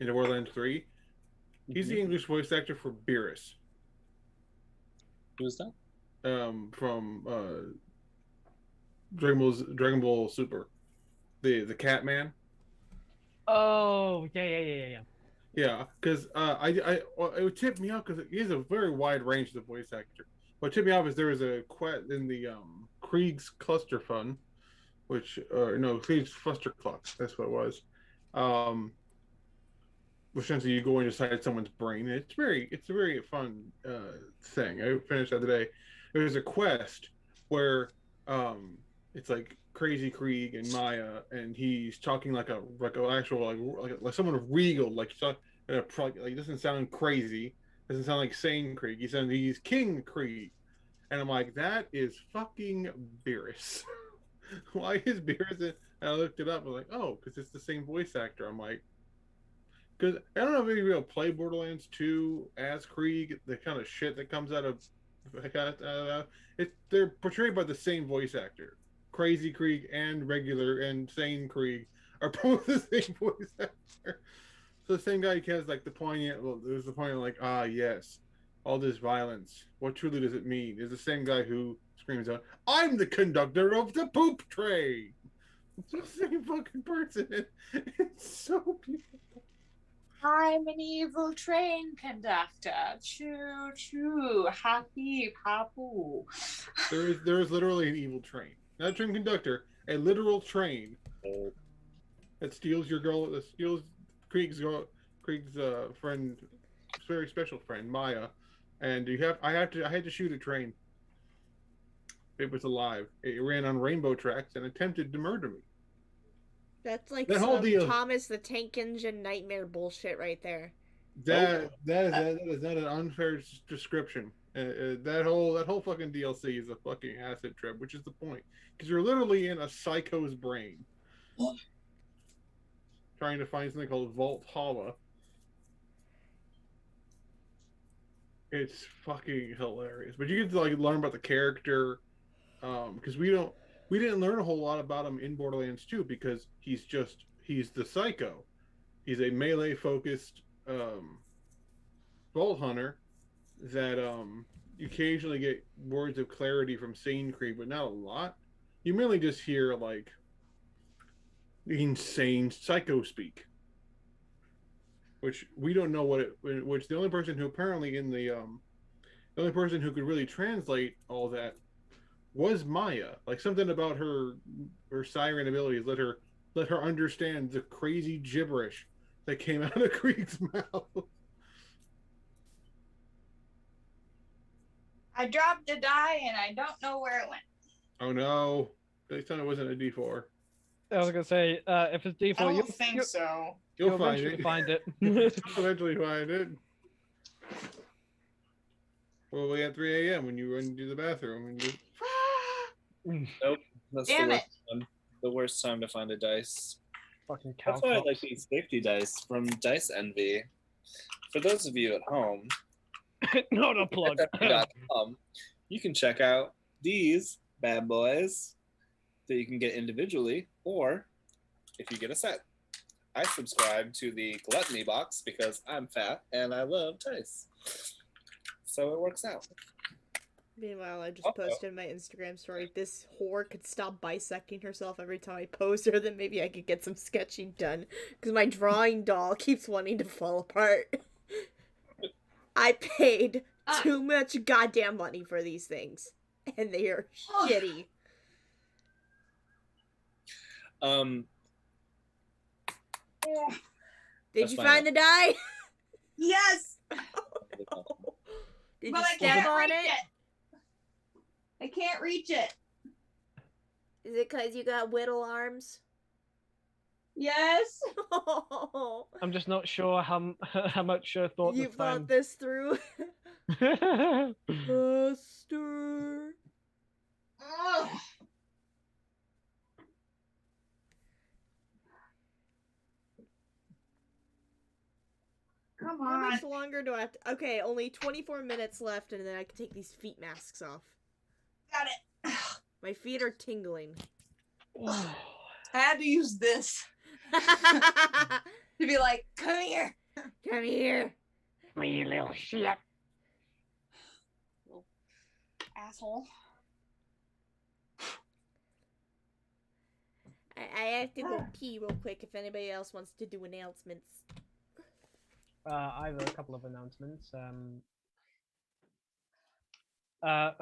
in Borderlands 3. He's the English voice actor for Beerus. Who's that? From Dragon Ball Super, the Cat Man. Oh, yeah. Yeah, because it would tip me off because he has a very wide range of the voice actor. What tipped me off is there was a quest in the Krieg's Cluster Fun, which no Krieg's Cluster Clock. That's what it was. Which essentially you go inside someone's brain. It's a very fun thing. I finished that today. There's a quest where it's like Crazy Krieg and Maya, and he's talking like an actual like someone regal, like he doesn't sound crazy, doesn't sound like sane Krieg. He's King Krieg, and I'm like, that is fucking Beerus. Why is Beerus? And I looked it up. I was like, oh, because it's the same voice actor. I'm like, because I don't know if anybody will play Borderlands 2 as Krieg, the kind of shit that comes out of they're portrayed by the same voice actor. Crazy Krieg and regular and sane Krieg are both the same voice actor. So the same guy who has like the poignant, well, there's the poignant like, ah, yes, all this violence. What truly does it mean? Is the same guy who screams out, "I'm the conductor of the poop train." It's the same fucking person. It's so beautiful. I'm an evil train conductor. Choo choo, happy papu. There is literally an evil train, not a train conductor, a literal train that steals your girl, that steals Krieg's friend, very special friend Maya, and I had to shoot a train. It was alive. It ran on rainbow tracks and attempted to murder me. That's like That whole some deal. Thomas the Tank Engine nightmare bullshit right there. That is not an unfair description. That whole fucking DLC is a fucking acid trip, which is the point, because you're literally in a psycho's brain, trying to find something called Vault Hala. It's fucking hilarious, but you get to like learn about the character, because we didn't learn a whole lot about him in Borderlands 2 because he's the psycho. He's a melee focused Vault Hunter that you occasionally get words of clarity from Sane Krieg, but not a lot. You mainly just hear like insane psycho speak, which we don't know what it. Which the only person who apparently the only person who could really translate all that was Maya. Like something about her siren abilities let her understand the crazy gibberish that came out of Krieg's mouth. I dropped a die and I don't know where it went. Oh no! They thought it wasn't a D4. I was gonna say, if it's D4, I don't think so. You'll eventually find it. You'll eventually find it. Well, we at 3 a.m. when you run to the bathroom and you. Nope. That's Damn the worst time. The worst time to find a dice. Fucking That's cow why I cops. like these safety dice from Dice Envy. For those of you at home, Not a plug. you can check out these bad boys that you can get individually, or if you get a set. I subscribe to the Gluttony box because I'm fat and I love dice. So it works out. Meanwhile, I just posted in my Instagram story, this whore could stop bisecting herself every time I pose her, then maybe I could get some sketching done. Because my drawing doll keeps wanting to fall apart. I paid too much goddamn money for these things. And they are shitty. Did you find the die? Yes! Did But you I step can't on reach it? it. I can't reach it. Is it because you got whittle arms? Yes. I'm just not sure how much thought You this thought time. this through? Buster. Ugh. Come How on. much longer do I have to... Okay, only 24 minutes left, and then I can take these feet masks off. Got it. My feet are tingling. I had to use this. To be like, come here. Come here. You little shit. Little asshole. I have to go pee real quick if anybody else wants to do announcements. I have a couple of announcements.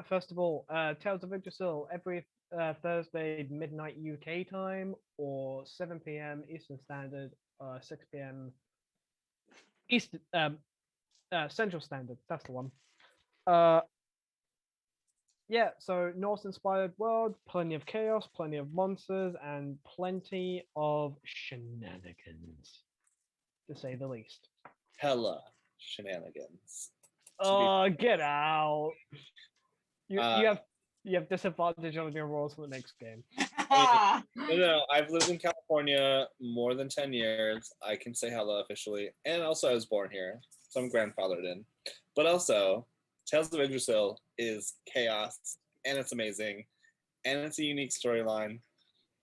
First of all, Tales of Yggdrasil every Thursday midnight UK time or 7 p.m. Eastern Standard, 6 p.m. East Central Standard. That's the one. Yeah, so Norse-inspired world, plenty of chaos, plenty of monsters, and plenty of shenanigans, to say the least. Hella shenanigans. Oh, get out! You have disadvantage on your rolls for the next game. No, I've lived in California more than 10 years. I can say hello officially. And also I was born here, so I'm grandfathered in. But also, Tales of Yggdrasil is chaos, and it's amazing, and it's a unique storyline,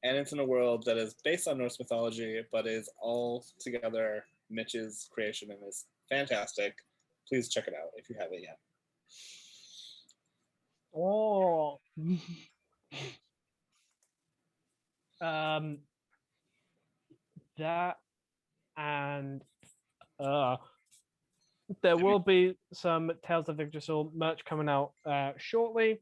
and it's in a world that is based on Norse mythology, but is all together Mitch's creation and is fantastic. Please check it out if you haven't yet. Oh. That and there will be some Tales of Yggdrasil merch coming out shortly.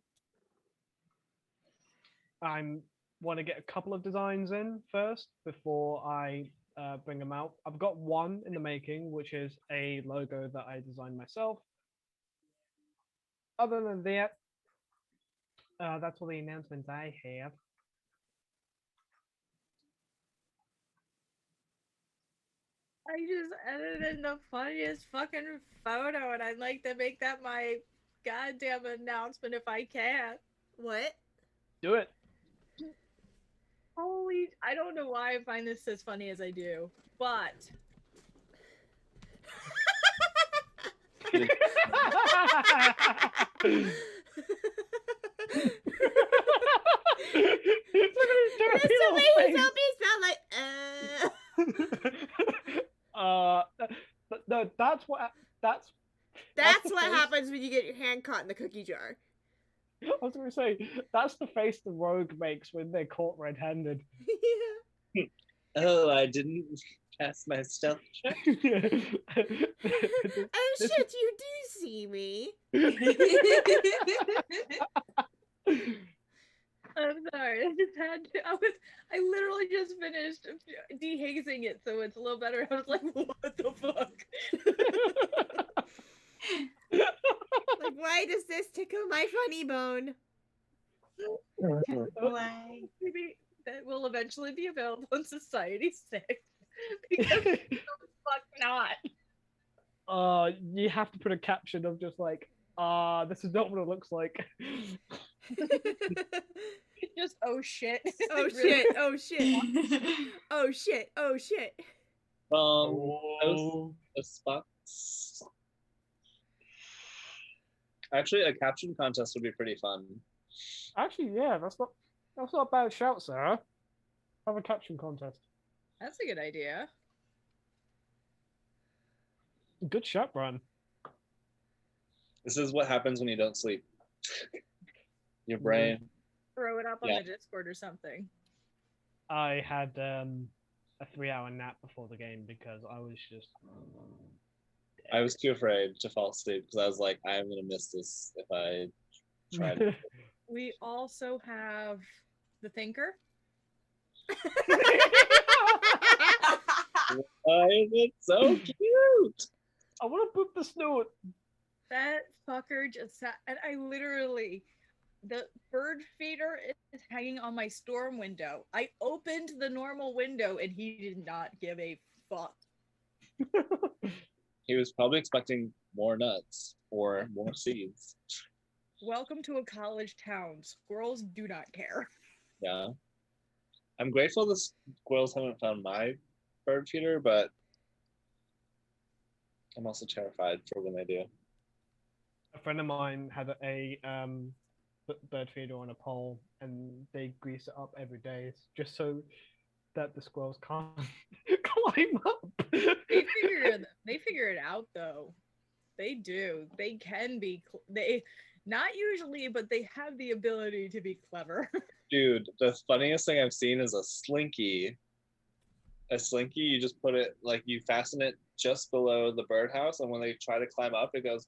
I want to get a couple of designs in first before I bring them out. I've got one in the making, which is a logo that I designed myself. Other than that, that's all the announcements I have. I just edited the funniest fucking photo, and I'd like to make that my goddamn announcement if I can. What? Do it. Holy, I don't know why I find this as funny as I do, but That's the way he's helping sound like, no, that's what That's the what face. happens when you get your hand caught in the cookie jar. I was going to say that's the face the rogue makes when they're caught red-handed. Yeah. Oh, I didn't pass my stealth check. Oh shit, you do see me. I'm sorry. I just had to. I literally just finished dehazing it, so it's a little better. I was like, what the fuck? Like, why does this tickle my funny bone? Why? Maybe that will eventually be available on Society 6. Because fuck not. You have to put a caption of just like, this is not what it looks like. Just oh shit. Oh shit. Oh shit. Oh shit. Oh shit. Those spots. Actually, a caption contest would be pretty fun. Actually, yeah, that's not a bad shout, Sarah. Have a caption contest. That's a good idea. Good shout, Brian. This is what happens when you don't sleep. Your brain. Throw it up on the Discord or something. I had a 3-hour nap before the game because I was just. I was too afraid to fall asleep because I was like, I am gonna miss this if I try to. We also have the Thinker. Why is it so cute? I want to boop the snoot. That fucker just sat, and I literally, the bird feeder is hanging on my storm window. I opened the normal window, and he did not give a fuck. He was probably expecting more nuts or more seeds. Welcome to a college town. Squirrels do not care. Yeah. I'm grateful the squirrels haven't found my bird feeder, but I'm also terrified for when they do. A friend of mine had a bird feeder on a pole, and they grease it up every day just so that the squirrels can't climb up. They figure it out though. They do. They can be. They not usually, but they have the ability to be clever. Dude, the funniest thing I've seen is a slinky. A slinky, you just put it like you fasten it just below the birdhouse, and when they try to climb up, it goes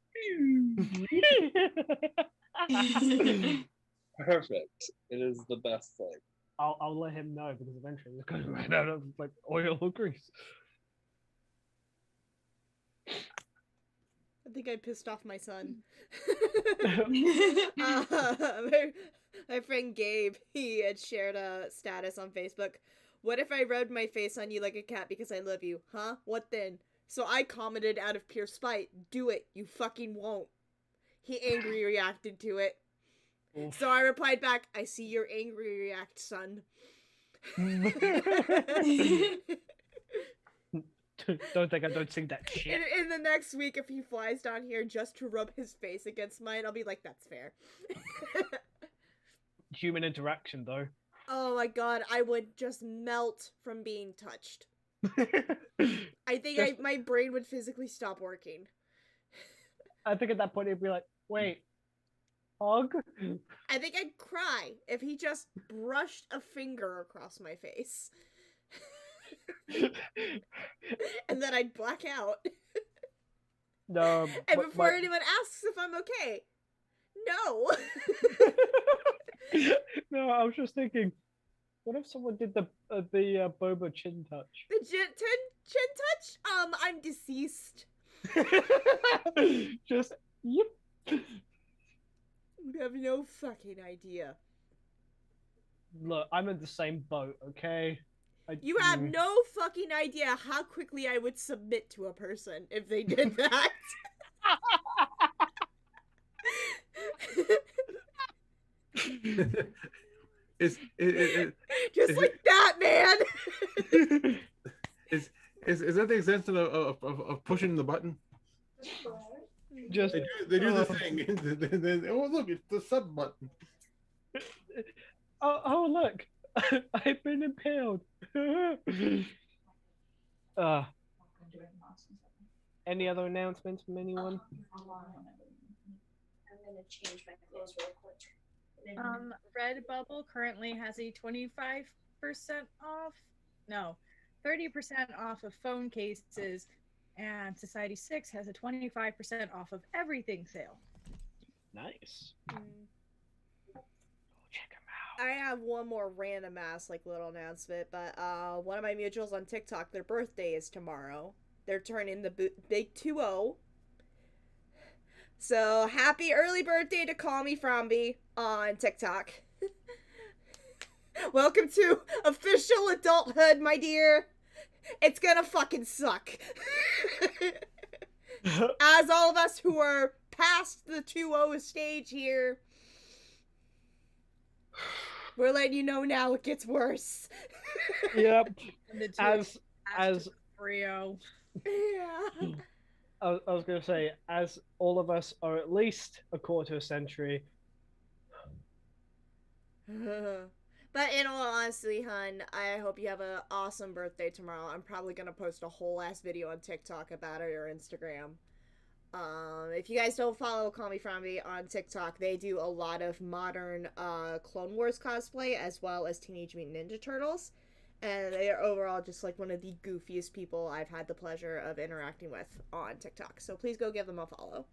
perfect. It is the best thing. I'll let him know because eventually it's going to run out of like oil or grease. I think I pissed off my son. Mm. My friend Gabe, he had shared a status on Facebook. What if I rubbed my face on you like a cat because I love you? Huh? What then? So I commented out of pure spite, do it, you fucking won't. He angry reacted to it. Oof. So I replied back, I see your angry react, son. Don't think I don't see that shit. In the next week, if he flies down here just to rub his face against mine, I'll be like, that's fair. Human interaction, though. Oh my god, I would just melt from being touched. I think my brain would physically stop working. I think at that point it'd be like, wait, hug? I think I'd cry if he just brushed a finger across my face. And then I'd black out. No. And before anyone asks if I'm okay, no. No, I was just thinking, what if someone did the Boba chin touch? The chin touch? I'm deceased. Just, yep. You have no fucking idea. Look, I'm in the same boat, okay? You have no fucking idea how quickly I would submit to a person if they did that. Just like that, man. Is that the extent of pushing the button? Just They do the thing. Oh look, it's the sub button. oh look, I've been impaled. Any other announcements from anyone? I'm gonna change my clothes real quick. Redbubble currently has a 25% off. No, 30% off of phone cases, and Society 6 has a 25% off of everything sale. Nice. Check them out. I have one more random ass little announcement, but one of my mutuals on TikTok, their birthday is tomorrow. They're turning the big 2-0. So happy early birthday to Call Me Fromby on TikTok. Welcome to official adulthood, my dear. It's gonna fucking suck. As all of us who are past the 2-0 stage here, we're letting you know now it gets worse. Yep. And the two As Frio. Yeah. I was going to say, as all of us are at least a quarter century. But in all honesty, hun, I hope you have an awesome birthday tomorrow. I'm probably going to post a whole ass video on TikTok about it or Instagram. If you guys don't follow Call Me Fromby on TikTok, they do a lot of modern Clone Wars cosplay as well as Teenage Mutant Ninja Turtles. And they are overall just one of the goofiest people I've had the pleasure of interacting with on TikTok. So please go give them a follow.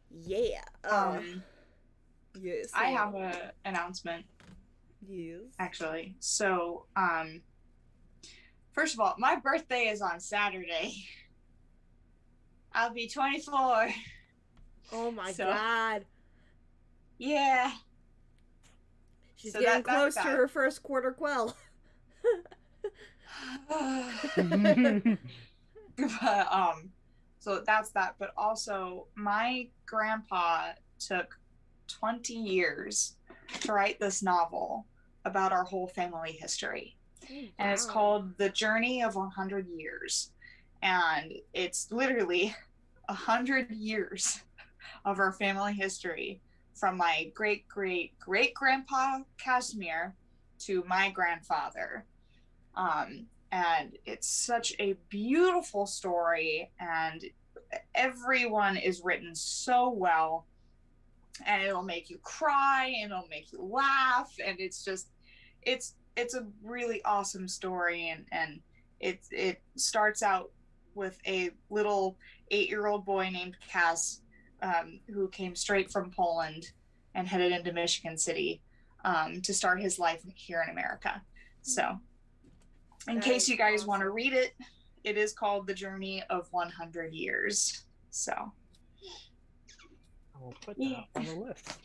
Yeah. Yes. I have an announcement. Yes. Actually. So, first of all, my birthday is on Saturday. I'll be 24. Oh my god. Yeah. She's So getting that's close to that. her first quarter quell. But, so that's that. But also, my grandpa took 20 years to write this novel about our whole family history. And it's called The Journey of 100 Years. And it's literally 100 years of our family history, from my great-great-great-grandpa Casimir to my grandfather. and it's such a beautiful story, and everyone is written so well, and it'll make you cry and it'll make you laugh, and it's a really awesome story, and it starts out with a little 8-year-old boy named Kaz, who came straight from Poland and headed into Michigan City to start his life here in America. So in case you guys want to read it, it is called The Journey of 100 Years. So I will put that on the list.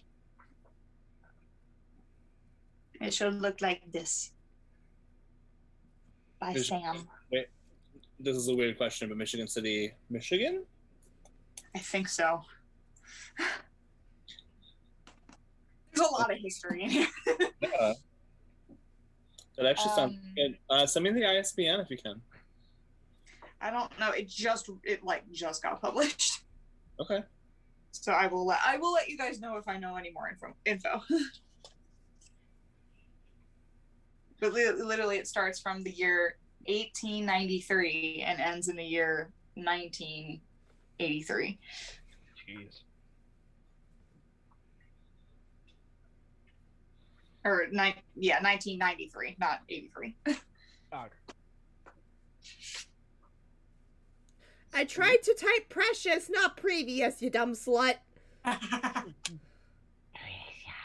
It should look like this. By Sam. Wait, this is a weird question, but Michigan City, Michigan? I think so. There's a lot of history in here. Yeah. That actually sounds good. Send me the ISBN if you can. I don't know. It just got published. Okay. So I will let you guys know if I know any more info. But literally, it starts from the year 1893 and ends in the year 1983. Jeez. Or 1993, not 83. I tried to type precious, not previous, you dumb slut.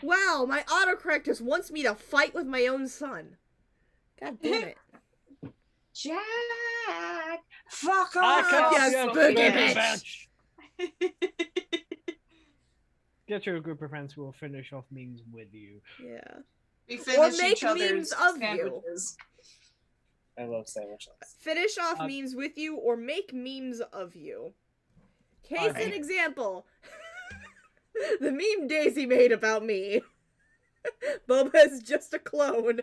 Wow, my autocorrect just wants me to fight with my own son. God damn it. Jack! Fuck off! Yes, boogie bitch! Get your group of friends who will finish off memes with you. Yeah. We finish make each other's memes of sandwiches. I love sandwiches. Finish off memes with you or make memes of you. Case in example. The meme Daisy made about me. Boba is just a clone.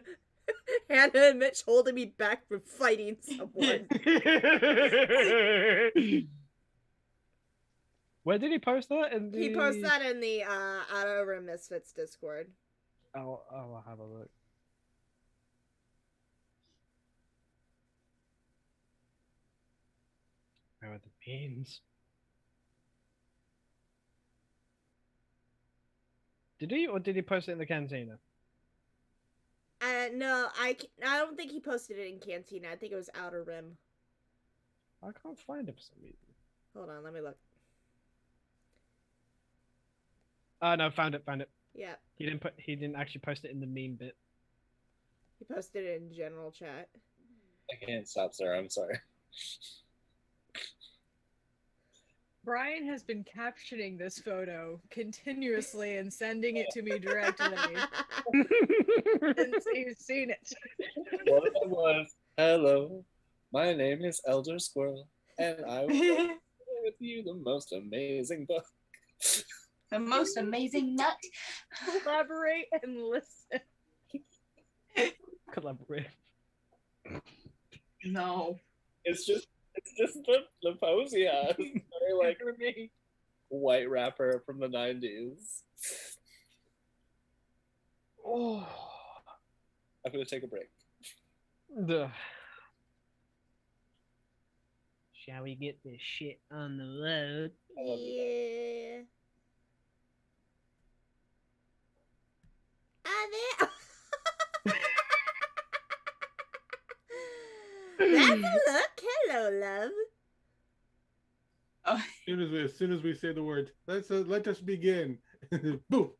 Hannah and Mitch holding me back from fighting someone. Where did he post that? He posted that in the Outer Rim Misfits Discord. I'll have a look. Where are the memes? Did he post it in the cantina? No, I don't think he posted it in Cantina. I think it was Outer Rim. I can't find it for some reason. Hold on, let me look. Oh no, found it. Yeah. He didn't actually post it in the meme bit. He posted it in general chat. I can't stop, sir. I'm sorry. Brian has been captioning this photo continuously and sending it to me directly since he's seen it. What if I was, hello, my name is Elder Squirrel, and I will share with you the most amazing book. The most amazing nut. Collaborate and listen. Collaborate. No. It's just the pose he has. Very like For me. white rapper from the 90s. Oh. I'm gonna take a break. Shall we get this shit on the road? Yeah. That's a look. Hello, love. Oh. As soon as we say the words, let us begin. Boom.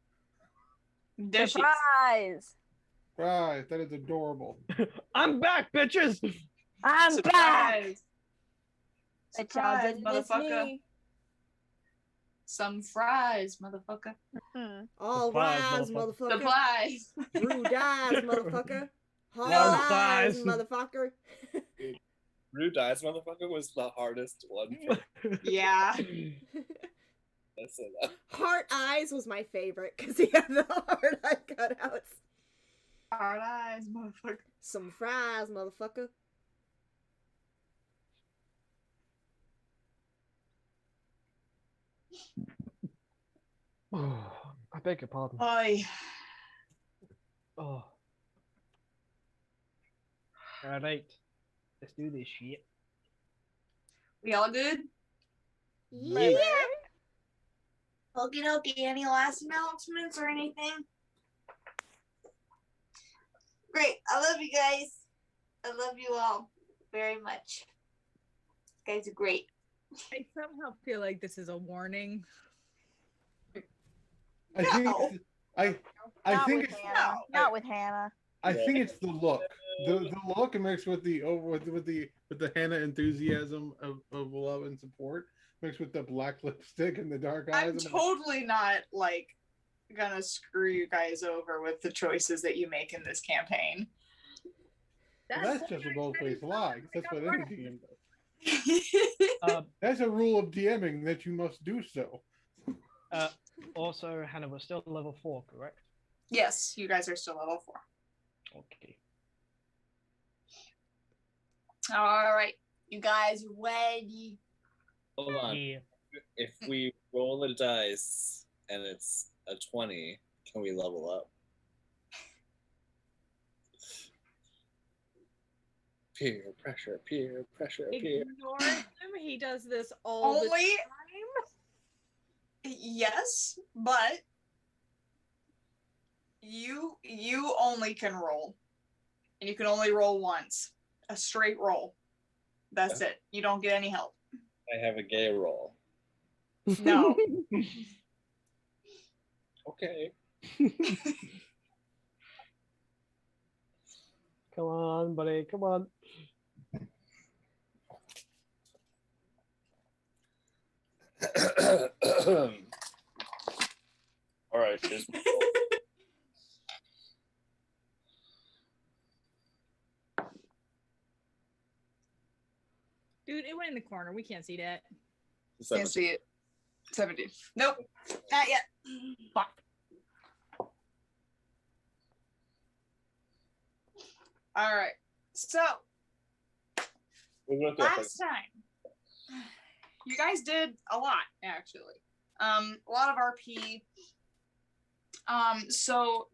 Dishes. Surprise! Right, that is adorable. I'm back, bitches. I'm back! Surprise. Bet y'all Surprise, didn't miss motherfucker. me. Some fries, motherfucker. All Supplies, rise, motherfucker. motherfucker. Supplies. Drew dies, motherfucker. Hard Long eyes, thighs. motherfucker. Rude Dies Motherfucker was the hardest one for Yeah. I say that. Heart eyes was my favorite because he had the hard eye cutouts. Hard eyes, motherfucker. Some fries, motherfucker. Oh, I beg your pardon. Oi. Oh. Alright. Let's do this shit. We all good? Yeah. Okie dokie. Any last announcements or anything? Great. I love you guys. I love you all very much. You guys are great. I somehow feel like this is a warning. I think No. I Not think with it's Hannah. Not with Hannah. I think it's the look. The look mixed with the with the Hannah enthusiasm of love and support mixed with the black lipstick and the dark eyes. I'm totally not like gonna screw you guys over with the choices that you make in this campaign. That's just a bold-faced lie. That's what any DM does. Uh, That's a rule of DMing that you must do so. Also, Hannah was still level 4, correct? Yes, you guys are still level 4. Okay. All right, you guys ready? Hold on. Yeah. If we roll a dice and it's a 20, can we level up? Peer pressure, peer pressure, peer. Ignore him. He does this all the Only time. yes, but you only can roll, and you can only roll once, a straight roll. That's it. You don't get any help. I have a gay roll. No. Okay. Come on, buddy. Come on. All right. Here's Dude, it went in the corner. We can't see that. Can't see it. 70. Nope. Not yet. Fuck. All right. So last time, you guys did a lot, actually. A lot of RP. So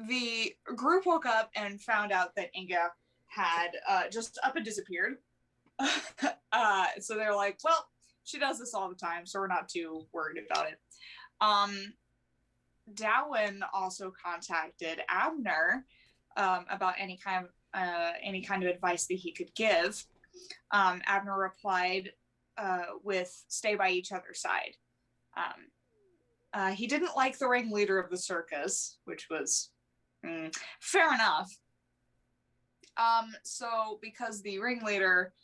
the group woke up and found out that Inga had just up and disappeared. So they're like, well, she does this all the time, so we're not too worried about it. Darwin also contacted Abner about any kind of advice that he could give. Abner replied with "Stay by each other's side." He didn't like the ringleader of the circus, which was fair enough. So because the ringleader,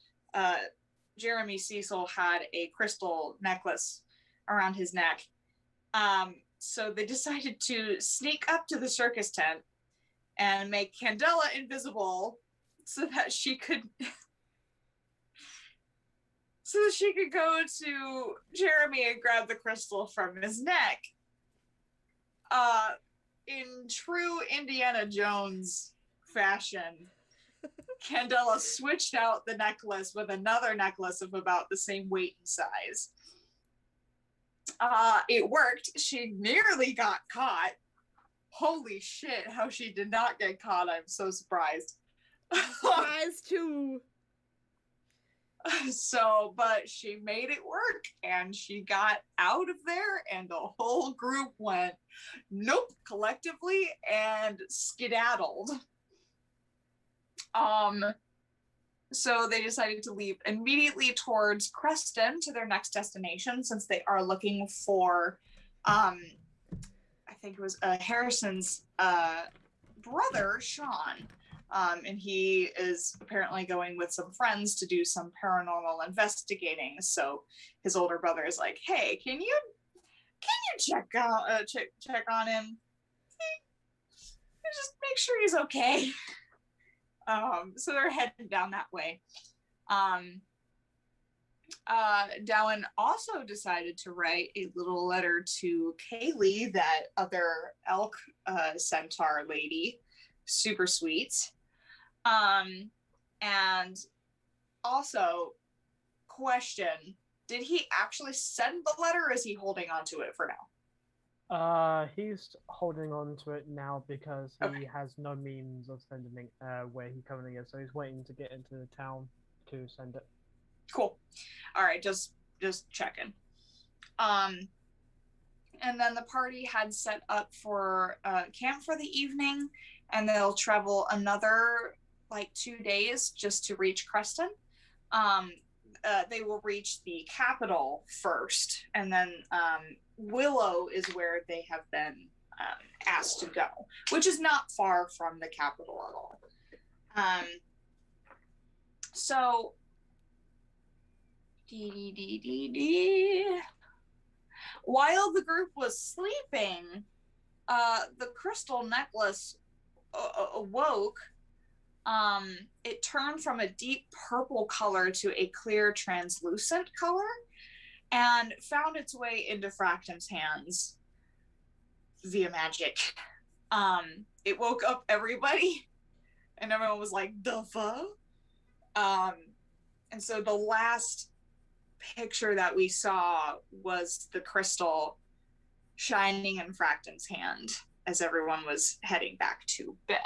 Jeremy Cecil, had a crystal necklace around his neck, so they decided to sneak up to the circus tent and make Candela invisible so that she could go to Jeremy and grab the crystal from his neck. In true Indiana Jones fashion, Candela switched out the necklace with another necklace of about the same weight and size. It worked. She nearly got caught. Holy shit, how she did not get caught. I'm so surprised. Surprised too. So, but she made it work and she got out of there, and the whole group went nope collectively and skedaddled. So they decided to leave immediately towards Creston to their next destination, since they are looking for I think it was Harrison's brother, Sean. And he is apparently going with some friends to do some paranormal investigating. So his older brother is like, "Hey, can you check on him? Just make sure he's okay." So they're heading down that way. Dowan also decided to write a little letter to Kaylee, that other elk centaur lady, super sweet. And also, question, did he actually send the letter, or is he holding on to it for now? He's holding on to it now because he Okay. has no means of sending it where he currently is. So he's waiting to get into the town to send it. Cool. All right, just checking. And then the party had set up for camp for the evening, and they'll travel another like 2 days just to reach Creston. They will reach the capital first, and then Willow is where they have been asked to go, which is not far from the capital at all. So, while the group was sleeping, the crystal necklace awoke. It turned from a deep purple color to a clear translucent color and found its way into Fractum's hands via magic. It woke up everybody, and everyone was like, the fuck? And so the last picture that we saw was the crystal shining in Fractum's hand as everyone was heading back to bed.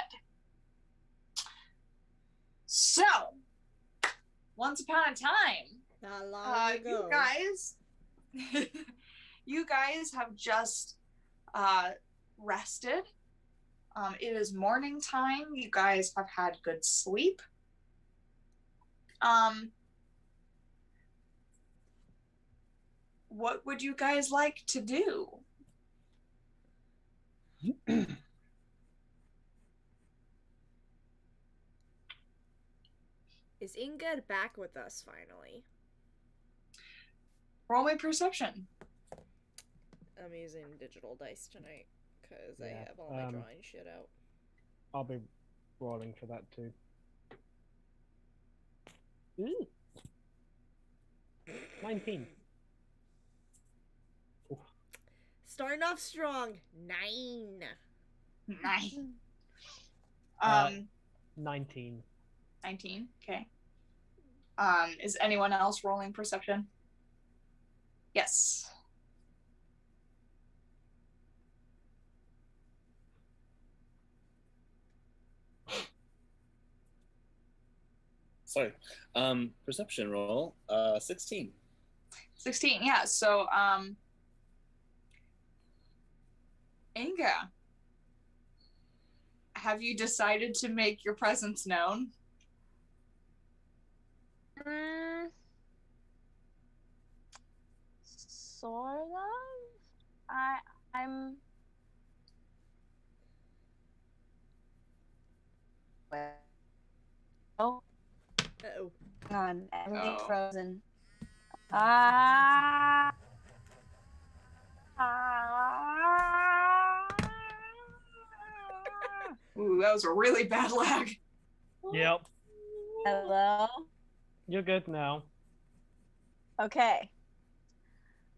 So, once upon a time, Not long ago. you guys have just rested. It is morning time. You guys have had good sleep. What would you guys like to do? Is Inga back with us finally? Roll me perception. I'm using digital dice tonight because I Yeah, have all my drawing shit out. I'll be rolling for that too. Ooh. 19. Oof. Starting off strong. 9. Nice. 19. 19. Okay. Is anyone else rolling perception? Yes. Sorry. Perception roll. 16. 16. Yeah. So, Inga, have you decided to make your presence known? Sort of. I'm. Oh, Uh-oh. hang on. Everything's Oh. frozen. Ah. Ooh, that was a really bad lag. Yep. Hello? You're good now. Okay.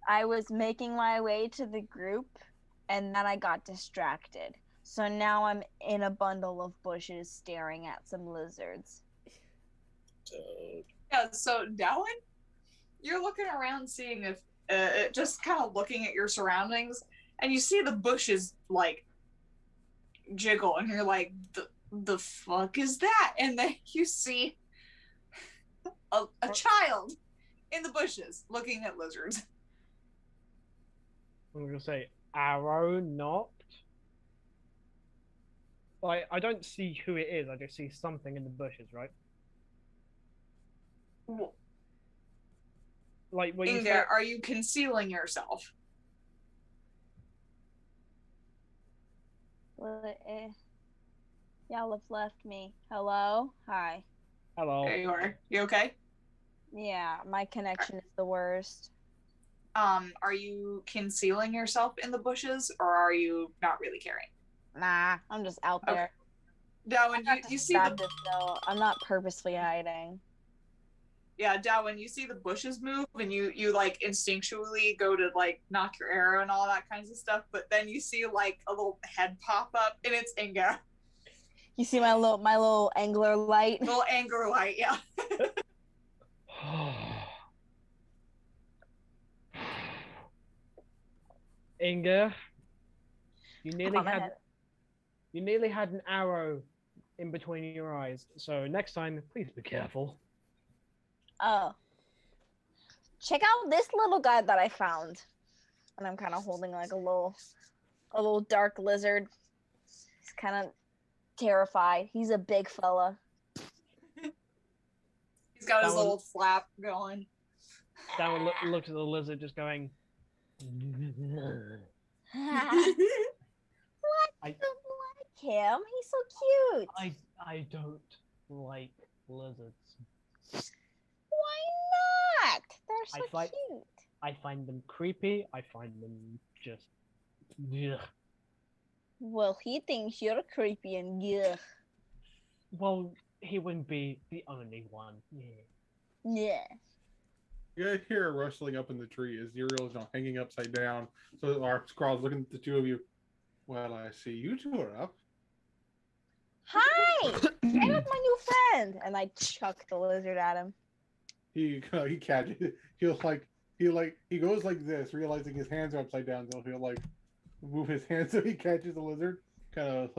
I was making my way to the group, and then I got distracted. So now I'm in a bundle of bushes staring at some lizards. Yeah, so Dowan, you're looking around seeing if, just kind of looking at your surroundings, and you see the bushes, like, jiggle, and you're like, the fuck is that? And then you see a child in the bushes looking at lizards. I'm gonna say arrow knocked. Like, I don't see who it is, I just see something in the bushes, right? Like when you Inga, say, are you concealing yourself? Y'all have left me. Hello? Hi. hello. There you are. You okay? Yeah, my connection is the worst. Are you concealing yourself in the bushes, or are you not really caring? Nah, I'm just out Okay. there. Darwin, you see the though. I'm not purposely hiding. Darwin, you see the bushes move, and you like instinctually go to like knock your arrow and all that kinds of stuff, but then you see like a little head pop up, and it's Inga. You see my little angler light? Little anger light, yeah. Inga, You nearly on my had head. you nearly had an arrow in between your eyes. So next time, please be careful. Oh. Check out this little guy that I found. And I'm kind of holding like a little dark lizard. He's kind of terrified. He's a big fella. He's got his That one- little flap going. That one looked at the lizard, just going. I don't like him. He's so cute. I don't like lizards. Why not? They're so cute. I find them creepy. I find them just. Ugh. Well, he thinks you're creepy and yuck. Well, he wouldn't be the only one. Yeah. Yeah. You guys hear a rustling up in the tree as Uriel is now hanging upside down. So our scrawl's looking at the two of you. Well, I see you two are up. Hi! Check out my new friend! And I chuck the lizard at him. He catches. He goes like this, realizing his hands are upside down. So he'll like move his hands so he catches the lizard. Kind of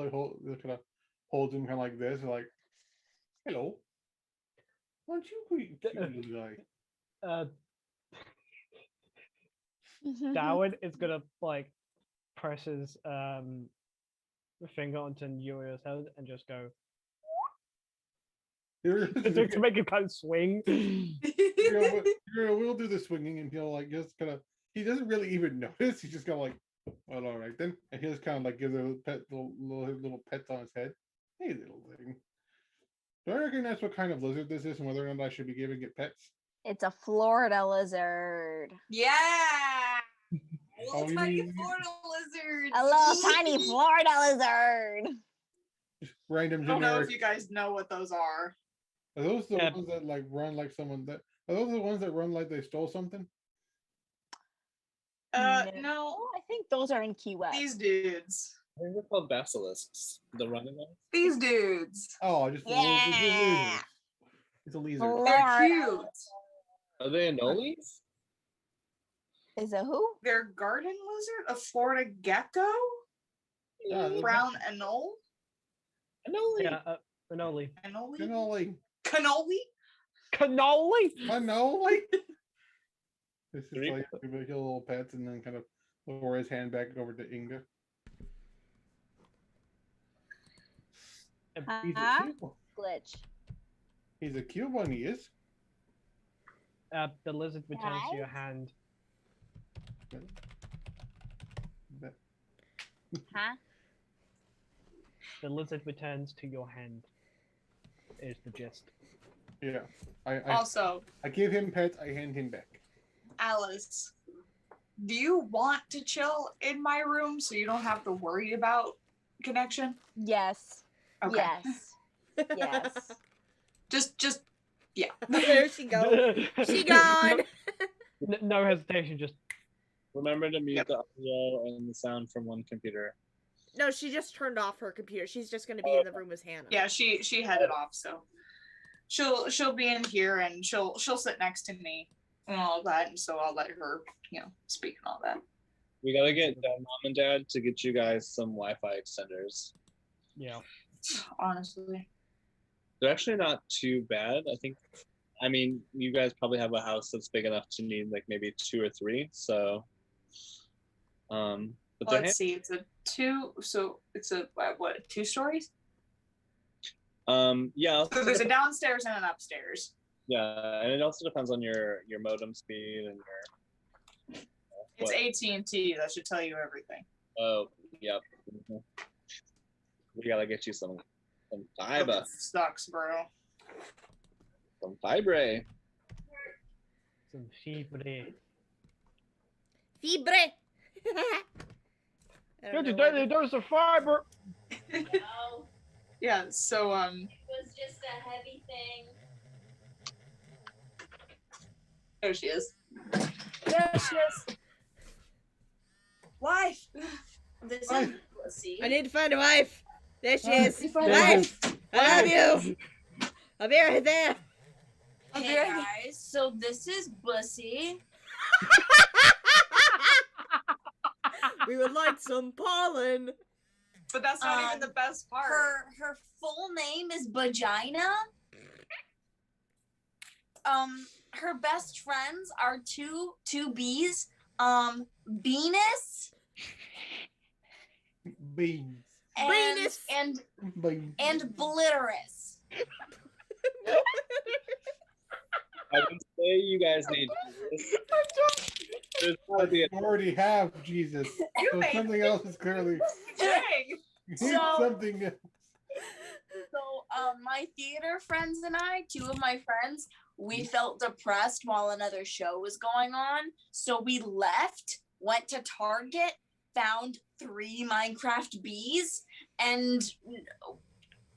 holds him kind of like this, like, hello. Why don't you greet the little guy? Darwin is gonna like press his finger onto Uriel's head and just go to make him kind of swing. We'll do the swinging, and he'll like just kind of. He doesn't really even notice. He's just kind of like, well, all right then, and he'll just kind of like give the little pets on his head. Hey, little thing. Do I recognize what kind of lizard this is and whether or not I should be giving it pets? It's a Florida lizard. Yeah. Oh, Little you tiny mean- Florida lizard. A little tiny Florida lizard. Just random I don't know generic. if you guys know what those are. Are those the Yeah. ones that like run like someone that? Are those the ones that run like they stole something? No. I think those are in Key West. These dudes. I think they're called basilisks. The running ones. These dudes. Oh, just Yeah. it's a lizard. Florida. They're cute. Are they anoles? Is it who? They're garden lizard, a Florida gecko, Yeah, brown anole, Anole. Yeah, cannoli. anole, Cannoli. Cannoli. Cannoli. This is Three. like give it a little pets and then kind of lower his hand back over to Inga. He's a Huh? cute one. Glitch. He's a cute one. He is. The lizard returns to your Guys? hand. But Huh? The lizard returns to your hand. Is the gist. yeah, I Also, I give him pets. I hand him back. Alice, do you want to chill in my room so you don't have to worry about connection? Yes. Okay. Yes. Yes. Just, yeah. There she goes. She gone. No hesitation. Just Remember to mute the audio and the sound from one computer. No, she just turned off her computer. She's just gonna be in the room with Hannah. Yeah, she headed off, so she'll be in here and she'll sit next to me and all that, and so I'll let her, speak and all that. We gotta get mom and dad to get you guys some Wi-Fi extenders. yeah. Honestly. They're actually not too bad. I mean, you guys probably have a house that's big enough to need like maybe 2 or 3. So, but they're Let's see, it's a 2, so it's a what, 2 stories? yeah. So there's a downstairs and an upstairs. Yeah, and it also depends on your modem speed and your. It's AT&T. That should tell you everything. Oh, yep. Mhm. We gotta get you some fiber, Sucks, bro. some fibre. Some fibre. Fibre. I don't Good know why daily dose of fiber. No, Yeah, so it was just a heavy thing. there she is. There she is. Wife. This Wife. is pussy. I need to find a wife. There she is. You find Wife. I love you. I'll be right there. Hey guys, so this is Bussy. We would like some pollen. But that's not even the best part. Her full name is Vagina. Her best friends are two bees. Venus Beans. Venus. and Beans. Blitterus. I would say you guys need Jesus. There's gotta be a You already have Jesus. So made something else is clearly Dang. something else. So, my theater friends and I, two of my friends, we felt depressed while another show was going on. So we left, went to Target, found 3 Minecraft bees, and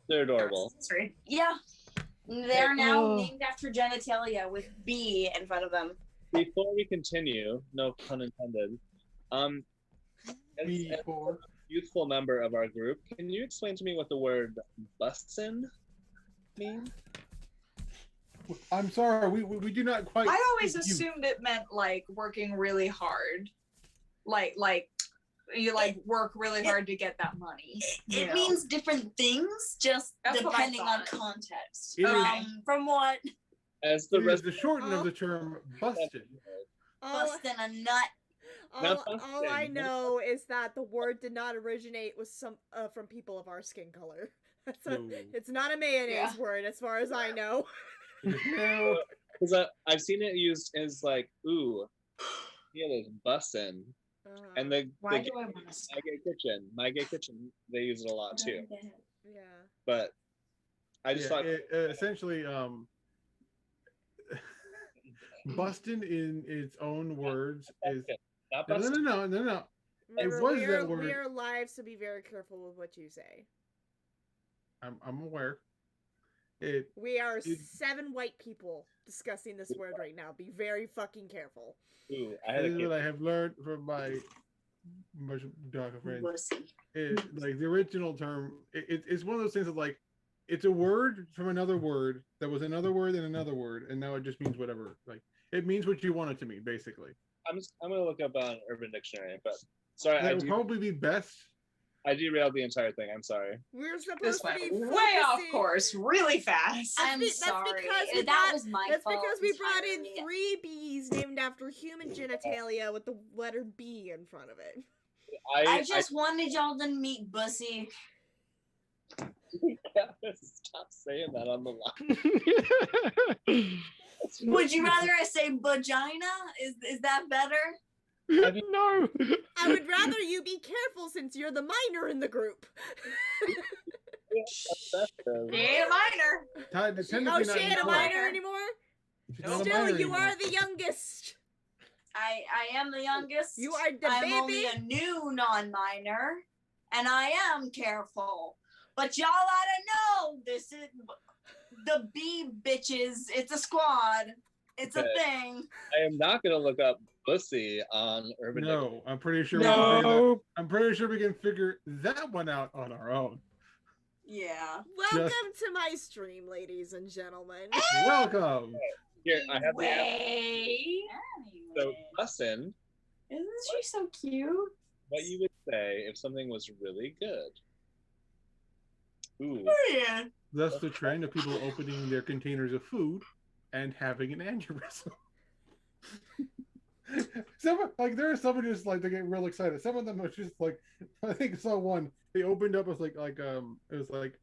they're adorable. yeah, they're now Oh. named after genitalia with B in front of them. Before we continue, no pun intended, as a B4. youthful member of our group, can you explain to me what the word bussin means? I'm sorry, we do not quite. I always speak youth. assumed it meant like working really hard. Like you like work really hard to get that money. you It know? means different things, just That's what I depending on thought. context. It is- From what? As the It is rest the shorten of the term busted. All, Busting a nut. all I know is that the word did not originate with some from people of our skin color. No. It's not a mayonnaise word, as far as I know. No. because I've seen it used as like, ooh, yeah, there's bussin, and Why the do I want to my gay kitchen, they use it a lot too. Yeah. But I just thought essentially, bustin' in its own words is not no. bustin'. Remember, was we that are, word. we are live, so be very careful with what you say. I'm aware. We are It- 7 white people discussing this word right now. Be very fucking careful. Ooh, I had a This is kid. what I have learned from my much darker friends. Pussy. Like the original term, it's one of those things that like it's a word from another word that was another word and another word, and now it just means whatever. Like it means what you want it to mean, basically. I'm gonna look up on Urban Dictionary, but sorry, That would probably be best. I derailed the entire thing. I'm sorry. We're supposed This to went be way off focusing- course, really fast. I'm that's sorry. because we That brought- was my That's fault. because we brought in entirely. 3 bees named after human genitalia with the letter B in front of it. I just wanted y'all to meet Bussy. gotta stop saying that on the line. Would you rather I say vagina? Is that better? No. I would rather you be careful since you're the minor in the group. She ain't a minor. Technically Oh, not she ain't a anymore. minor anymore? She's not a Still, minor you anymore. are the youngest. I am the youngest. You are the I'm baby. only a new non-minor, and I am careful. But y'all oughta know this is the B bitches. It's a squad. It's a Okay. thing. I am not gonna look up pussy on Urban Dictionary. No, I'm pretty sure. No. I'm pretty sure we can figure that one out on our own. Yeah. Welcome to my stream, ladies and gentlemen. Welcome. Here, I have the app. Way. So, Anyway. bussin', Isn't she so cute? what you would say if something was really good. Ooh. Oh yeah. Thus, the trend of people opening their containers of food and having an aneurysm. There are some who just like they get real excited. Some of them are just like, I think I saw one. They opened up as it was like,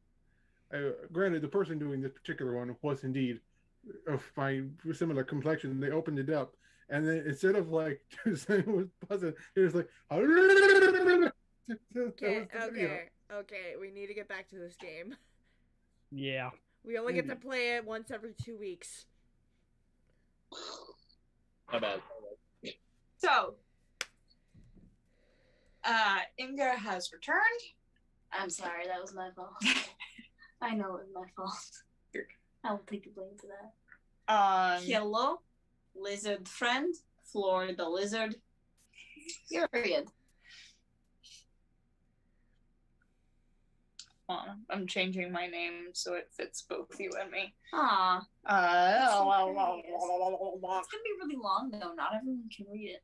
granted, the person doing this particular one was indeed of my similar complexion. They opened it up, and then instead of like saying it was buzzing, it was like, Okay, we need to get back to this game. Yeah. We only get to play it once every 2 weeks. My bad. So, Inga has returned. I'm sorry, that was my fault. I know it was my fault. I will take the blame for that. Hello, lizard friend, Floor the lizard. Period. I'm changing my name so it fits both you and me. Aw. Uh, It's gonna be really long though. Not everyone can read it.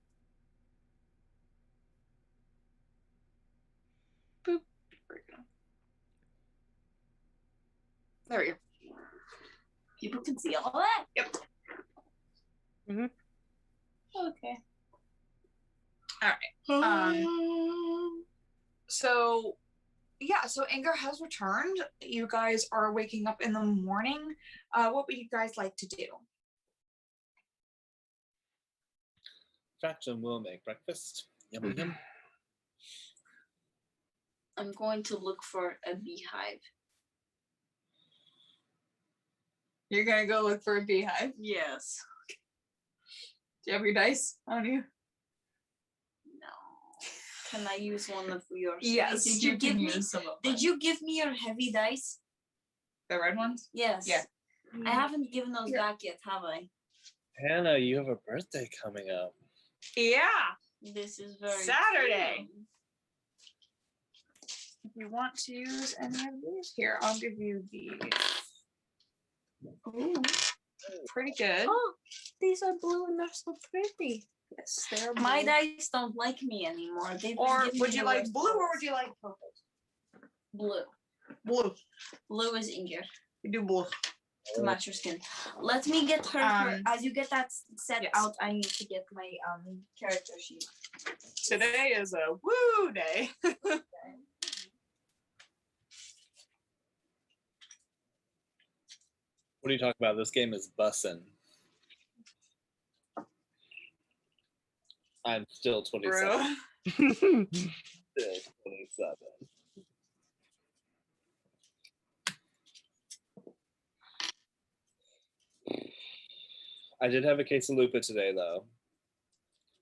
There we go. There we go. People can see all that? Yep. Okay. All right. So yeah, so Inger has returned. You guys are waking up in the morning. What would you guys like to do? Fraction will make breakfast. Yum yum. I'm going to look for a beehive. You're gonna go look for a beehive. Yes. Do you have your dice on you? No. Can I use one of yours? Yes, Did you give me? some of Did you give me your heavy dice? the red ones? Yes. Yeah. I haven't given those Here. back yet, have I? Hannah, you have a birthday coming up. Yeah. This is very Saturday. true. If you want to use any of these, here, I'll give you these. Ooh. Pretty good. Oh, these are blue and they're so pretty. Yes, they're My blue. dice don't like me anymore. They've been Or giving would me you the like worst blue or ones. would you like purple? Blue? Blue. Blue is Inger We do blue. to match your skin. Let me get her. As you get that set yes. out, I need to get my character sheet. Today is a woo day. What are you talking about? This game is bussin'. I'm still 27. Bro. Still 27. I did have a quesalupa today, though.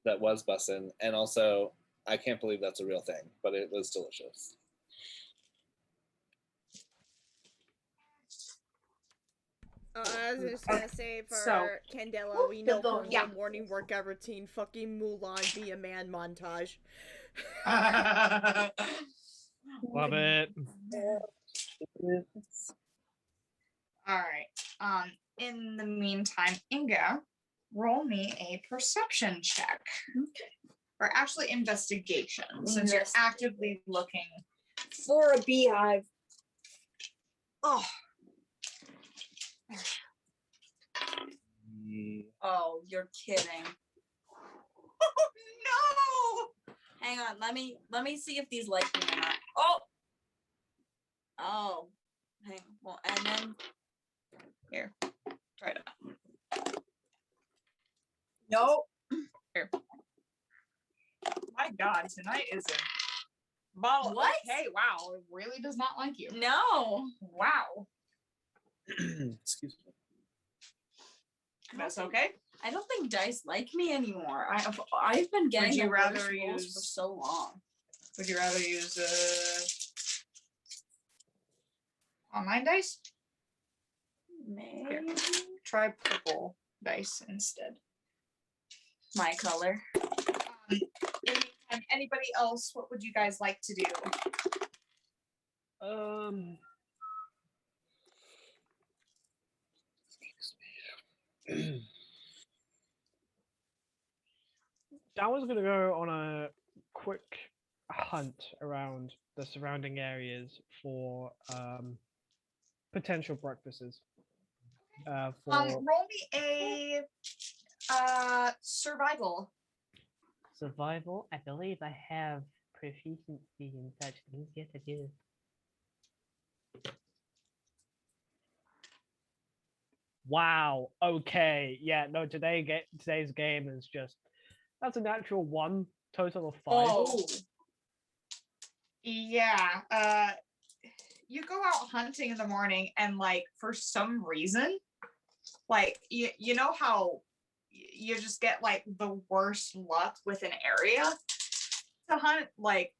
That was bussin'. And also, I can't believe that's a real thing, but it was delicious. I was just gonna say for So- Candela, we know from Yeah. her morning workout routine, fucking Mulan be a man montage. Love it. All right. In the meantime, Inga, roll me a perception check. Okay. Or actually investigation, since you're Investigate. actively looking for a beehive. Oh. Oh, you're kidding. Oh no! Hang on, let me see if these like me or not. Oh, hang on. Well, and then Here, try it out. Nope. Here. My God, tonight is a bottle. What? Okay, wow, it really does not like you. no. Wow, Excuse me. that's okay. I don't think dice like me anymore. I've been getting you the rather worst rolls use- for so long. Would you rather use online dice? Maybe Try purple dice instead. my color. In the meantime, anybody else? What would you guys like to do? I was gonna go on a quick hunt around the surrounding areas for potential breakfasts. For Roll me a survival. survival, I believe I have proficiency in such things. Yes, I do. Wow. Okay. Yeah. No. Today's game is just that's a natural one. Total of 5. Oh, Yeah. You go out hunting in the morning and like for some reason, like you know how you just get like the worst luck with an area to hunt, like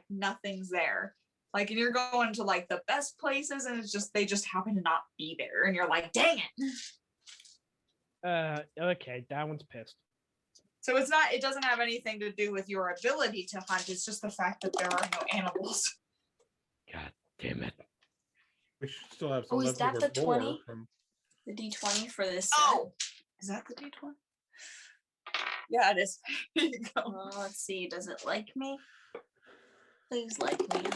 nothing's there. Like and you're going to like the best places and it's just they just happen to not be there and you're like, dang it. Okay. That one's pissed. So it doesn't have anything to do with your ability to hunt, it's just the fact that there are no animals. God damn it. We should still have some Oh, is that leftover the boar 20? from. the D20 for this. Set. Oh, is that the D20? Yeah, it is. Here you go. Let's see. Does it like me? Please like me.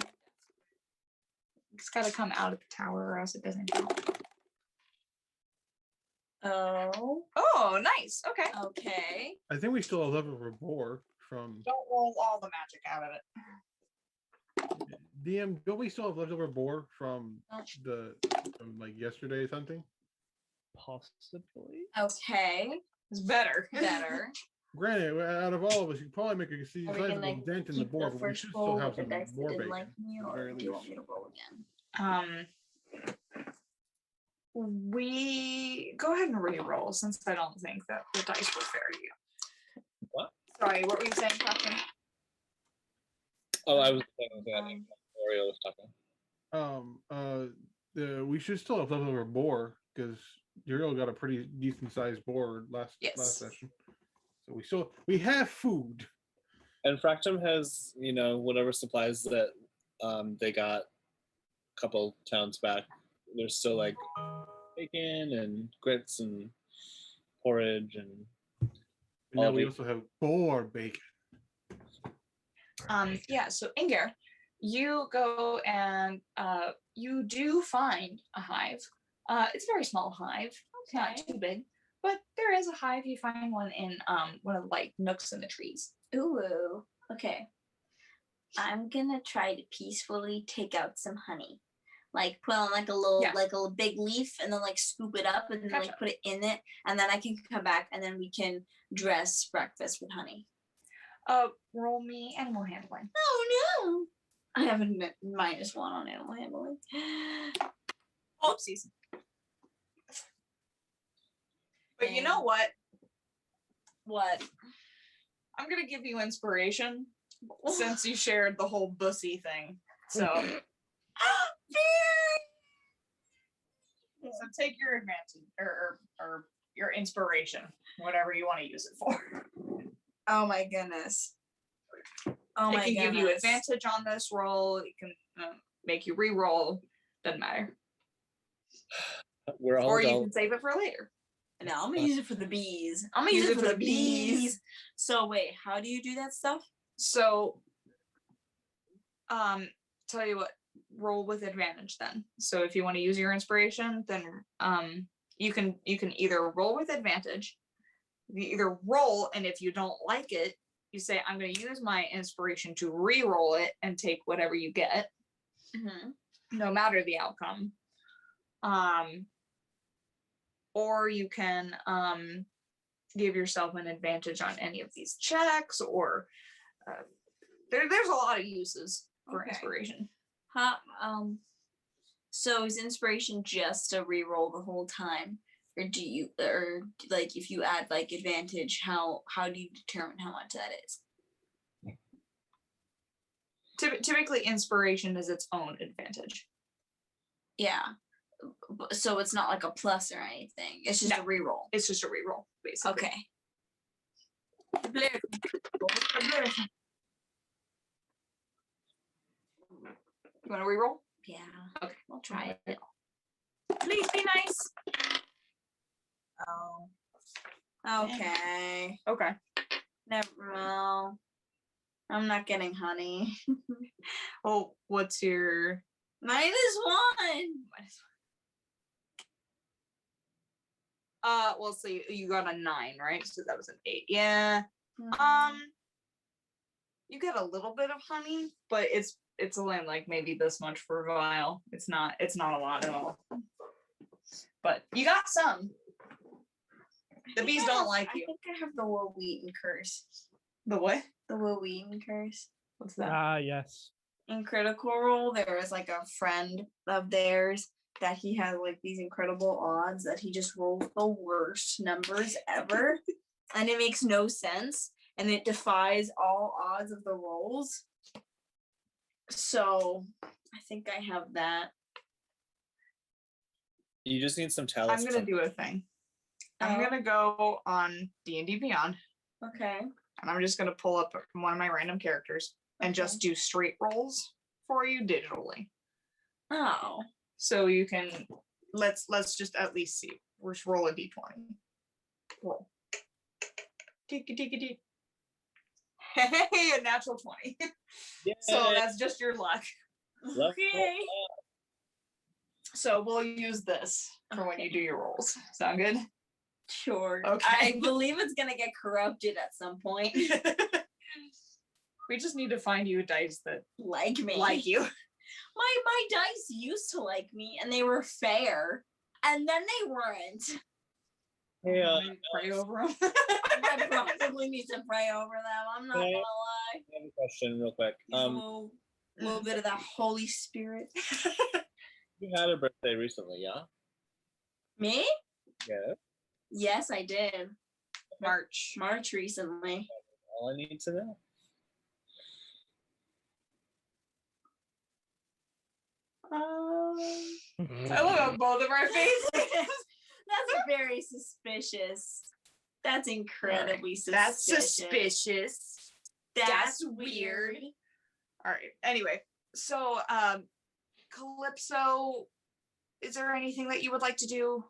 It's got to come out of the tower, or else it doesn't count. Oh, nice. Okay. Okay. I think we still have leftover boar from Don't roll all the magic out of it. DM. Don't we still have leftover boar from like yesterday or something? Possibly. Okay. It's better. Better. Granted, out of all of us, you could probably make a Are we sizable gonna dent in the keep boar, the but we first should roll still have with the some dice that boar didn't bacon. like me, at the or very do you least. want me to roll again? We go ahead and re-roll since I don't think that the dice were fair to you. What? Sorry, what were you saying, Captain? Oh, I was saying that Oreo was talking. We should still have leftover boar because Uriel got a pretty decent sized boar last session. So we have food. And Fractum has, whatever supplies that they got a couple towns back. There's still like bacon and grits and porridge and now we also have boar bacon. Yeah, so Inger, you go and you do find a hive. It's a very small hive. It's not too big, but there is a hive. You find one in one of the like nooks in the trees. Ooh. Okay. I'm gonna try to peacefully take out some honey. Like put on like a little big leaf and then like scoop it up and then like put it in it, and then I can come back and then we can dress breakfast with honey. Roll me animal handling. Oh no. I have a -1 on animal handling. Oopsies. But you know what? What? I'm gonna give you inspiration since you shared the whole bussy thing. So so take your advantage or your inspiration, whatever you want to use it for. Oh my goodness. Oh my It can goodness. give you advantage on this roll. It can make you re-roll. Doesn't matter. We're all Or you adults. can save it for later. No, I'm gonna use it for the bees. I'm gonna use it for the bees. So wait, how do you do that stuff? So, tell you what, roll with advantage then. So if you want to use your inspiration, then you can either roll with advantage. You either roll, and if you don't like it, you say, I'm going to use my inspiration to re-roll it and take whatever you get, no matter the outcome. Or you can give yourself an advantage on any of these checks, or there's a lot of uses for inspiration. So is inspiration just a re-roll the whole time? Or do you, or like if you add like advantage, how do you determine how much that is? Typically, inspiration is its own advantage. Yeah. So it's not like a plus or anything. It's just a re-roll. It's just a re-roll, basically. Okay. You want to re-roll? Yeah. Okay. I'll try it. Please be nice. Oh. Okay. Okay. Never mind. I'm not getting honey. Oh, what's your -1? Well, so you got a 9, right? So that was an 8. Yeah. You get a little bit of honey, but it's only like maybe this much for a vial. It's not a lot at all. But you got some. The bees don't like you. I think I have the Will Wheaton curse. The what? The Will Wheaton curse. What's that? Ah, yes. In Critical Role, there was like a friend of theirs that he had like these incredible odds that he just rolls the worst numbers ever. And it makes no sense. And it defies all odds of the rolls. So I think I have that. You just need some talents. I'm gonna do a thing. I'm gonna go on D&D Beyond. Okay. And I'm just gonna pull up one of my random characters and just do straight rolls for you digitally. Oh. So you can let's just at least see. We're just roll a d20. Roll. Tiki. Hey, a natural 20. So that's just your luck. Okay. So we'll use this for when you do your rolls. Sound good? Sure. Okay. I believe it's gonna get corrupted at some point. We just need to find you a dice that Like me. like you. My dice used to like me, and they were fair, and then they weren't. Hey, Pray over them. I probably need to pray over them. I'm not Yeah. gonna lie. I have a question real quick. A little bit of that Holy Spirit. You had a birthday recently, yeah? Me? Yeah. Yes, I did. March. March recently. All I need to know. I love both of our faces. That's very suspicious. That's incredibly suspicious. That's suspicious. That's weird. All right. Anyway, so Calypso, is there anything that you would like to do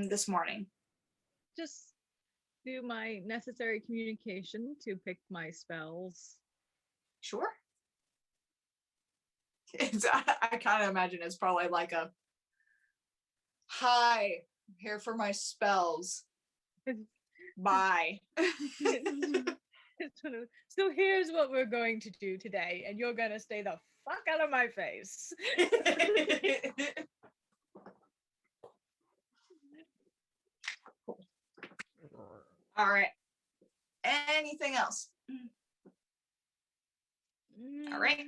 this morning? Just do my necessary communication to pick my spells. Sure. I kind of imagine it's probably like a, hi, I'm here for my spells. Bye. So here's what we're going to do today, and you're gonna stay the fuck out of my face. All right. Anything else? All right.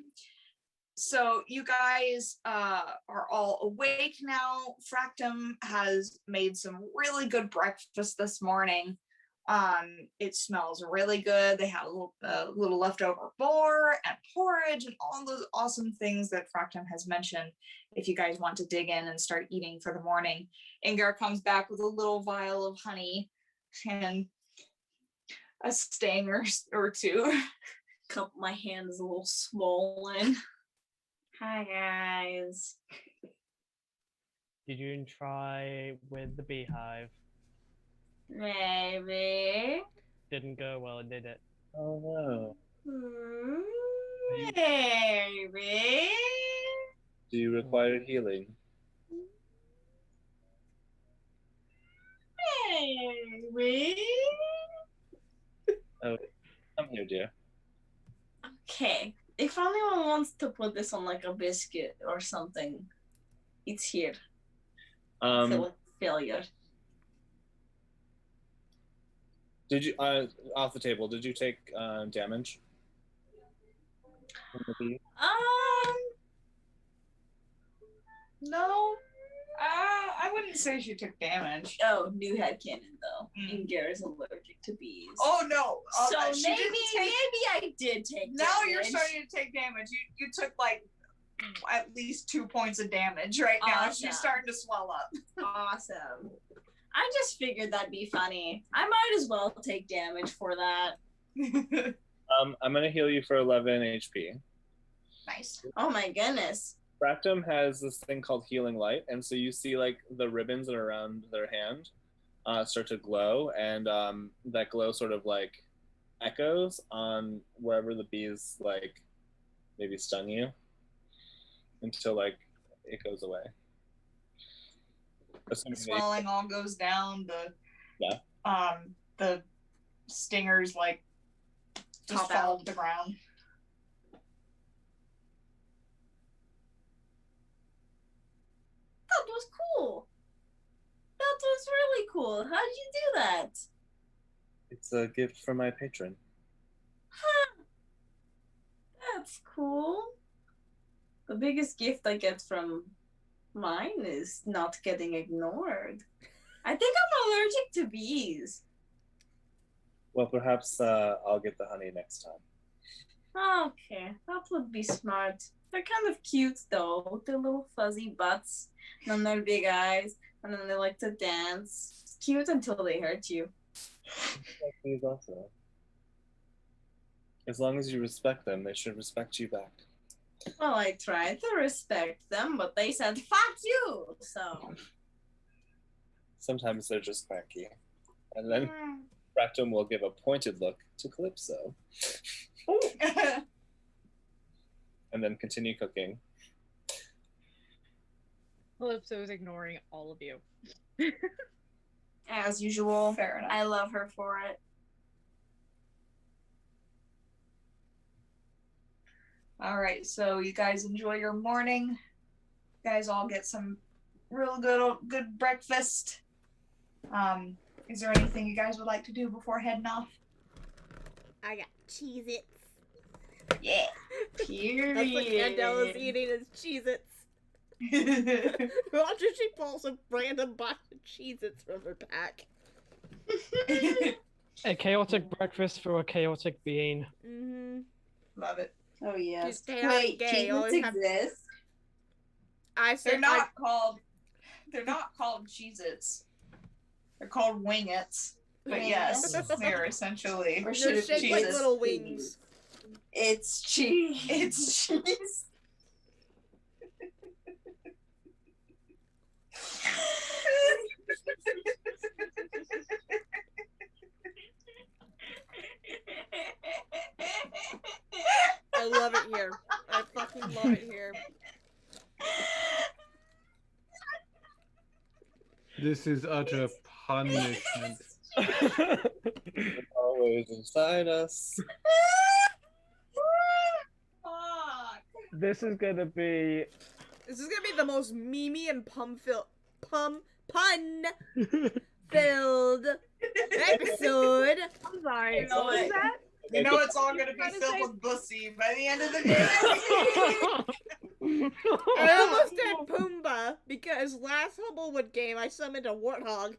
So you guys are all awake now. Fractum has made some really good breakfast this morning. It smells really good. They had a little leftover boar and porridge and all those awesome things that Fractum has mentioned. If you guys want to dig in and start eating for the morning, Ingar comes back with a little vial of honey and a sting or two. My hand is a little swollen. Hi guys. Did you try with the beehive? Maybe. Didn't go well, did it? Oh no. Maybe. Do you require healing? Maybe. Oh, I'm here, dear. Okay. If anyone wants to put this on like a biscuit or something, it's here. Failure. Did you off the table? Did you take damage from the bee? No. I wouldn't say she took damage. Oh, new headcanon though. Ingar is allergic to bees. Oh no. So She maybe didn't take- I did take Now damage. you're starting to take damage. You took like at least 2 points of damage right now. Awesome. She's starting to swell up. Awesome. I just figured that'd be funny. I might as well take damage for that. I'm gonna heal you for 11 HP. Nice. Oh my goodness. Fractum has this thing called Healing Light, and so you see like the ribbons that are around their hand start to glow, and that glow sort of like echoes on wherever the bees like maybe stung you until like it goes away. The swelling all goes down. The stingers like just Pop fall out. to the ground. That was cool. That was really cool. How did you do that? It's a gift from my patron. Huh. That's cool. The biggest gift I get from mine is not getting ignored. I think I'm allergic to bees. Well, perhaps I'll get the honey next time. Okay, that would be smart. They're kind of cute though, with their little fuzzy butts, and then their big eyes, and then they like to dance. It's cute until they hurt you. Like these also. As long as you respect them, they should respect you back. Well, I tried to respect them, but they said, fuck you! So. Sometimes they're just cranky. And then Fractum will give a pointed look to Calypso. And then continue cooking. Calypso's ignoring all of you. As usual. Fair enough. I love her for it. All right, so you guys enjoy your morning. You guys all get some real good breakfast. Is there anything you guys would like to do before heading off? I got Cheez-Its. Yeah. That's what Candela's eating is Cheez-Its. Watch as she pulls a random box of Cheez-Its from her pack. A chaotic breakfast for a chaotic being. Mm-hmm. Love it. Oh yes. Just stay out Wait, gay, Cheez-Its always have- exist? They're not called Cheez-Its. They're called Wing-Its. But yes, they're essentially Or They're should it shaped be like this little cheese? wings. It's cheese. it's cheese. I love it here. I fucking love it here. This is utter punishment. Always inside us. Fuck. This is gonna be. This is gonna be the most memey and pun-filled episode. I'm sorry. You know What was what? that? You know it's all gonna be Trying to filled say- with bussy by the end of the day. I almost did Pumbaa because last Humblewood game I summoned a warthog.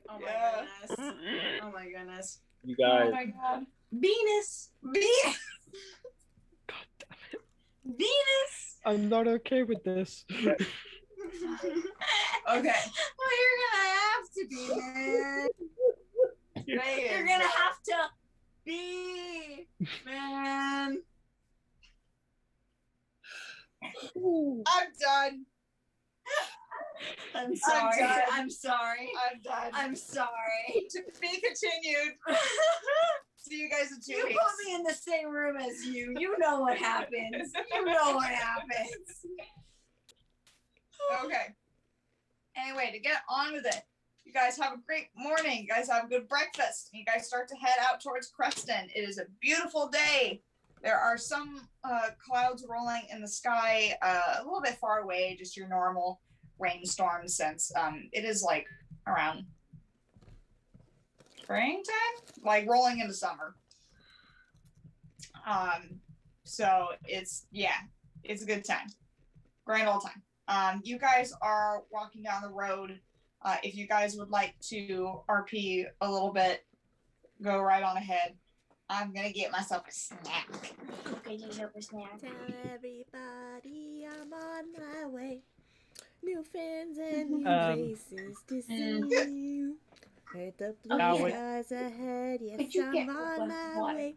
Oh my Yeah. goodness. Oh my goodness. You Oh guys, my god. Venus. Venus. God damn it. Venus. I'm not okay with this. Okay. Well, you're gonna have to be, man. You're gonna have to be, man. I'm done. I'm sorry. done. I'm sorry. I'm done. I'm sorry. To be continued. See you guys in 2 You weeks. put me in the same room as you. You know what happens. You know what happens. Okay. Anyway, to get on with it, you guys have a great morning. You guys have a good breakfast. You guys start to head out towards Creston. It is a beautiful day. There are some clouds rolling in the sky a little bit far away, just your normal rainstorm, since it is like around springtime, like rolling into summer. So it's a good time, grand old time. You guys are walking down the road. If you guys would like to RP a little bit, go right on ahead. I'm gonna get myself a snack. Okay, you have a snack. Tell everybody I'm on my way. New friends and new faces to see. Heard the blue Now wait. skies ahead, yes, Could you get I'm on one my water? way.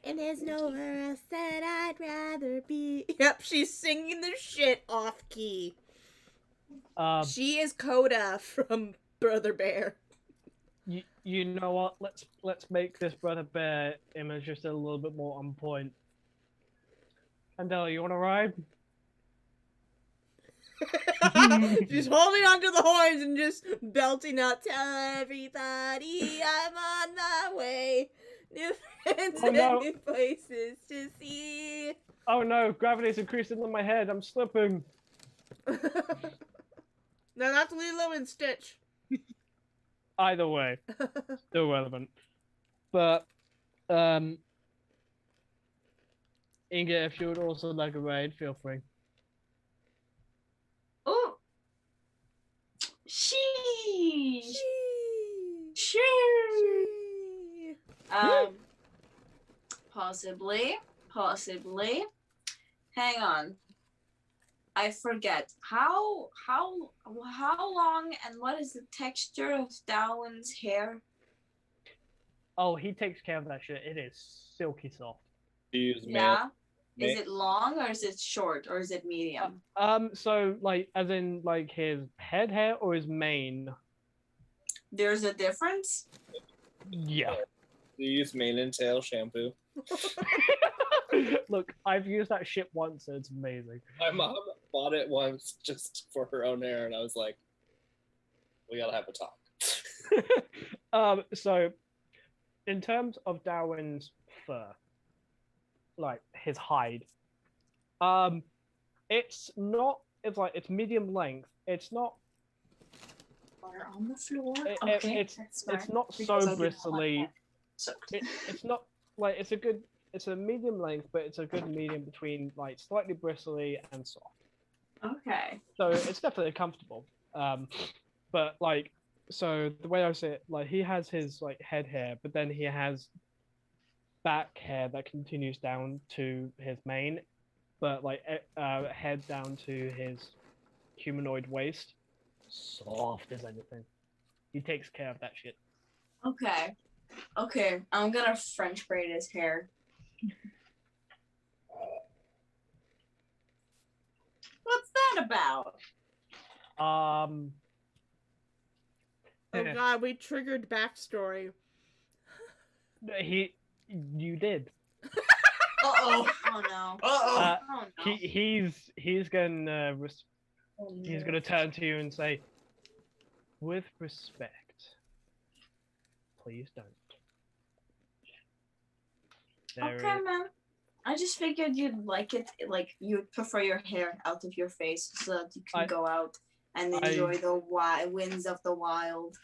And there's nowhere else that I'd rather be. Yep, she's singing the shit off key. She is Coda from Brother Bear. You know what? Let's make this Brother Bear image just a little bit more on point. Andela, you want to ride? She's holding onto the horns and just belting out, tell everybody I'm on my way. New friends Oh, no. and new places to see. Oh no, gravity's increasing in my head. I'm slipping. No, that's Lilo and Stitch. Either way, still relevant. But, Inga, if you would also like a ride, feel free. Oh. Sheesh. She. Possibly. Hang on. I forget. How long and what is the texture of Darwin's hair? Oh, he takes care of that shit. It is silky soft. do you use Yeah. man? Is it long or is it short or is it medium? So like, as in like his head hair or his mane? There's a difference? Yeah. Do you use mane and tail shampoo? Look, I've used that shit once and it's amazing. My mom bought it once just for her own hair, and I was like, we gotta have a talk. So in terms of Darwin's fur, like his hide, it's not. It's like it's medium length. It's not. Water on the floor. It's not so bristly. It's not like it's a medium length, but it's a good medium between like slightly bristly and soft. Okay. So it's definitely comfortable. But like, so the way I say it, like he has his like head hair, but then he has back hair that continues down to his mane, but like head down to his humanoid waist. Soft as anything. He takes care of that shit. Okay. Okay. I'm gonna French braid his hair. What's that about? Oh Yeah. god, we triggered backstory. You did. Uh-oh. Oh no. Uh, Oh no. He's gonna turn to you and say, with respect, please don't. Okay, man. I just figured you'd like it, like you'd prefer your hair out of your face so that you can go out and enjoy the winds of the wild.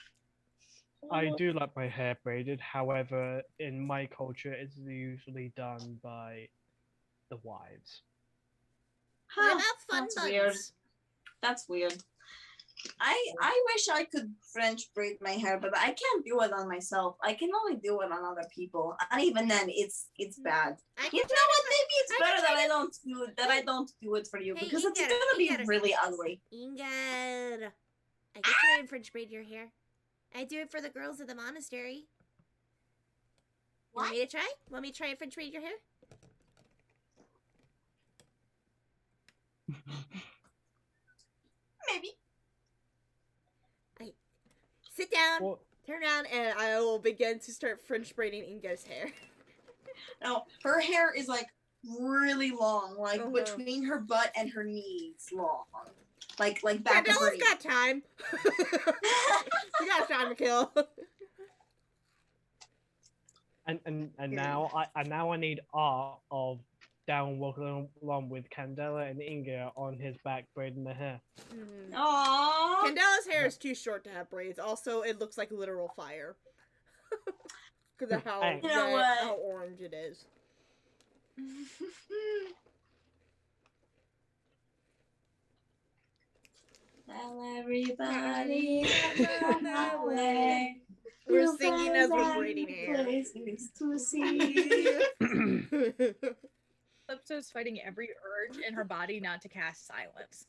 I do like my hair braided. However, in my culture, it's usually done by the wives. What about fun That's buns? weird. That's weird. I wish I could French braid my hair, but I can't do it on myself. I can only do it on other people, and even then, it's bad. You know what? Maybe it's better that I don't do it. That I don't do it for you Hey, because you it's get it, gonna you be get it. really ugly. Ingrid, I can try and French braid your hair. I do it for the girls of the monastery. Want me to try? Want me to try and French braid your hair? Maybe. Sit down, Well, turn around, and I will begin to start French braiding Ingo's hair. No, her hair is like really long, like Uh-huh. between her butt and her knees long. Like back of her Candella's knee. got time. We got time to kill. and now I need art of Down walking along with Candela and Inga on his back braiding the hair. Aww. Candella's hair is too short to have braids. Also, it looks like literal fire. Because of how, Hey. You know what? how orange it is. Tell everybody that way. We're singing as we're braiding hair. Places to see. Calypso's fighting every urge in her body not to cast silence.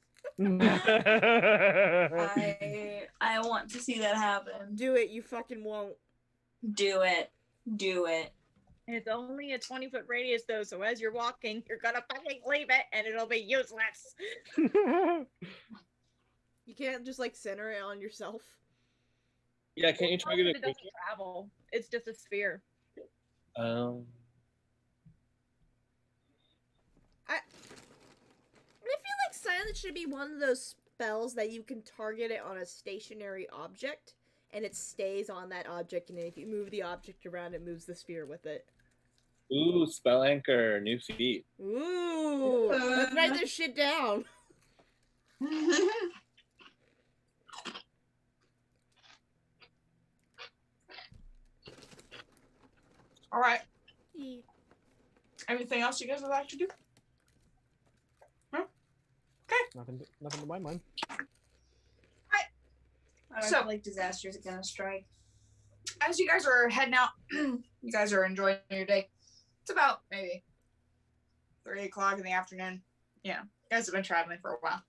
I want to see that happen. Do it, you fucking won't. Do it. Do it. It's only a 20-foot radius though, so as you're walking, you're gonna fucking leave it and it'll be useless. You can't just like center it on yourself. Yeah, can't you try to It get a doesn't travel. It's just a sphere. I feel like silence should be one of those spells that you can target it on a stationary object, and it stays on that object, and if you move the object around, it moves the sphere with it. Ooh, spell anchor, new feat. Ooh, let's write this shit down. All right. Anything else you guys would like to do? Nothing to my mind. I don't So- feel like disasters are gonna strike. As you guys are heading out, you guys are enjoying your day. It's about maybe 3 o'clock in the afternoon. Yeah, you guys have been traveling for a while.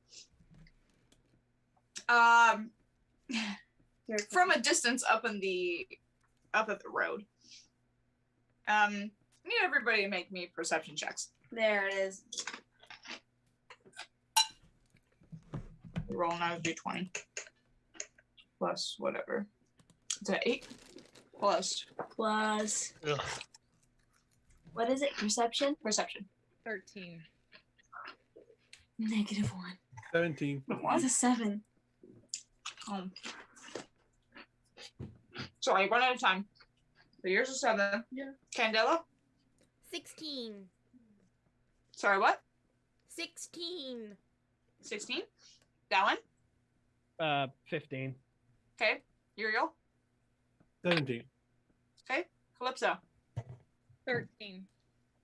From a distance up at the road. Need everybody to make me perception checks. There it is. Roll another d20 plus whatever. Is that 8 plus Plus. Ugh. What is it? Perception? perception? 13. -1. 17. That's a 7. Oh. Sorry, one at a time. So yours is 7. Yeah. Candela? 16. Sorry, what? 16. 16? That one? 15. Okay. Uriel? 17. Okay. Calypso? 13.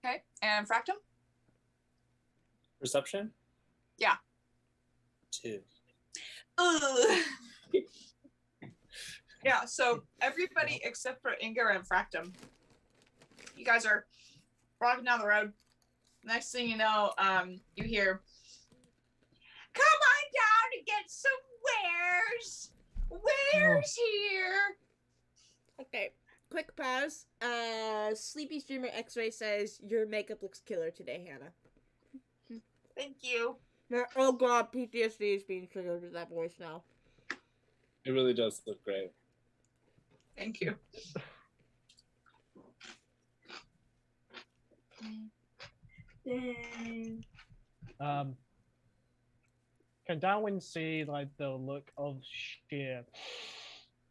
Okay. And Fractum? Perception? Yeah. 2. Ugh. Yeah, so everybody except for Inga and Fractum, you guys are walking down the road. Next thing you know, you hear, "Come on down and get some wares. Wares here." Okay, quick pause. Sleepy Streamer X-Ray says your makeup looks killer today, Hannah. Thank you. Oh god, PTSD is being triggered with that voice now. It really does look great. Thank you. Can Darwin see like the look of sheer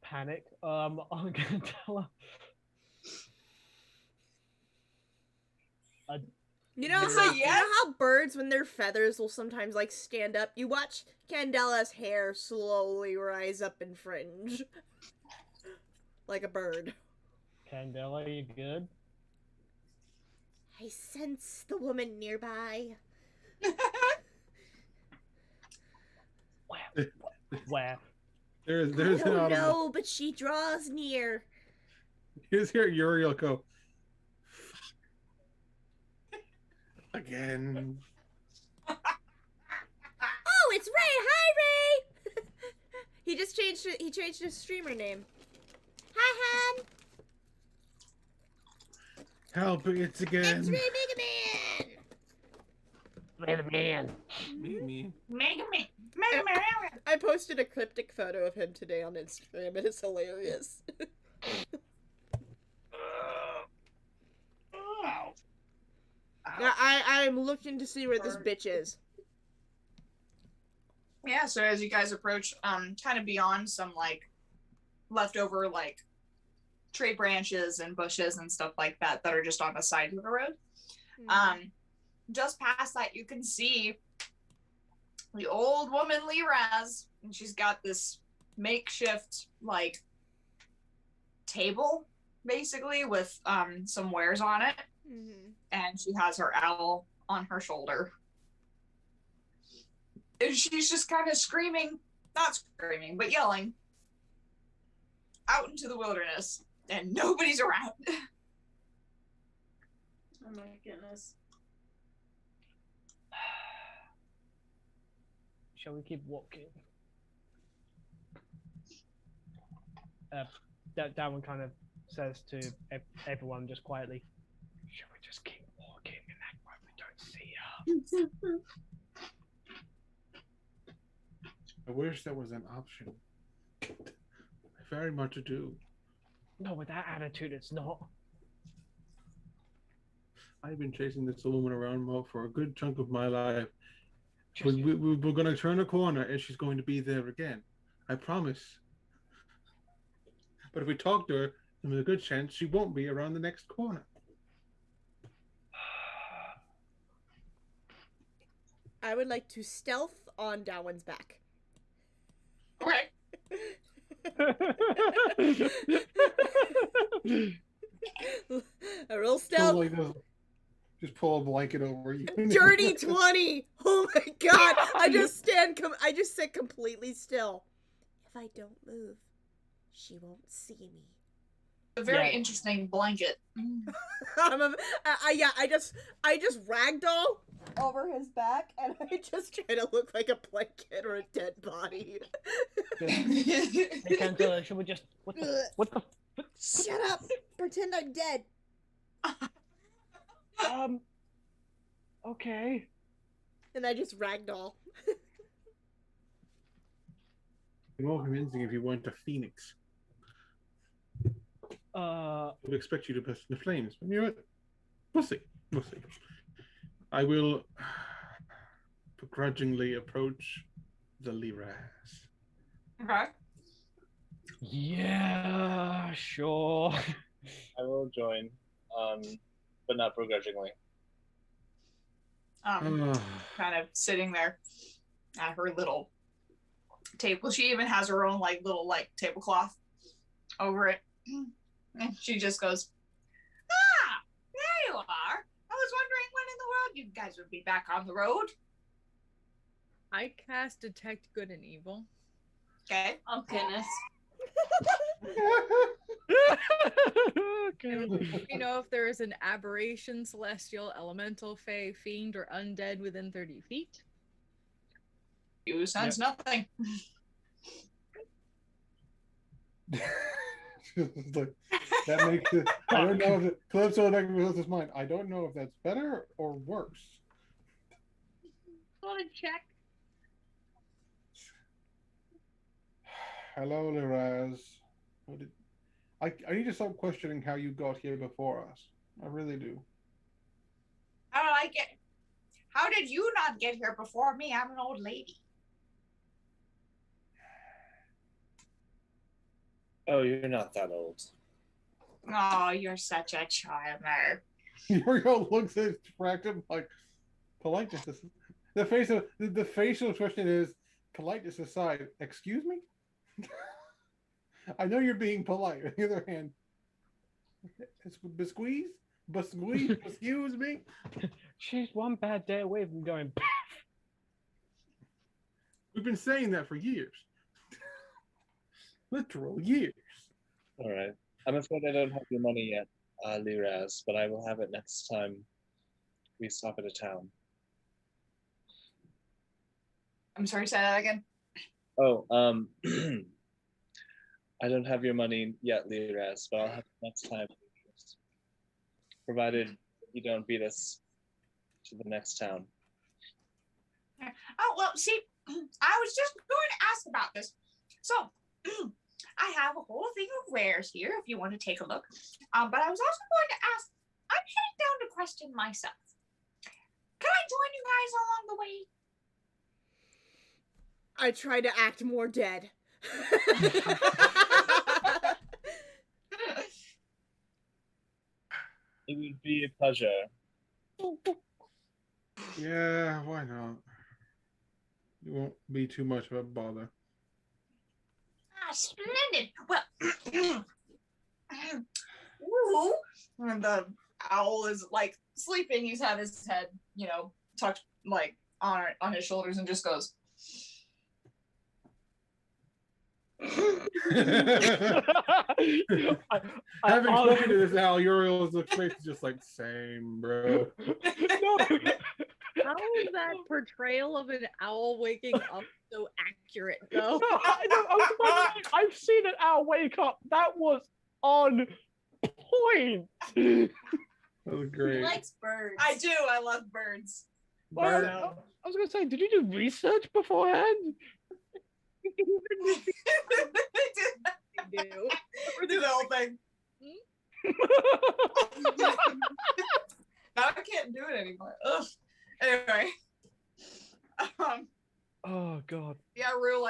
panic on Candela? You know Yes. how you know how birds, when their feathers will sometimes like stand up. You watch Candela's hair slowly rise up and fringe, like a bird. Candela, you good? I sense the woman nearby. Where? There's I an don't audible. know, but she draws near. You just hear Uriel go, again. Oh, it's Ray! Hi, Ray! He changed his streamer name. Hi, Han! Help, it's again. It's Ray Mega Man! Ray the man. Me. Mega Man. Mega Man. I posted a cryptic photo of him today on Instagram. It is hilarious. I'm looking to see where this bitch is. Yeah, so as you guys approach, kind of beyond some like leftover like tree branches and bushes and stuff like that that are just on the side of the road. Just past that, you can see the old woman Liraz, and she's got this makeshift like table basically with some wares on it, and she has her owl on her shoulder. And she's just kind of screaming, not screaming, but yelling out into the wilderness, and nobody's around. Oh my goodness. Shall we keep walking? Darwin kind of says to everyone just quietly, "Shall we just keep walking and act like we don't see her?" I wish that was an option. I very much do. No, with that attitude, it's not. I've been chasing this woman around for a good chunk of my life. Just- We're going to turn a corner and she's going to be there again. I promise. But if we talk to her, there's a good chance she won't be around the next corner. I would like to stealth on Darwin's back. Okay. A real So stealth. like this, just pull a blanket over you. Dirty 20! Oh my god! I just sit completely still. If I don't move, she won't see me. A very Yeah. interesting blanket. I just ragdoll over his back, and I just try to look like a blanket or a dead body. Hey, Candela, should we just what the Shut up! Pretend I'm dead. okay. And I just ragdoll. More convincing if you weren't a phoenix. I would expect you to burst into flames. But you know what? We'll see. I will. begrudgingly approach the Liraz. Okay. Yeah, sure. I will join, but not begrudgingly. Kind of sitting there at her little table. She even has her own little tablecloth over it. And she just goes, "Ah, there you are. I was wondering when in the world you guys would be back on the road." I cast Detect Good and Evil. Okay. Oh goodness. Okay. You know if there is an aberration, celestial, elemental, fey, fiend, or undead within 30 feet. You sense nothing. That makes it. I don't know if it. Calypso knows his mind. I don't know if that's better or worse. Want to check? Hello, Liraz. I need to stop questioning how you got here before us. I really do. How did you not get here before me? I'm an old lady. Oh, you're not that old. Oh, you're such a charmer. Uriel looks at Fractum like politeness. The facial expression is politeness aside. Excuse me. I know you're being polite. On the other hand, excuse me. She's one bad day away from going. We've been saying that for years. Literal years. All right. I'm afraid I don't have your money yet, Liraz, but I will have it next time we stop at a town. I'm sorry, say that again. Oh, I don't have your money yet, Liraz, but I'll have it next time. Provided you don't beat us to the next town. Oh, well, see, I was just going to ask about this. So, I have a whole thing of wares here if you want to take a look. But I was also going to ask, I'm heading down to Creston myself. Can I join you guys along the way? I try to act more dead. It would be a pleasure. Yeah, why not? It won't be too much of a bother. Ah, splendid. Well, woo. And the owl is sleeping. He's had his head, tucked on his shoulders, and just goes. Having spoken to this owl, Uriel's face is just like, same, bro. No. How is that portrayal of an owl waking up so accurate, though? No, I've seen an owl wake up. That was on point. That was He great. likes birds. I do. I love birds. Well, Bird. I was going to say, did you do research beforehand? They do. Or do the whole thing. Now I can't do it anymore. Ugh. Anyway. Oh, God. Yeah, Rue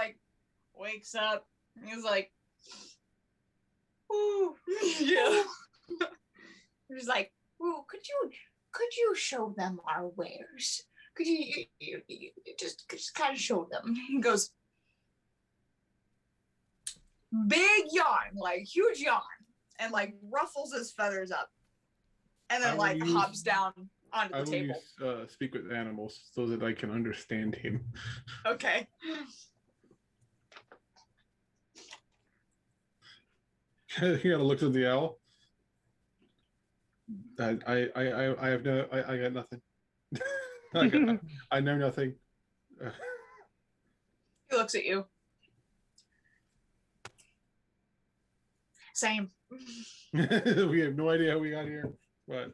wakes up. And he's like, ooh. Yeah. He's like, ooh, could you show them our wares? Could you just kind of show them? He goes, big yawn, huge yawn, and ruffles his feathers up, and then hops down onto the table. I will speak with animals so that I can understand him. Okay. He looks at the owl. I have no. I got nothing. I know nothing. He looks at you. Same. We have no idea how we got here, but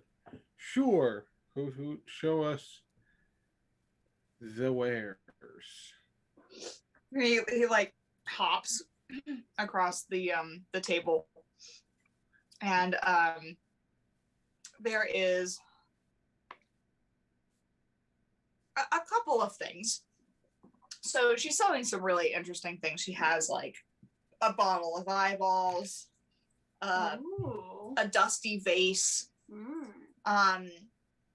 sure. Who show us the wares? He hops across the table, and there is a couple of things. So she's selling some really interesting things. She has like a bottle of eyeballs, Ooh. a dusty vase,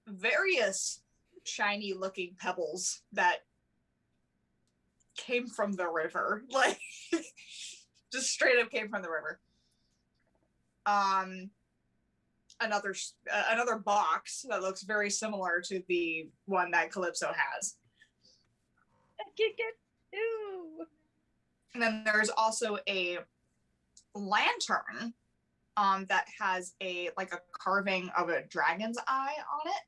various shiny looking pebbles that came from the river, like just straight up came from the river. Another box that looks very similar to the one that Calypso has. Ooh. And then there's also a lantern that has a carving of a dragon's eye on it.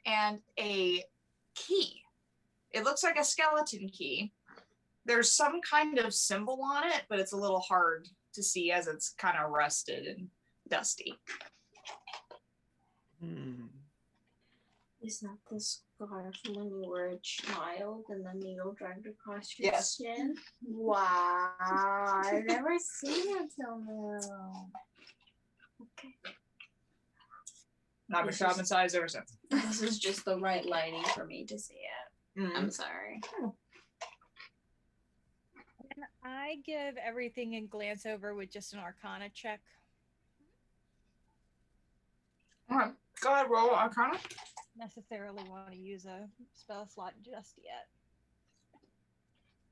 And a key. It looks like a skeleton key. There's some kind of symbol on it, but it's a little hard to see as it's kind of rusted and dusty. Is that the scarf when you were a child and the needle dragged across your skin? Wow, I've never seen it till now. Okay. Not been traumatized ever since. This is just the right lighting for me to see it. I'm sorry. Can I give everything and glance over with just an Arcana check? Okay, go ahead, roll Arcana. Necessarily want to use a spell slot just yet.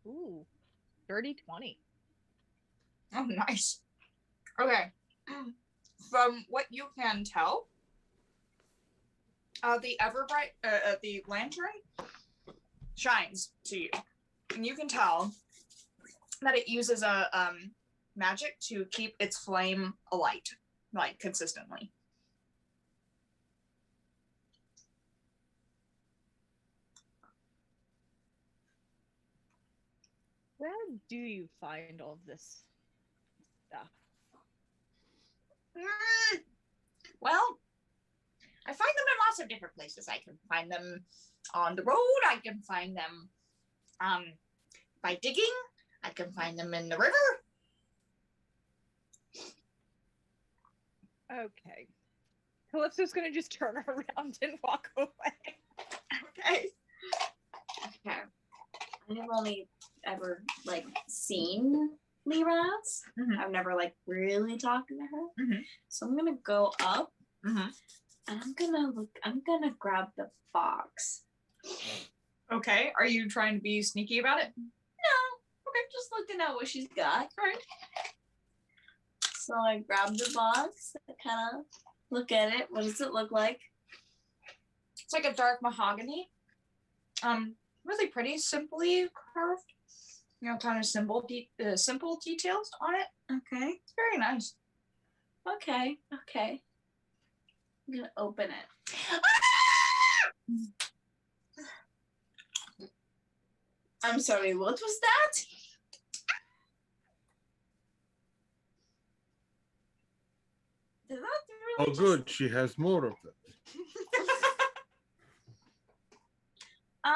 Ooh, dirty 20. Oh, nice. Okay. From what you can tell, the the lantern shines to you, and you can tell that it uses a magic to keep its flame alight, like consistently. Where do you find all of this stuff? Well, I find them in lots of different places. I can find them on the road. I can find them by digging. I can find them in the river. Okay. Calypso's gonna just turn around and walk away. Okay. Okay. I have only ever seen Lee Rats. I've never really talked to her. So I'm gonna go up and I'm gonna grab the box. Okay. Are you trying to be sneaky about it? No. Okay, just looking at what she's got. All right. So I grab the box, I kind of look at it. What does it look like? It's like a dark mahogany. Really pretty, simply carved. Kind of simple details on it. Okay. It's very nice. Okay. I'm gonna open it. I'm sorry, what was that? Did that really Oh, good. She has more of them.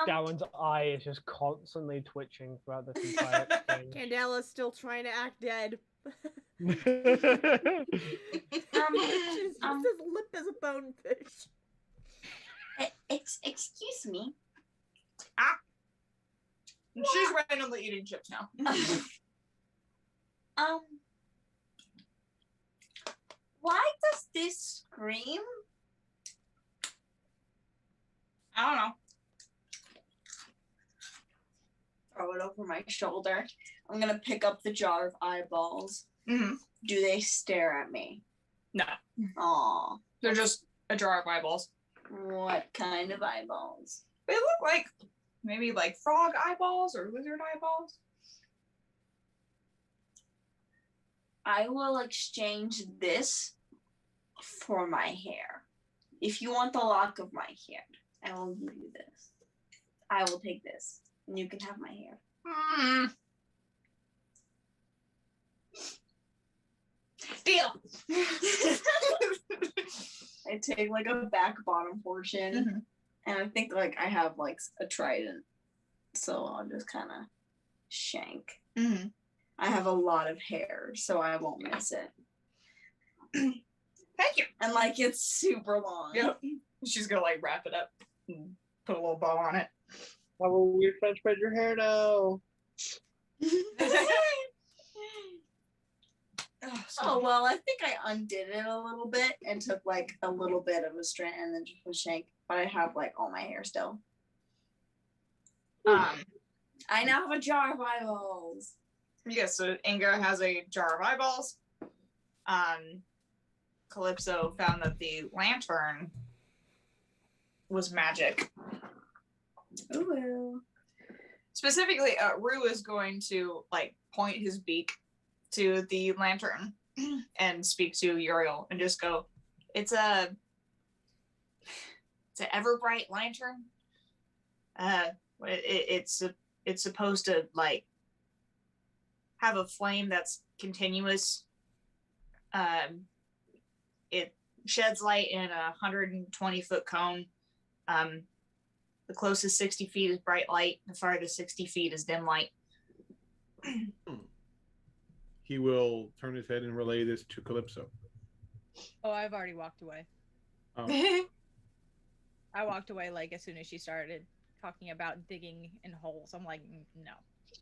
Gowan's eye is just constantly twitching throughout this entire exchange. Candela's still trying to act dead. His lip is a bonefish. Excuse me. She's randomly eating chips now. Why does this scream? I don't know. Throw it over my shoulder. I'm gonna pick up the jar of eyeballs. Do they stare at me? No. Aw. They're just a jar of eyeballs. What kind of eyeballs? They look like maybe like frog eyeballs or lizard eyeballs. I will exchange this for my hair. If you want the lock of my hair, I will give you this. I will take this, and you can have my hair. Deal. I take a back bottom portion, and I think I have a trident, so I'll just kind of shank. I have a lot of hair, so I won't miss it. Thank you. And it's super long. Yep. She's gonna wrap it up. put a little bow on it. How will weird French braid your hair now? Oh well, I think I undid it a little bit and took like a little bit of a strand and then just a shank, but I have like all my hair still. I now have a jar of eyeballs. Yes, so Inga has a jar of eyeballs. Calypso found that the lantern was magic. Oh well. Specifically, Rue is going to like point his beak to the lantern and speak to Uriel and just go, it's an ever bright lantern. It's supposed to like have a flame that's continuous. It sheds light in a 120-foot cone. The closest 60 feet is bright light. The farthest 60 feet is dim light. He will turn his head and relay this to Calypso. Oh, I've already walked away. Oh. I walked away like as soon as she started talking about digging in holes. I'm like, no.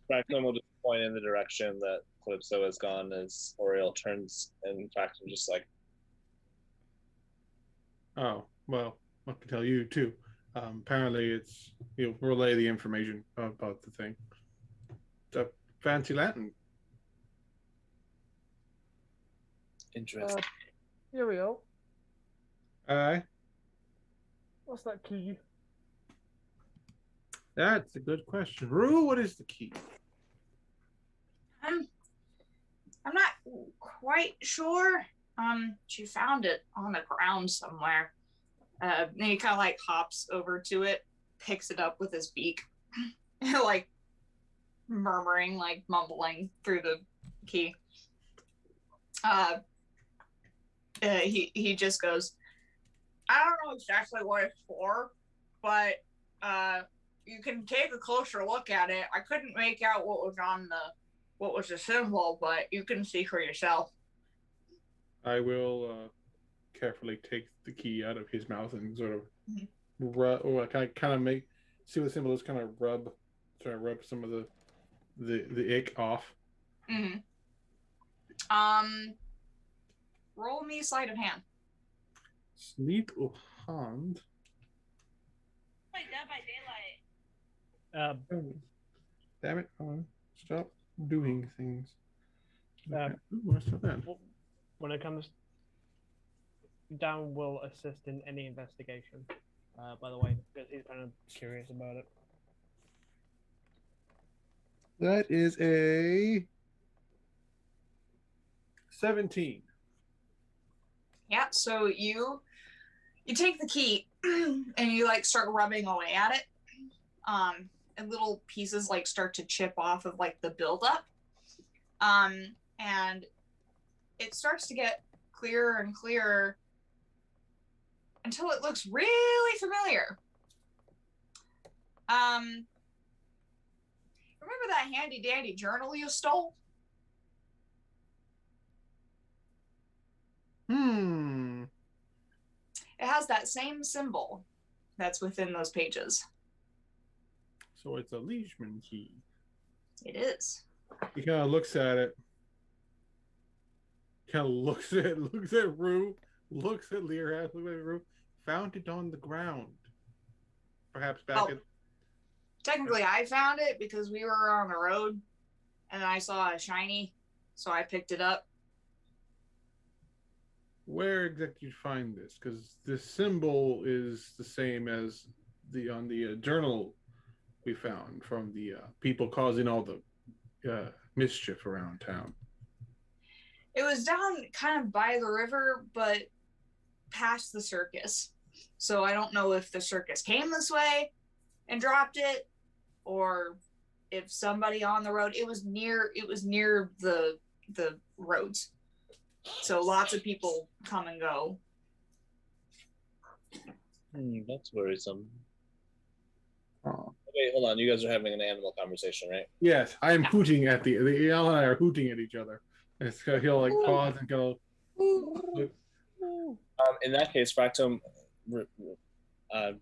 Ragnar will just point in the direction that Calypso has gone as Oriel turns, and in fact, I'm just like, Oh, well, I can tell you too. Apparently, it's you'll relay the information about the thing. It's a fancy lantern. interesting. Uriel, Aye, what's that key? that's a good question. Rue, what is the key? I'm not quite sure. She found it on the ground somewhere. And he kind of like hops over to it, picks it up with his beak, like murmuring, like mumbling through the key. He just goes, I don't know exactly what it's for, but you can take a closer look at it. I couldn't make out what was the symbol, but you can see for yourself. I will carefully take the key out of his mouth and sort of rub, or kind of make see what the symbol is. Kind of rub some of the ick off. Mm-hmm. Roll me sleight of hand. Sleight of hand. Like Dead by Daylight. Damn it! Stop doing things. What's that? When it comes, Dan will assist in any investigation. By the way, because he's kind of curious about it. That is a 17. Yeah, so you take the key and you like start rubbing away at it. And little pieces like start to chip off of like the buildup. And it starts to get clearer and clearer until it looks really familiar. Remember that handy dandy journal you stole? It has that same symbol that's within those pages. So it's a Leishman key. It is. He kind of looks at it. Kind of looks at Rue, looks at Lear, looks at Rue. Found it on the ground. Perhaps back at. Technically, I found it because we were on the road, and I saw a shiny, so I picked it up. Where exactly did you find this? Because the symbol is the same as on the journal we found from the people causing all the mischief around town. It was down kind of by the river, but past the circus. So I don't know if the circus came this way and dropped it, or if somebody on the road. It was near the roads. So lots of people come and go. That's worrisome. Oh. Wait, hold on. You guys are having an animal conversation, right? Yes, I am hooting at the Al and I are hooting at each other. And he'll like pause and go. In that case, Fractum,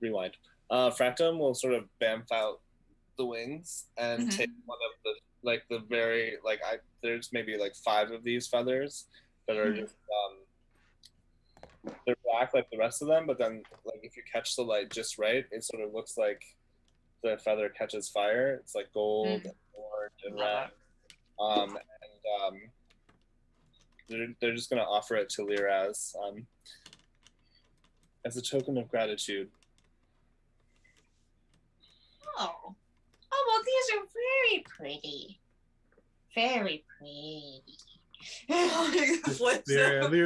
rewind. Fractum will sort of bamf out the wings and Mhm. take one of the very there's maybe like 5 of these feathers that are just they're black like the rest of them, but then like if you catch the light just right, it sort of looks like the feather catches fire. It's like gold and orange and red. They're just gonna offer it to Liraz as a token of gratitude. Oh. Oh, well, these are very pretty. Very pretty.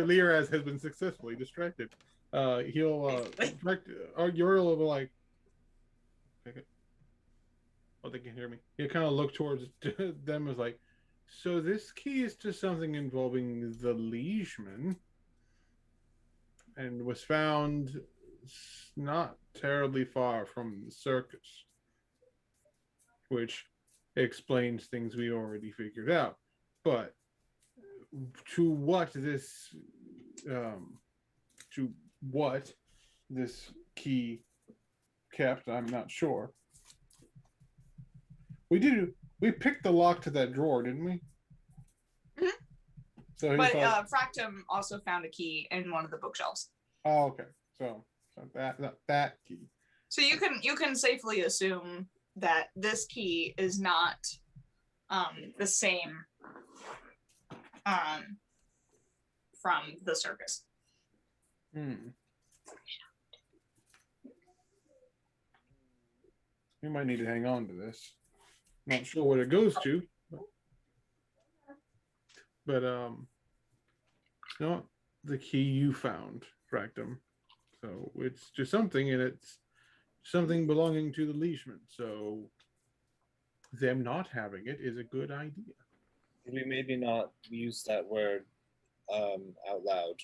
Liraz has been successfully distracted. He'll Uriel will be like, okay. Oh, they can hear me. He'll kind of look towards them as like, so this key is to something involving the Liegeman, and was found not terribly far from the circus, which explains things we already figured out. But to what this key kept, I'm not sure. We picked the lock to that drawer, didn't we? Mhm. So But Fractum also found a key in one of the bookshelves. Oh, okay. So that key. So you can safely assume that this key is not the same from the circus. We might need to hang on to this. Not sure what it goes to, but not the key you found, Fractum. So it's just something, and it's something belonging to the Liegeman. So them not having it is a good idea. We maybe not use that word out loud.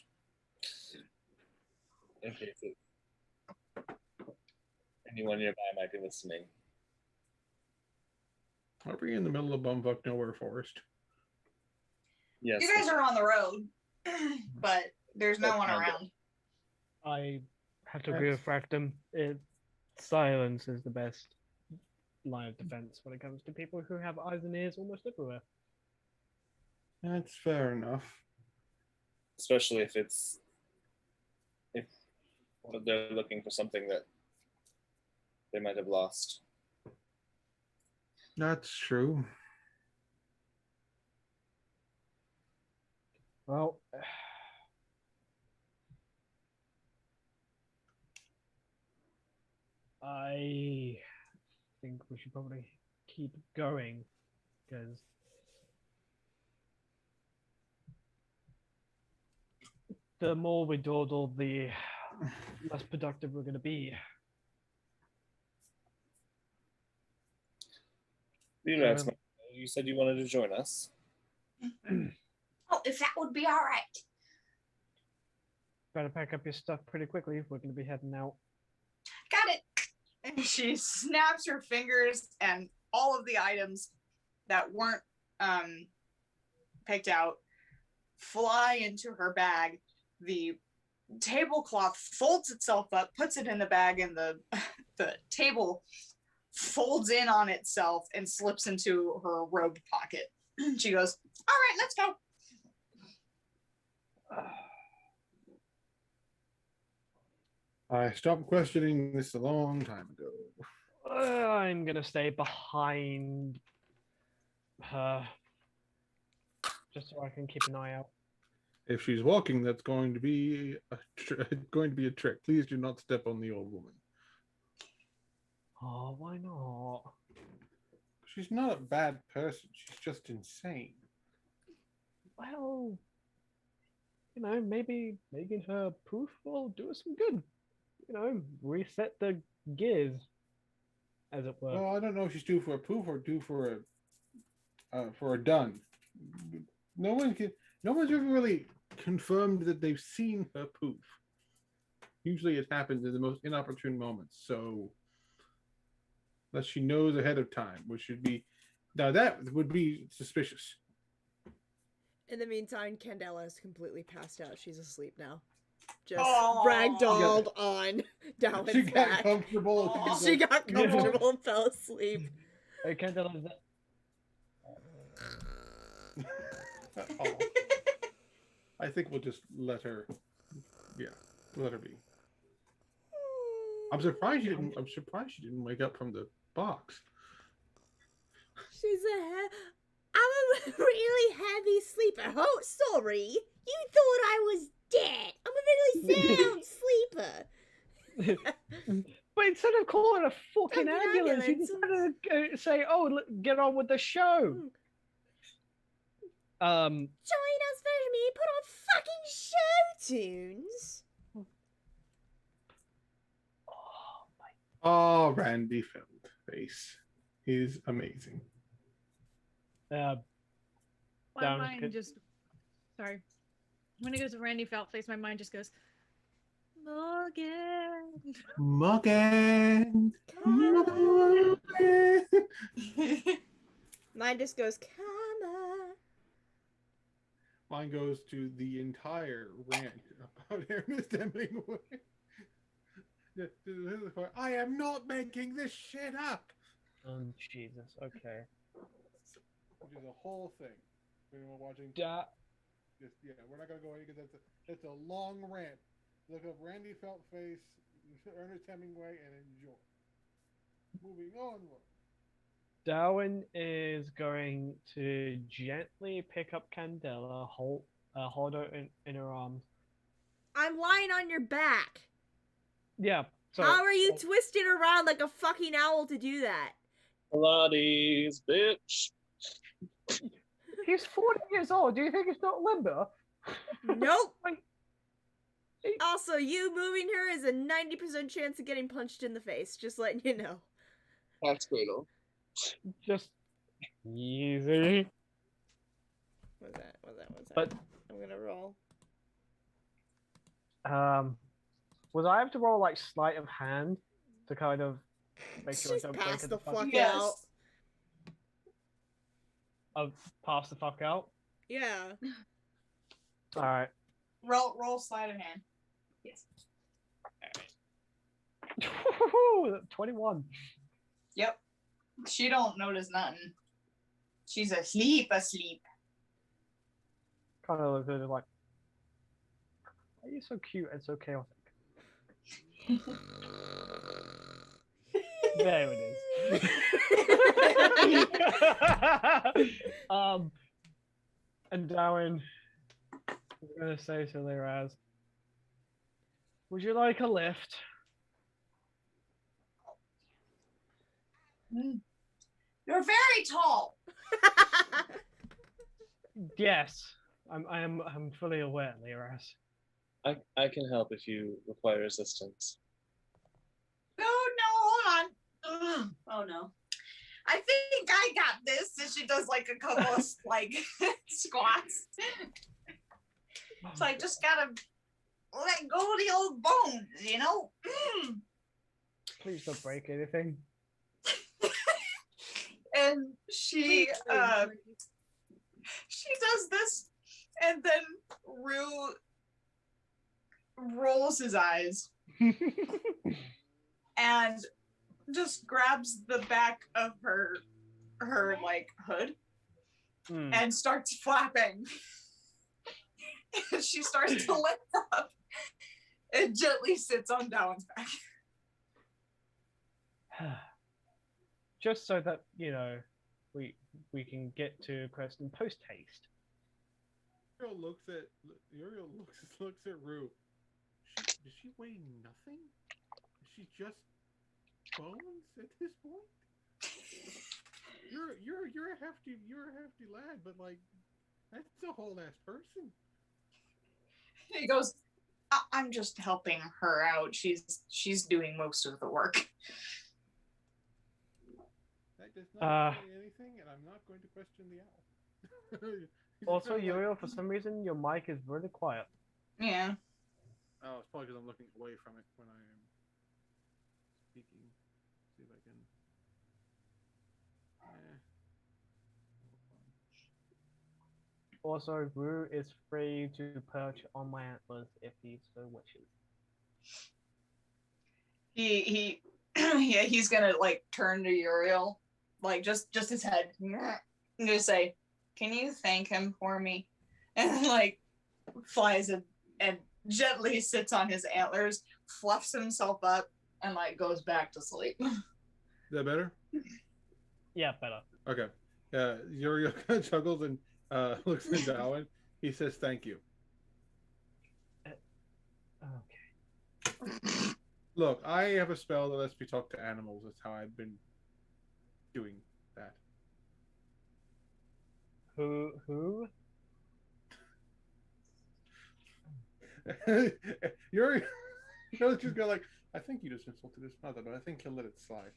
In case anyone nearby might be listening. Are we in the middle of bumfuck nowhere forest? Yes. You guys are on the road, but there's no one around. I have to agree with Fractum. Silence is the best line of defense when it comes to people who have eyes and ears almost everywhere. That's fair enough. Especially if they're looking for something that they might have lost. That's true. Well, I think we should probably keep going because the more we dawdle, the less productive we're going to be. You said you wanted to join us. Oh, if that would be all right. Better pack up your stuff pretty quickly. We're going to be heading out. Got it. And she snaps her fingers, and all of the items that weren't picked out fly into her bag. The tablecloth folds itself up, puts it in the bag, and the table folds in on itself and slips into her robe pocket. She goes, all right, let's go. I stopped questioning this a long time ago. I'm going to stay behind her just so I can keep an eye out. If she's walking, that's going to be a trick. Please do not step on the old woman. Oh, why not? She's not a bad person. She's just insane. Well, maybe making her poof will do us some good. Reset the gears, as it were. Well, I don't know if she's due for a poof or due for a done. No one's ever really confirmed that they've seen her poof. Usually it happens in the most inopportune moments. So that she knows ahead of time, which should be that would be suspicious. In the meantime, Candela is completely passed out. She's asleep now. just Aw. ragdolled on She Darwin's got back. comfortable. Aw. She got Yeah. comfortable and fell asleep. Hey, Kendall, is that... Oh. I think we'll just let her. Yeah, let her be. I'm surprised you didn't. I'm surprised she didn't wake up from the box. She's I'm a really heavy sleeper. Oh, sorry. You thought I was dead. I'm a really sound sleeper. But instead of calling a fucking Fucking ambulance, you ambulance. decided to say, "Oh, get on with the show." Join us for me. Put on fucking show tunes. Oh, Randy face. He's amazing. Uh, My Down mind kid. just. Sorry. When it goes to Randy Feltface, my mind just goes. Morgan. Morgan. Morgan. Mine just goes, come on. Mine goes to the entire rant about Ernest Hemingway. I am not making this shit up. Oh, Jesus. Okay. Which is a whole thing. We're watching. Da- Just, yeah, we're not gonna go any because that's a long rant. Look up Randy Feltface, Ernest Hemingway, and enjoy. Moving onward. Darwin is going to gently pick up Candela, hold her in her arms. I'm lying on your back. Yeah. So, How are you twisting around like a fucking owl to do that? Pilates, bitch. He's 40 years old. Do you think he's not limber? Nope. Like, Also, you moving her is a 90% chance of getting punched in the face. Just letting you know. That's brutal. just easy. What's that? But I'm gonna roll. would I have to roll like sleight of hand to kind of make sure I Just don't break pass it the fuck Yes. out. Pass the fuck out? Yeah. All right. Roll sleight of hand. Yes. 21. Yep. She don't notice nothing. She's asleep. Kind of looks at it like, why are you so cute and so chaotic? There it is. And Darwin, I'm gonna say to Liraz, would you like a lift? You're very tall. Yes, I'm fully aware, Liraz. I can help if you require assistance. No, hold on. Oh no. I think I got this. And she does like a couple of like squats. So I just gotta let go of the old bones, you know? Please don't break anything. And she does this, and then Rue rolls his eyes and just grabs the back of her like hood and starts flapping. And she starts to lift up and gently sits on Darwin's back. Just so that, you know, we can get to Preston post haste. Uriel looks at Rue. Does she weigh nothing? Is she just bones at this point? You're a hefty lad, but like that's a whole ass person. He goes, I'm just helping her out. She's doing most of the work. That does not mean anything, and I'm not going to question the owl. Also, Uriel, for some reason, your mic is really quiet. Yeah. Oh, it's probably because I'm looking away from it when I am speaking. See if I can. Also, Rue is free to perch on my antlers if he so wishes. He's gonna like turn to Uriel, like just his head, and just say, "Can you thank him for me?" And like flies and gently sits on his antlers, fluffs himself up, and like goes back to sleep. Is that better? Yeah, better. Okay. Uriel kind of chuckles and looks at Darwin. He says, "Thank you." Okay. Look, I have a spell that lets me talk to animals. That's how I've been doing that. Who? Uriel, just go like, I think you just insulted his mother, but I think he'll let it slide.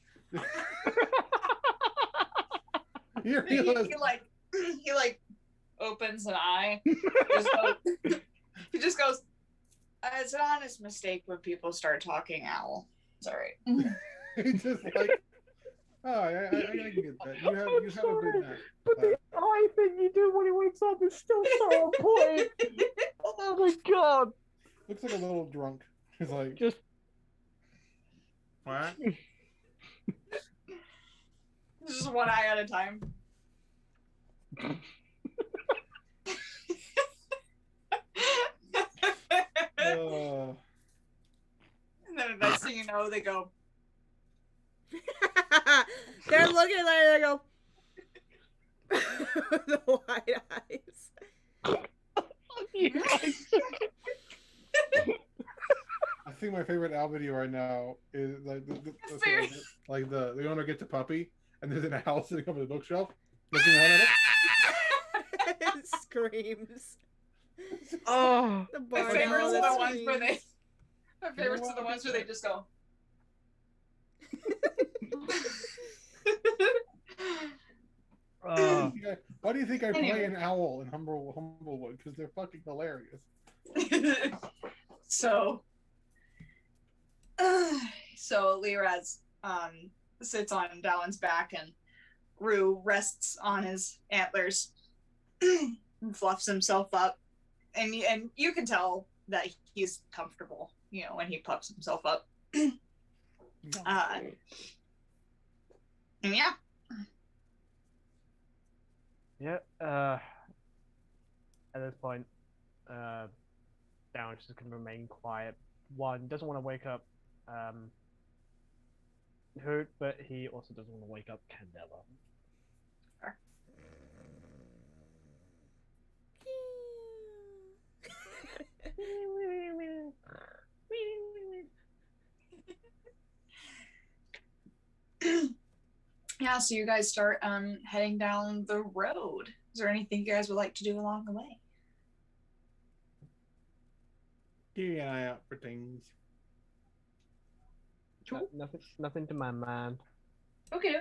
He like opens an eye. He just goes, it's an honest mistake when people start talking owl. It's all right. He's just like, oh, I can get that. You have a good night. But the eye thing you do when he wakes up is still so on point. Oh my god. Looks like a little drunk. He's like, Just what? This is one eye at a time. And then the next thing you know, they go. They're looking at it, they go. The wide eyes. I think my favorite owl video right now is like the owner gets a puppy and there's an owl sitting over the bookshelf looking at it. It screams. Oh, The My barn favorites owl are that the ones where screams. My favorites are the ones where they just go. Why do you think I play an owl in Humblewood? Because they're fucking hilarious. So Liraz sits on Dallin's back and Rue rests on his antlers and fluffs himself up. And you can tell that he's comfortable, when he puffs himself up. And yeah. Yeah, at this point, Darren's just going to remain quiet. One, doesn't want to wake up Hoot, but he also doesn't want to wake up Candela. Yeah, so you guys start heading down the road. Is there anything you guys would like to do along the way? Keep an eye out for things. Cool. Nothing to my mind. Okay.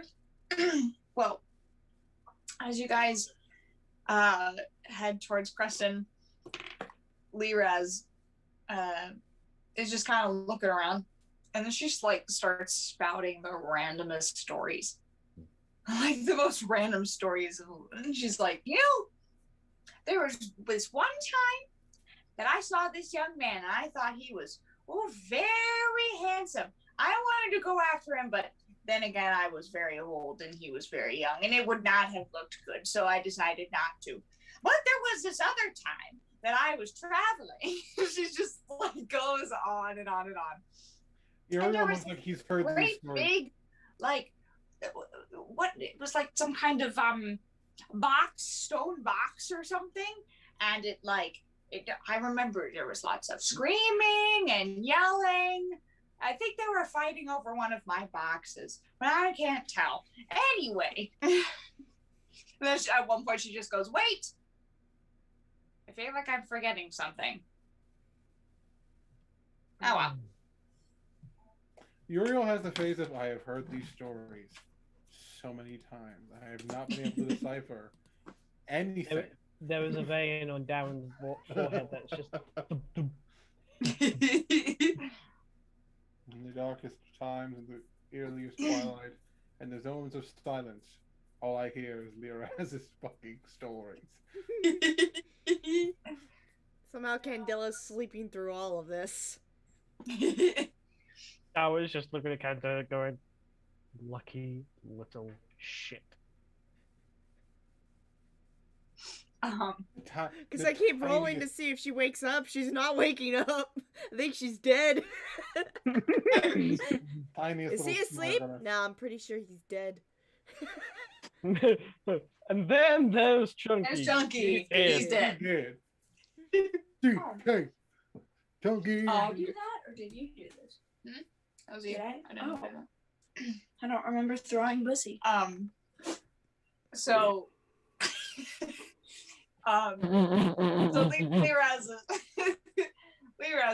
Well, as you guys head towards Creston, Liraz is just kind of looking around, and then she just starts spouting the randomest stories. Like the most random stories. And she's like, there was one time that I saw this young man and I thought he was very handsome. I wanted to go after him, but then again, I was very old and he was very young and it would not have looked good. So I decided not to. But there was this other time that I was traveling. She just goes on and on and on. Uriel looks like he's heard these stories. Big, what it was like some kind of stone box or something, and I remember there was lots of screaming and yelling. I think they were fighting over one of my boxes, but I can't tell. Anyway, and then at one point she just goes, "Wait, I feel like I'm forgetting something." Oh well. Uriel has the face of, I have heard these stories so many times. I have not been able to decipher anything. There was a vein on Darren's forehead that's just... In the darkest times, in the earliest twilight, and the zones of silence, all I hear is Liraz's fucking stories. Somehow Candella's sleeping through all of this. I was just looking at Candela going, lucky little shit. Because I keep rolling to see if she wakes up. She's not waking up. I think she's dead. Is he asleep? No, I'm pretty sure he's dead. And then there's Chunky. There's Chunky. He's dead. Dude, hey, Chunky. I'll do that, or did you do this? That was Did you. I? I didn't know. I don't remember throwing Bussy. So Liraz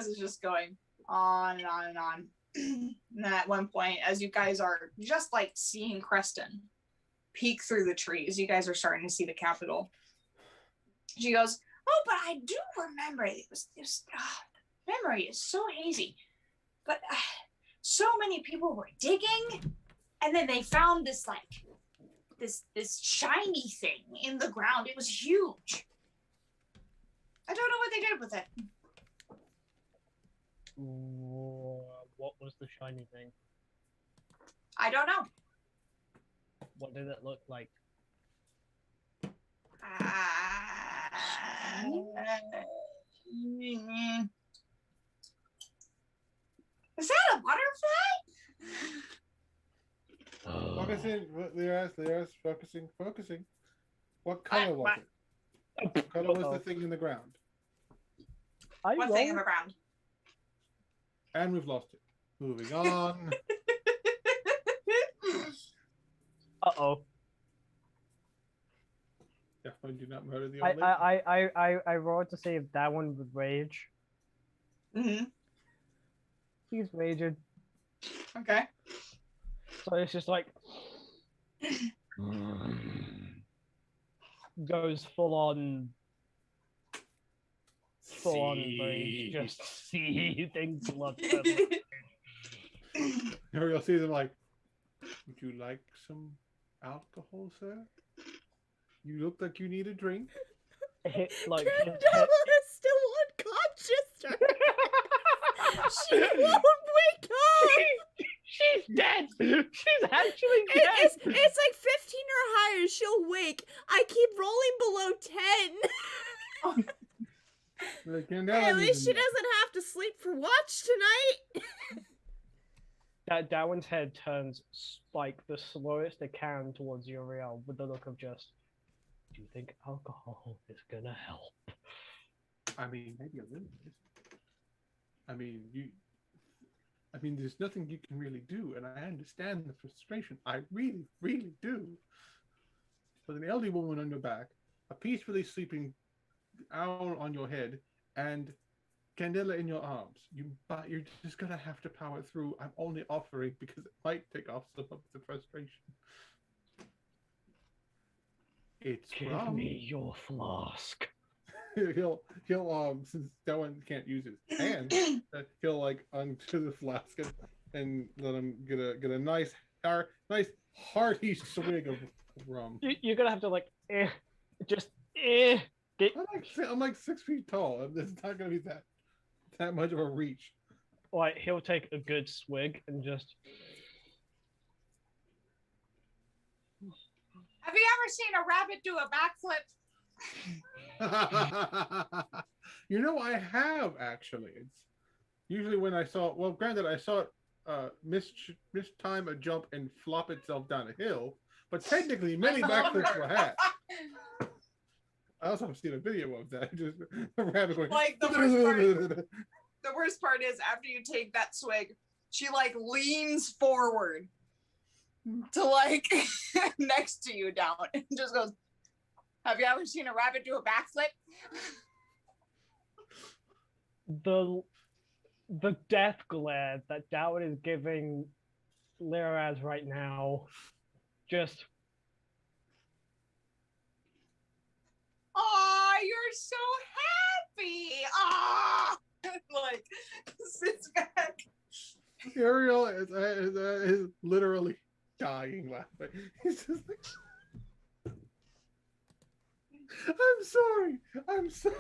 is just going on and on and on. And then at one point, as you guys are just like seeing Creston peek through the trees, you guys are starting to see the capital. She goes, "Oh, but I do remember it was memory is so hazy, but so many people were digging, and then they found this like this shiny thing in the ground. It was huge. I don't know what they did with it." What was the shiny thing? I don't know. What did it look like? Is that a butterfly? Focusing, Liraz, focusing. What color was it? What color was the thing in the ground? What thing in the ground? And we've lost it. Moving on. Uh-oh. Definitely do not murder the old lady. I rolled to see if that one would rage. Mm-hmm. He's raging. Okay. So it's just like goes full on rage, just seething blood. Ariel sees him like, would you like some alcohol, sir? You look like you need a drink. Like Candela is still unconscious. She won't wake up. She's dead. She's actually dead. It's like 15 or higher. She'll wake. I keep rolling below 10. At least she doesn't have to sleep for watch tonight. That one's head turns like the slowest it can towards Uriel with the look of just, do you think alcohol is gonna help? I mean, maybe a little bit. I mean, there's nothing you can really do, and I understand the frustration. I really, really do. With an elderly woman on your back, a peacefully sleeping owl on your head, and Candela in your arms. You're just gonna have to power through. I'm only offering because it might take off some of the frustration. It's Give me your flask. he'll since that one can't use his hand, he'll like onto the flask and let him get a nice hearty swig of rum. You're gonna have to like get. I'm like 6 feet tall. It's not gonna be that much of a reach. Like he'll take a good swig and just. Have you ever seen a rabbit do a backflip? You know, I have actually. It's usually when I saw. Well, granted, I saw it miss time a jump and flop itself down a hill, but technically many backflips were had. I also have seen a video of that. Just a rabbit going. Like the worst part is after you take that swig, she like leans forward to like next to you down and just goes, "Have you ever seen a rabbit do a backflip?" The death glare that Dowd is giving Liraz right now, just. Oh, you're so happy! Ah, like sits back. Ariel is literally dying laughing. He's just like, I'm sorry. I'm sorry.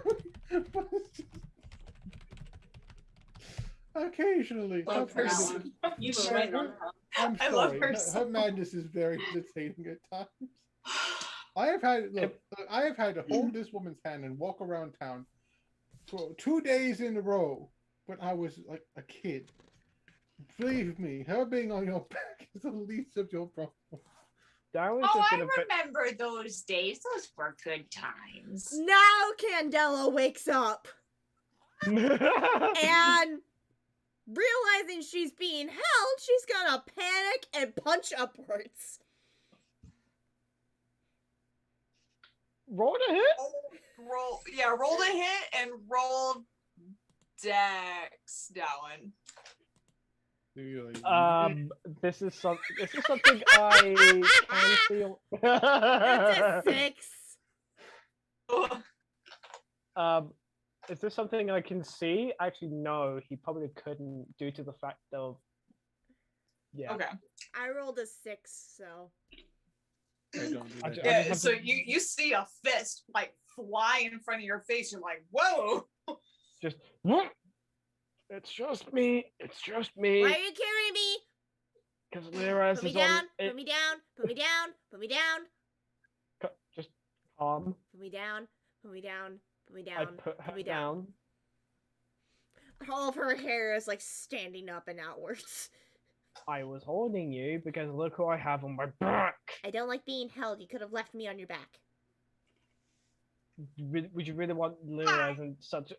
Occasionally. Love for that one. You shine on her. I'm I sorry. love her Her so madness is very entertaining at times. I have had to hold this woman's hand and walk around town for 2 days in a row when I was like a kid. Believe me, her being on your back is the least of your problems. Darwin's Oh, just I gonna remember those days. Those were good times. Now Candela wakes up and realizing she's being held, she's gonna panic and punch upwards. roll a hit. Roll the hit and roll Dex, Dallin. This is something I can feel. That's a 6. Is this something I can see? Actually, no. He probably couldn't due to the fact of. Yeah. Okay. I rolled a 6, so. I don't do that. Yeah, so you see a fist like fly in front of your face. You're like, whoa. Just. It's just me. It's just me. Why are you carrying me? Because Lyra's Put me is down, on. put me down, put me down, put me down. Just calm. Put me down, put me down, put me I down. put her me down. All of her hair is like standing up and outwards. I was holding you because look who I have on my back. I don't like being held. You could have left me on your back. Would you really want Lyra's in such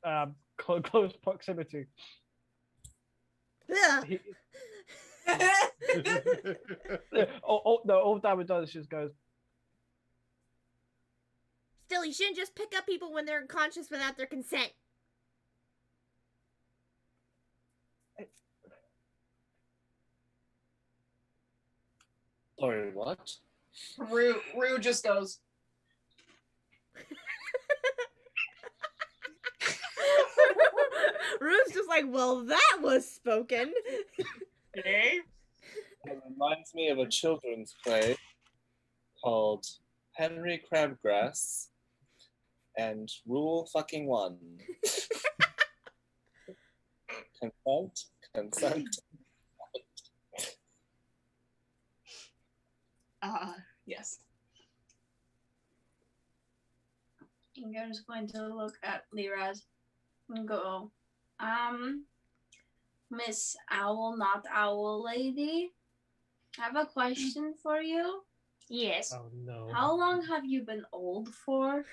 close proximity? Ugh. No, all Darwin does is just goes, Still, you shouldn't just pick up people when they're unconscious without their consent. Sorry, what? Rue just goes. Rue's just like, well, that was spoken. Okay. It reminds me of a children's play called Henry Crabgrass and Rule Fucking One. Consent. Yes. And you're just going to look at Liraz and go, Miss Owl, not Owl Lady, I have a question for you. Yes. oh no. How long have you been old for?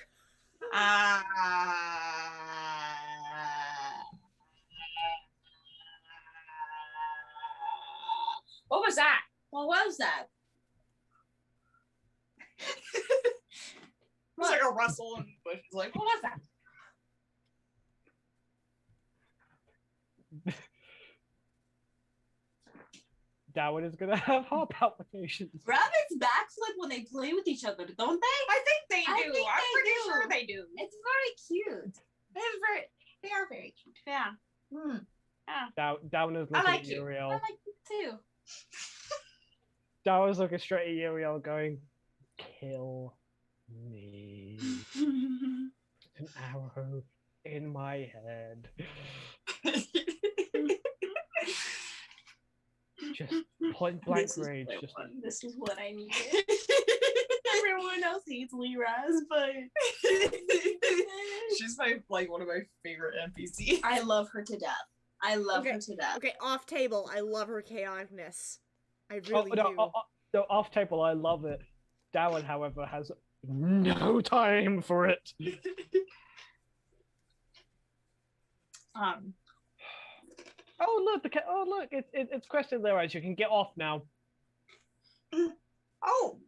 What was that? What was that? It was like a rustle in the bush. It's like, what was that? Darwin is gonna have heart palpitations. Rabbits backflip when they play with each other, don't they? I think they do. I think I'm they pretty do. sure they do. It's very cute. They are very cute. Yeah. Darwin is I looking like at you. I Uriel. like you too. Darwin's looking straight at Uriel, going, "Kill me." An arrow in my head. Just point blank This is rage. what I Just want. This is what I needed. Everyone else hates Liraz, but She's one of my favorite NPCs. I love her to death. I love Okay, her to death. Okay, off table. I love her chaoticness. I really do. no, off table. I love it. Darwin, however, has no time for it. Oh look! It's question there. As you can get off now. Oh,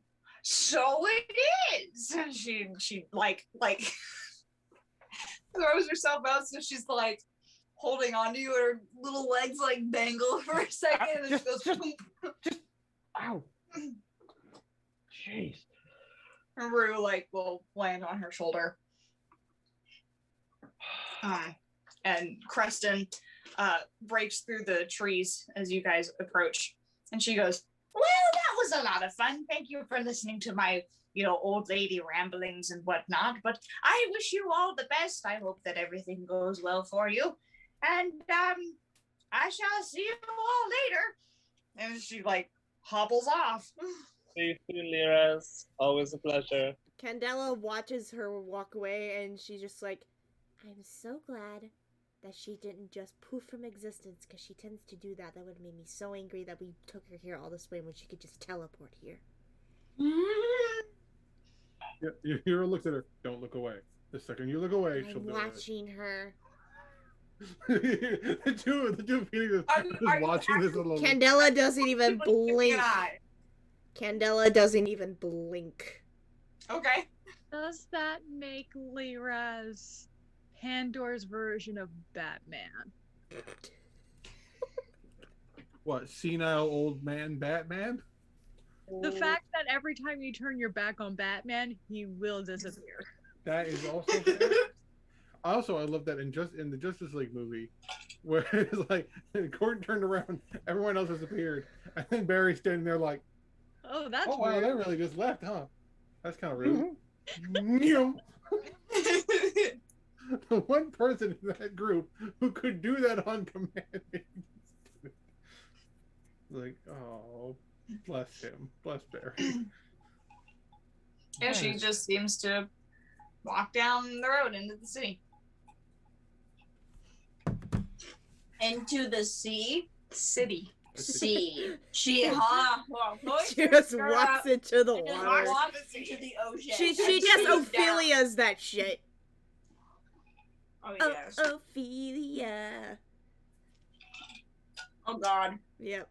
so it is. She like throws herself out, so she's like holding on to you, and her little legs like dangle for a second, and then she goes. Just, ow! Jeez. And Rue will land on her shoulder. And Creston breaks through the trees as you guys approach, and she goes, "Well, that was a lot of fun. Thank you for listening to my, old lady ramblings and whatnot. But I wish you all the best. I hope that everything goes well for you. And I shall see you all later. And she hobbles off. See you soon, Liras. Always a pleasure. Candela watches her walk away, and she's just like, I'm so glad that she didn't just poof from existence, because she tends to do that. That would have made me so angry that we took her here all this way when she could just teleport here. Yeah, Hero looks at her. Don't look away. The second you look away, she'll I'm do watching her. it. the two Phoenixes Are just watching this little. Candela doesn't even blink. An eye. Candela doesn't even blink. Okay. Does that make Lyra's Pandor's version of Batman? What, senile old man Batman? The fact that every time you turn your back on Batman, he will disappear. That is also fair. Also, I love that in the Justice League movie, where it's like Gordon turned around, everyone else disappeared, and then Barry's standing there like, Oh, that's "Oh wow, weird. they really just left, huh? That's kind of rude." The one person in that group who could do that on command. Like, oh, bless him, bless Barry. Yeah, she just seems to walk down the road into the city. Into the sea. City. Sea. She She just walks into the water. walks into the ocean. She And just goes down. Ophelia's that shit. Oh, yes. Ophelia. Oh God. Yep.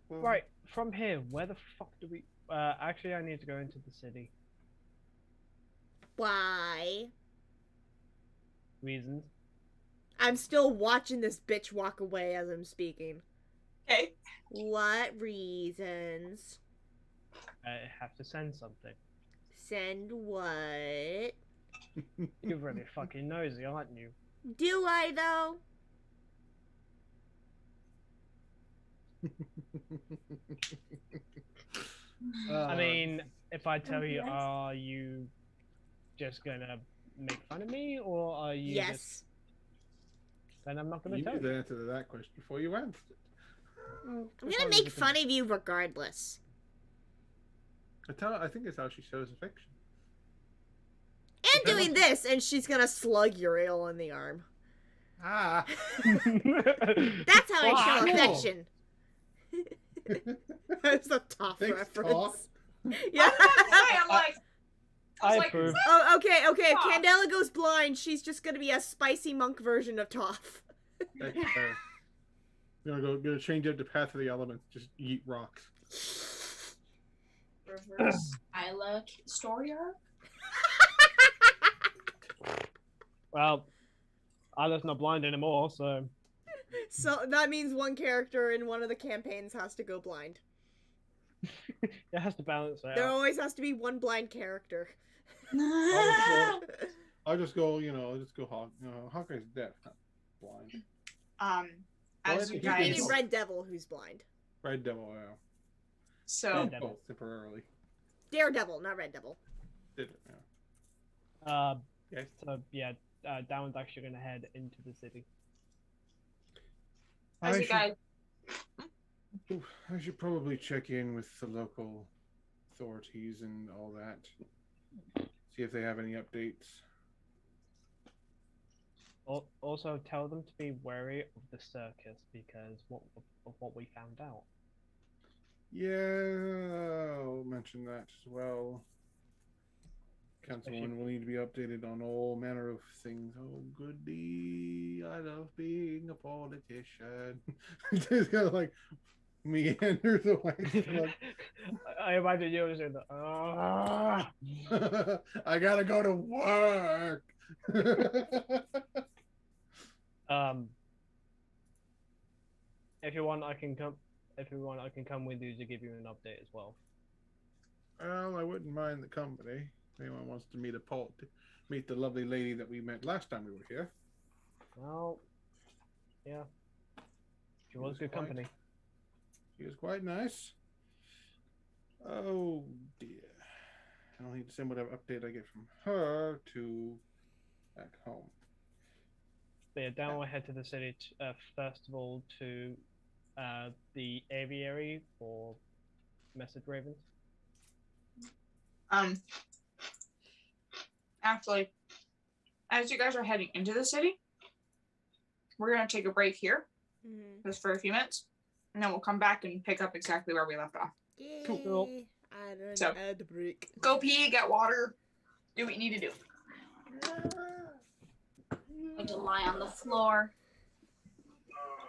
Right, from here, where the fuck do we... actually, I need to go into the city. Why? Reasons. I'm still watching this bitch walk away as I'm speaking. Okay. What reasons? I have to send something. Send what? You're really fucking nosy, aren't you? Do I, though? I mean, if I tell you, yes. are you just gonna make fun of me, or are you just... Yes. Then I'm not gonna You tell knew you. the answer to that question before you answered it. I'm gonna make fun of you regardless. I think it's how she shows affection. And doing this, and she's gonna slug Uriel in the arm. Ah. That's how I show Wow. affection. That's a Toph Thanks, reference. Toph. Yeah. I'm like, I was I like, approve. Oh, okay. If Toph. Candela goes blind, she's just gonna be a spicy monk version of Toph. That's fair. Gonna change up the path of the elements. Just eat rocks. Reverse Isla story arc. Well, Isla's not blind anymore, so... So that means one character in one of the campaigns has to go blind. It has to balance out. There always has to be one blind character. I'll just go, Hawkeye's deaf, not blind. as Well, you he You can guys, need Red Devil who's blind. Red Devil, yeah. so Red Devil. Both temporarily. Daredevil, not Red Devil. Did it, yeah. Yes. So, yeah, Darwin's actually gonna head into the city. as you guys, I should probably check in with the local authorities and all that. See if they have any updates. Also, tell them to be wary of the circus because of what we found out. Yeah, I'll mention that as well. Councilwoman will need to be updated on all manner of things. Oh, goody. I love being a politician. Just kind of like meanders away. Like, I imagine you was in the... I gotta go to work. If you want, I can come. If you want, I can come with you to give you an update as well. Well, I wouldn't mind the company. If anyone wants to meet the lovely lady that we met last time we were here. Well, yeah. She was good company. She was quite nice. Oh dear. I'll need to send whatever update I get from her to back home. But yeah, Dan will head to the city first of all to the aviary for message ravens. Actually, as you guys are heading into the city, we're gonna take a break here, just for a few minutes, and then we'll come back and pick up exactly where we left off. Yay. Cool. I don't So- had the break. Go pee, get water, do what you need to do. I can lie on the floor.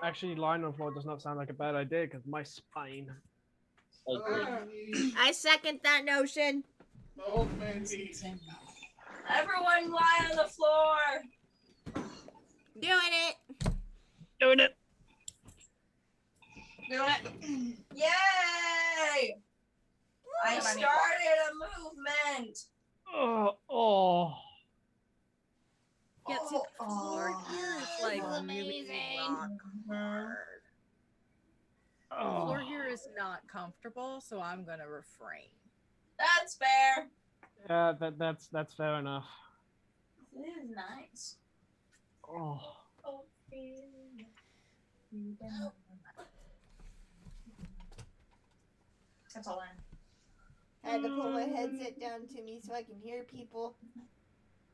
Actually, lying on the floor does not sound like a bad idea because my spine. I second that notion. Oh, Mandy. Everyone lie on the floor. Doing it. Doing it. Doing it. Yay! I started a movement. Oh. Yeah, see, the floor here is like This is really amazing. rock hard. The floor here is not comfortable, so I'm gonna refrain. That's fair. Yeah, that's fair enough. It is nice. Oh. That's all I had to pull my headset down to me so I can hear people.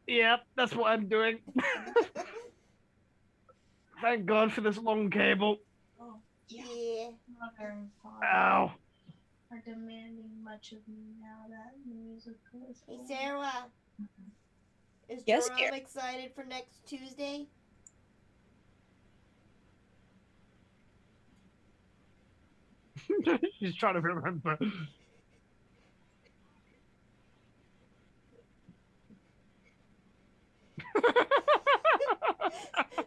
Yep, that's what I'm doing. Thank God for this long cable. Yeah. Mother and father Ow. are demanding much of me now that musical is Hey, over. Sarah. Is Yes, Jerome dear. excited for next Tuesday? She's trying to remember.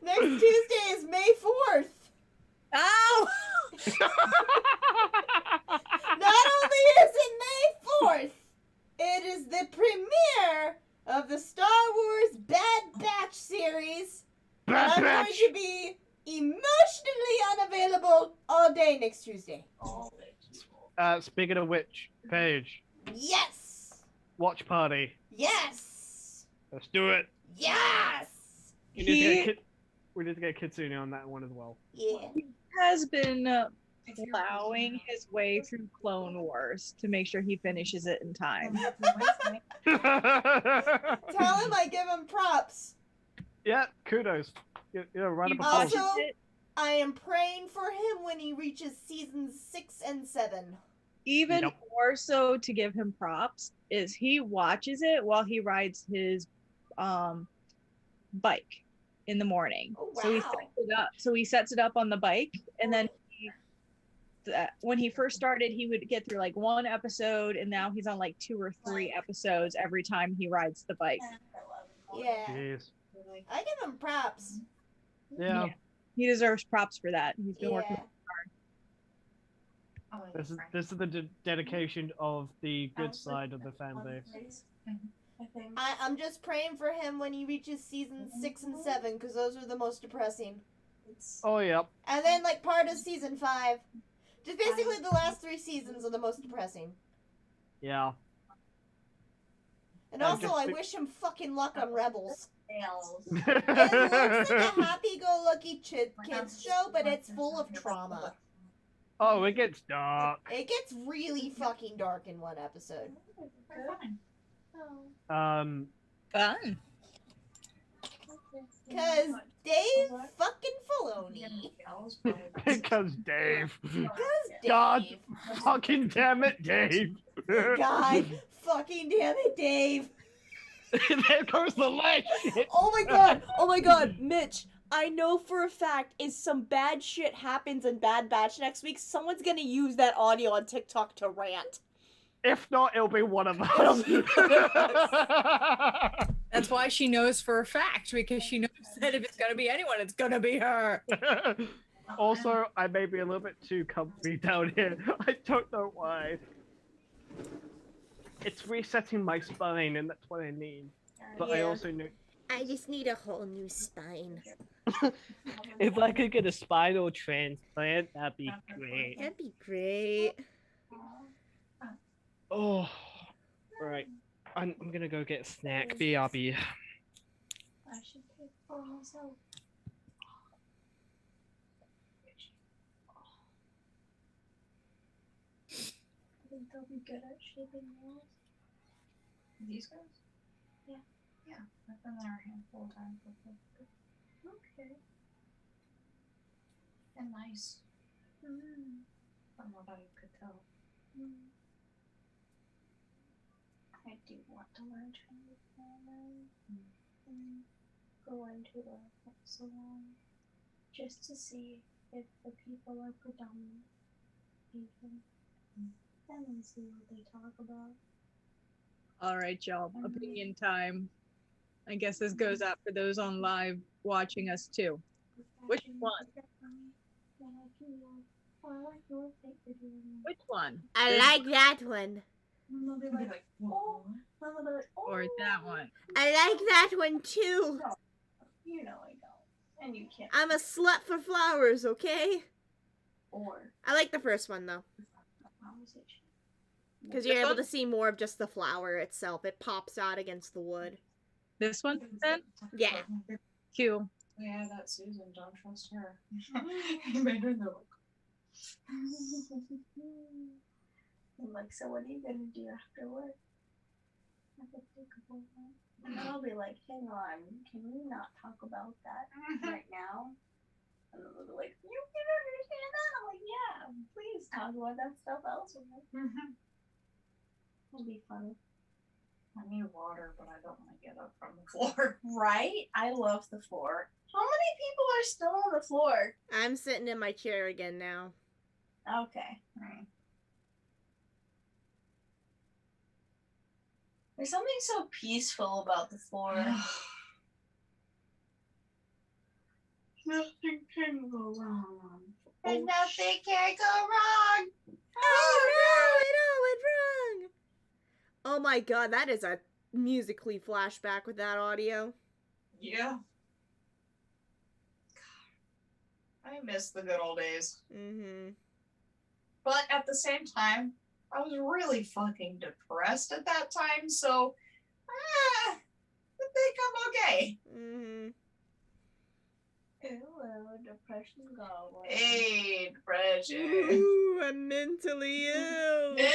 Next Tuesday is May 4th. Ow! Not only is it May 4th, it is the premiere of the Star Wars Bad Batch series. And Bad I'm Batch. going to be emotionally unavailable all day next Tuesday. Speaking of which, Paige, Yes! watch party. Yes! Let's do it. Yes! We need to get Kitsune on that one as well. Yeah. Has been plowing his way through Clone Wars to make sure he finishes it in time. Tell him I give him props. Yeah, kudos. Right up He a Also- pulse. watches it I am praying for him when he reaches seasons 6 and 7. even Yep. more so to give him props is he watches it while he rides his bike in the morning. Oh, So he wow. sets it up. So he sets it up on the bike, and then when he first started, he would get through like one episode, and now he's on like 2 or 3 episodes every time he rides the bike. Yeah. Jeez. I give him props. Yeah. He deserves props for that. He's been Yeah. working. This is the dedication of the good side of the fan base. I'm just praying for him when he reaches seasons 6 and 7, because those are the most depressing. Oh, yep. And then, like, part of season 5. Just basically the last 3 seasons are the most depressing. Yeah. And Yeah, also, just I be- wish him fucking luck on Rebels. Nails. It looks like a happy-go-lucky kids show, but it's full of trauma. Oh, it gets dark. It gets really fucking dark in one episode. Um, Fun. Cause Dave fucking Filoni. because Dave. Cause Dave. God fucking damn it, Dave. God fucking damn it, Dave. There goes the leg. Oh my god, Mitch. I know for a fact if some bad shit happens in Bad Batch next week, someone's gonna use that audio on TikTok to rant. If not, it'll be one of It'll us. be one of That's why she knows for a fact, because she knows that if it's gonna be anyone, it's gonna be her. Also, I may be a little bit too comfy down here. I don't know why. It's resetting my spine, and that's what I need. But I Yeah. also know. I just need a whole new spine. If I could get a spinal transplant, that'd be great. That'd be great. Oh, right. I'm gonna go get a snack. BRB. I should take for myself. I think they'll be good at shaping nails. These guys? Yeah. Yeah, I've been there a handful of times before. Okay. And nice, Mm. from what I could tell. Mm. I do want to learn Chinese now and go into a salon just to see if the people are predominant Asian and then see what they talk about. All right, y'all. Opinion time. I guess this goes out for those on live watching us too. Which one? Which one? I like that one. And they'll be like, oh, and they'll be like, oh, Or that one? I like that one too. you know I don't. And you can't. I'm a slut for flowers, okay? Or I like the first one though, conversation. because you're This able one? to see more of just the flower itself. It pops out against the wood. This one then? Yeah. Q. Yeah, that Susan, don't trust her. He made her look. I'm like, so what are you gonna do after work? I could take a bowl. And then I'll be like, hang on, can we not talk about that right now? And then they'll be like, you can understand that? I'm like, yeah, please talk about that stuff elsewhere. It'll be funny. I need water, but I don't want to get up from the floor. Right? I love the floor. How many people are still on the floor? I'm sitting in my chair again now. Okay. There's something so peaceful about the floor. Nothing can go wrong. And nothing can go wrong. Oh no, it all went wrong. Oh my god, that is a musically flashback with that audio. Yeah. I miss the good old days. Mm-hmm. But at the same time, I was really fucking depressed at that time, so I think I'm okay. Mm-hmm. Ew, depression go away. Hey, depression. Ooh, I'm mentally ill. Yeah.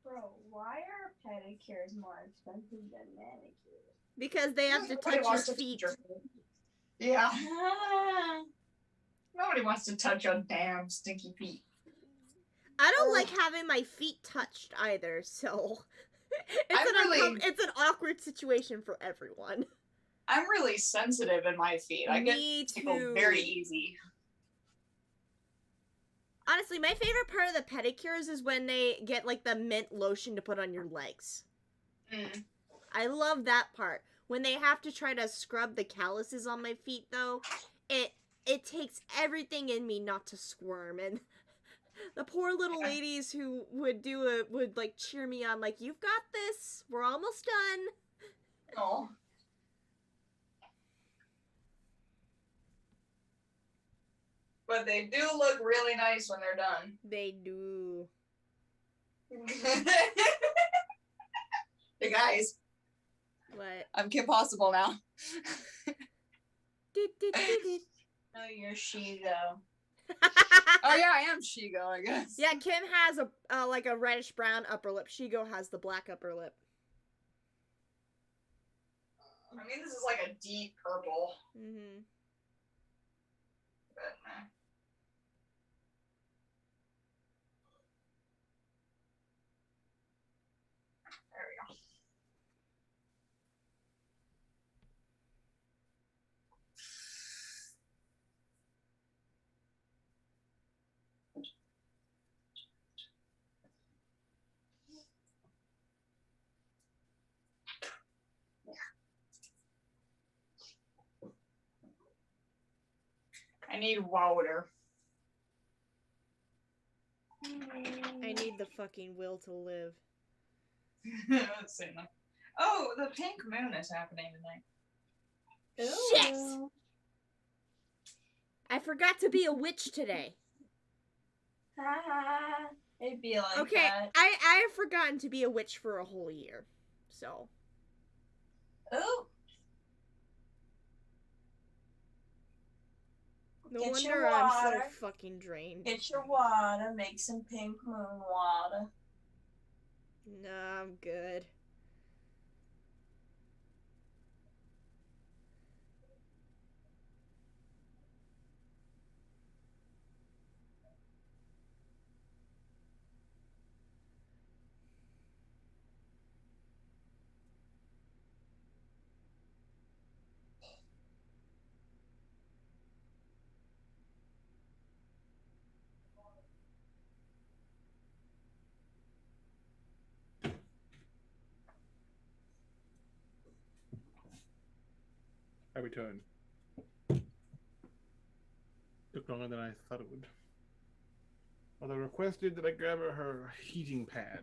Bro, why are pedicures more expensive than manicures? Because they have to Nobody touch your wants to feet. touch your feet. Yeah. Nobody wants to touch your damn stinky feet. I don't like having my feet touched either, so it's an awkward situation for everyone. I'm really sensitive in my feet. I Me get tickled too. very easy. Honestly, my favorite part of the pedicures is when they get like the mint lotion to put on your legs. Mm. I love that part. When they have to try to scrub the calluses on my feet though, it takes everything in me not to squirm, and the poor little ladies who would like cheer me on like, "You've got this. We're almost done." Oh. But they do look really nice when they're done. They do. Hey guys, What? I'm Kim Possible now. No, you're Shigo. Oh yeah, I am Shigo, I guess. Yeah, Kim has a like a reddish brown upper lip. Shigo has the black upper lip. I mean, this is like a deep purple. Mm-hmm. But, there we go. I need water. I need the fucking will to live. Let's see. Oh, the pink moon is happening tonight. Shit! Ooh. I forgot to be a witch today. It'd be like Okay, that. I have forgotten to be a witch for a whole year. So. Ooh. No Get your wonder I'm so water. fucking drained. Get your water. Make some pink moon water. Nah, I'm good. I returned. Took longer than I thought it would. Although requested that I grab her heating pad.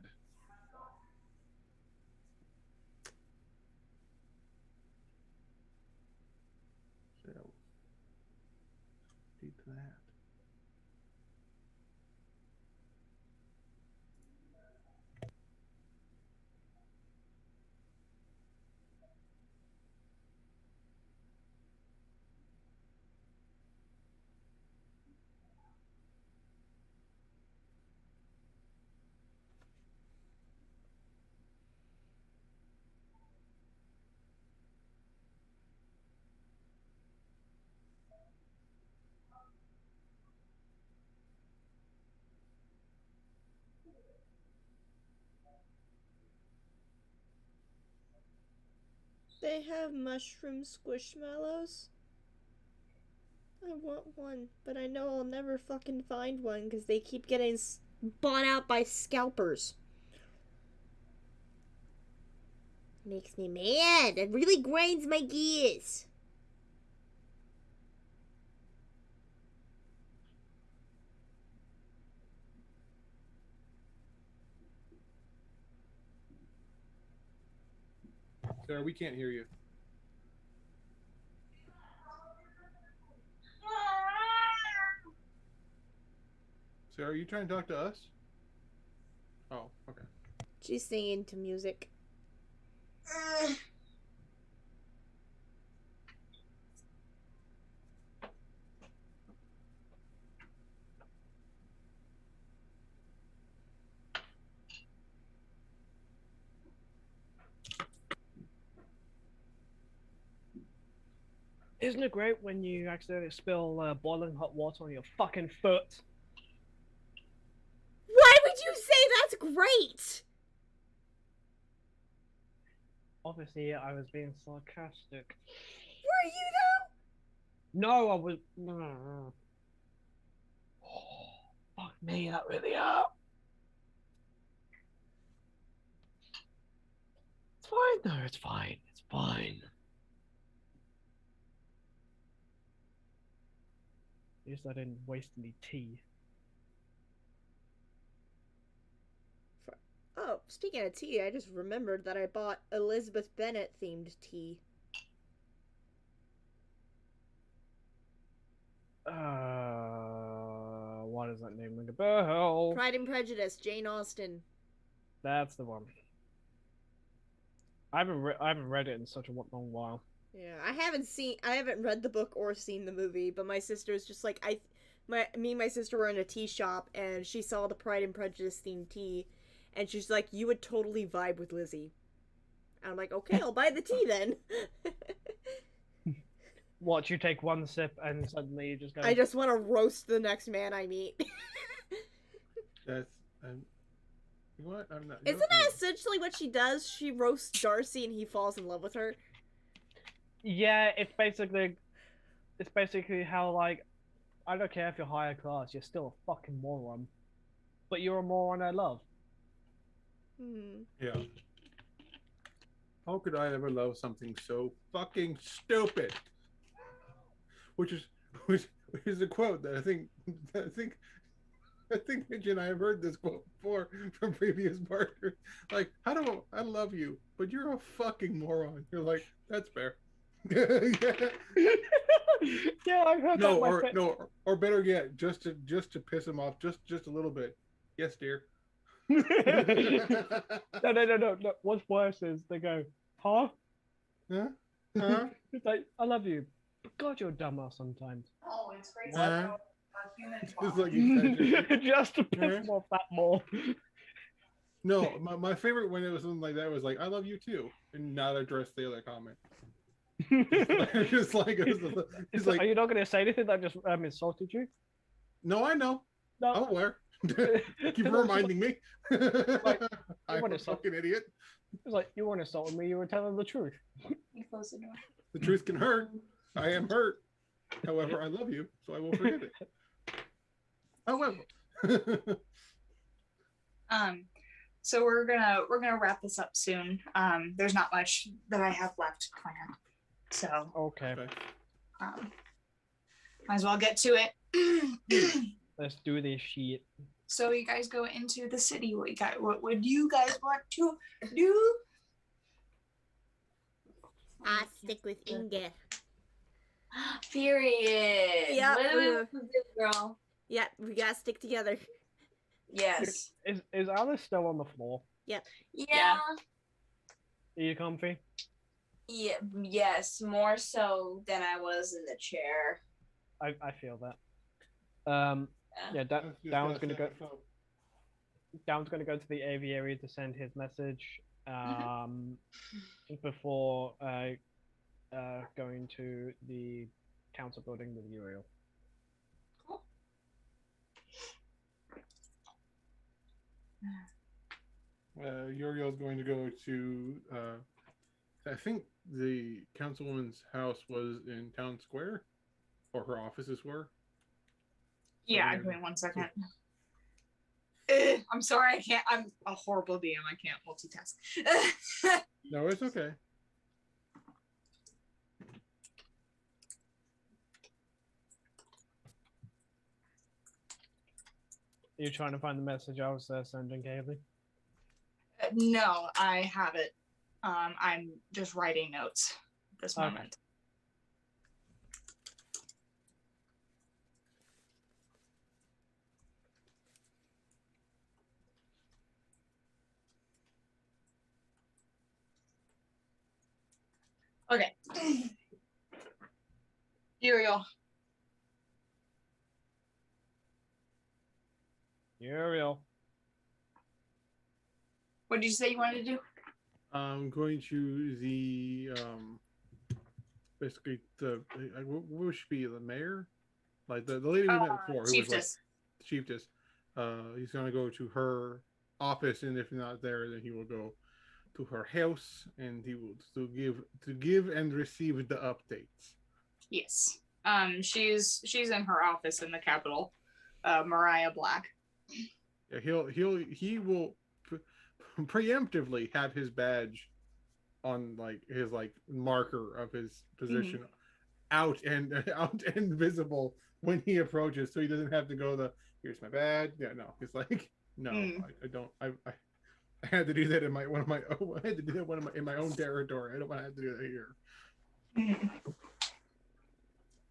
So, do that. They have mushroom squishmallows? I want one, but I know I'll never fucking find one because they keep getting bought out by scalpers. Makes me mad. It really grinds my gears. Sarah, we can't hear you. Sarah, are you trying to talk to us? Oh, okay. She's singing to music. Isn't it great when you accidentally spill boiling hot water on your fucking foot? Why would you say that's great? Obviously, I was being sarcastic. Were you though? No, I was. Fuck me, that really hurt. It's fine, though. It's fine. It's fine. At least I didn't waste any tea. Oh, speaking of tea, I just remembered that I bought Elizabeth Bennet themed tea. Why does that name ring a bell? Pride and Prejudice, Jane Austen. That's the one. I haven't read it in such a long while. Yeah, I haven't read the book or seen the movie, but my sister's just like me and my sister were in a tea shop and she saw the Pride and Prejudice themed tea, and she's like, "You would totally vibe with Lizzie." And I'm like, "Okay, I'll buy the tea then." What, you take one sip and suddenly you just go... I just want to roast the next man I meet. That's what? I'm not. Isn't that essentially what she does? She roasts Darcy and he falls in love with her. Yeah, it's basically how, like, I don't care if you're higher class, you're still a fucking moron. But you're a moron I love. Yeah. How could I ever love something so fucking stupid? Which is a quote that I think Mitch and I have heard this quote before from previous partners. Like, how do I love you, but you're a fucking moron. You're like, that's fair. Yeah, I've heard No, that. My or fa- no, or better yet, just to piss him off, just a little bit. Yes, dear. No. What's worse is they go, huh? Huh? Huh? It's like, I love you. But God, you're a dumbass sometimes. Oh, it's great. Huh? Our human It's bond. like exaggeration. Just to piss Huh? him off that more. No, my favorite when it was something like that was like, I love you too, and not address the other comment. It's like, it's like, Are you not going to say anything that just insulted you? no, I know. No. I'm aware. Keep It's reminding me. Like, I'm what a is that? fucking idiot. like, you weren't insulting me, you were telling the truth. You close the door. The truth can hurt. I am hurt. However, I love you, so I won't forget it. However. So we're gonna wrap this up soon. There's not much that I have left planned. So Okay, might as well get to it. let's do this shit. So you guys go into the city. What would you guys want to do? I stick with Inge. Period. Yeah, What do we want to do, girl? Yeah, we gotta stick together. Yes. Is Alice still on the floor? Yeah. Yeah. Are you comfy? Yeah. Yes. More so than I was in the chair. I feel that. Yeah, Down's gonna go. Down's gonna go to the aviary to send his message. Before going to the council building with Uriel. Uriel's going to go to, I think the councilwoman's house was in Town Square, or her offices were. Yeah, give me 1 second. I'm sorry, I can't. I'm a horrible DM. I can't multitask. No, it's okay. Are you trying to find the message I was sending, Kaylee? No, I have it. I'm just writing notes at this Okay. moment. Okay. Uriel. Uriel. What did you say you wanted to do? I'm going to the basically what would she be, the mayor, like the lady we met before, who was like chiefess. He's gonna go to her office, and if not there, then he will go to her house, and he will to give and receive the updates. Yes. She's in her office in the Capitol. Mariah Black. Yeah, he will preemptively have his badge on, like his like marker of his position out and visible when he approaches, so he doesn't have to go here's my badge. Yeah, no, it's like no, I don't. I had to do that in my I had to do that in my own territory. I don't want to have to do that here.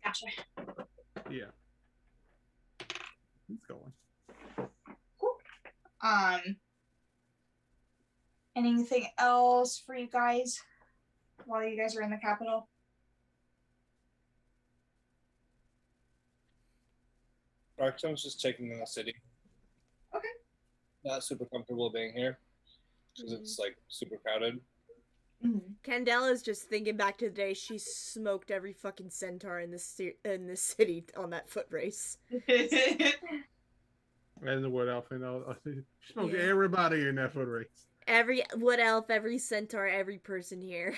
Gotcha. Yeah, he's going. Cool. Anything else for you guys while you guys are in the Capitol? Darkstone's just checking in the city. Okay. Not super comfortable being here because it's like super crowded. Candella's just thinking back to the day she smoked every fucking centaur in this city on that foot race. And the wood elf, she smoked everybody in that foot race. Every wood elf, every centaur, every person here.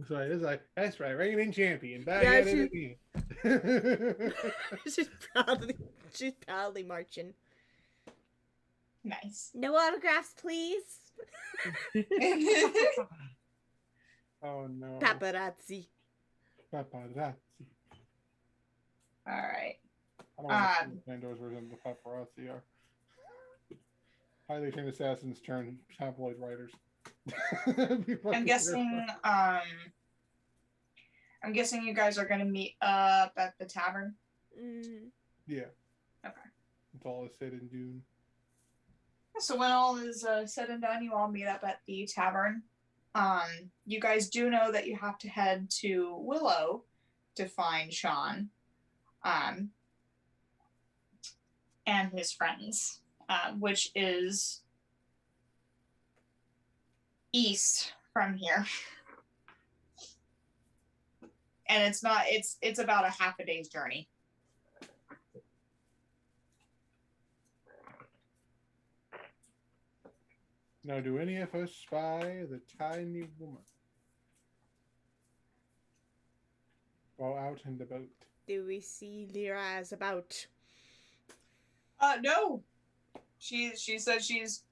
So it's like, that's right, reigning champion. Back Yeah, at it again. she's proudly marching. Nice. No autographs, please. Oh no. Paparazzi. Paparazzi. All right. I don't know what Pandor's version of the paparazzi are. Highly trained assassins turned tabloid writers. I'm guessing. I'm guessing you guys are gonna meet up at the tavern. Yeah. Okay. It's all said and done. So when all is said and done, you all meet up at the tavern. You guys do know that you have to head to Willow to find Sean, and his friends, which is east from here. And it's about a half a day's journey. Now, do any of us spy the tiny woman while out and about? Do we see Liraz about? No. She said she was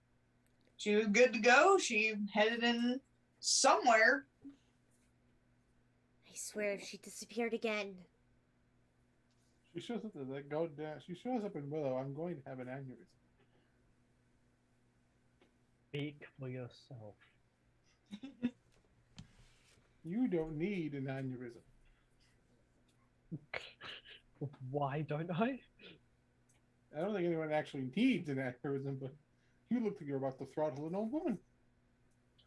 good to go. She headed in somewhere. I swear, if she disappeared again. She shows up at that goddamn. She shows up in Willow. I'm going to have an aneurysm. Speak for yourself. You don't need an aneurysm. Why don't I? I don't think anyone actually needs an aneurysm, but you look like you're about to throttle an old woman.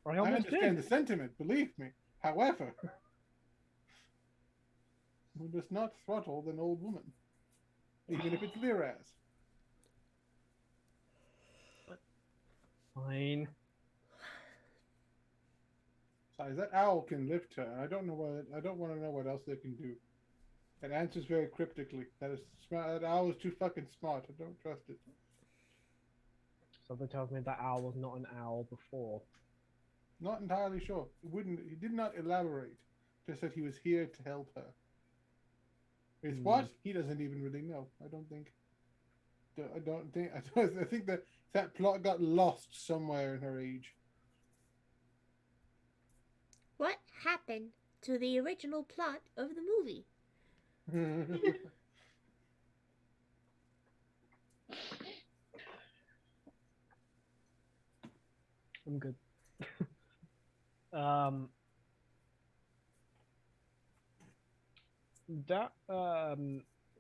I I almost understand did. the sentiment, believe me. However, we must not throttle an old woman, even if it's Liraz. Fine. Besides, that owl can lift her. I don't want to know what else they can do. It answers very cryptically. That is smart. That owl is too fucking smart. I don't trust it. Something tells me that owl was not an owl before. Not entirely sure. He did not elaborate. Just that he was here to help her. Is what? He doesn't even really know. I think that plot got lost somewhere in her age. What happened to the original plot of the movie? I'm good.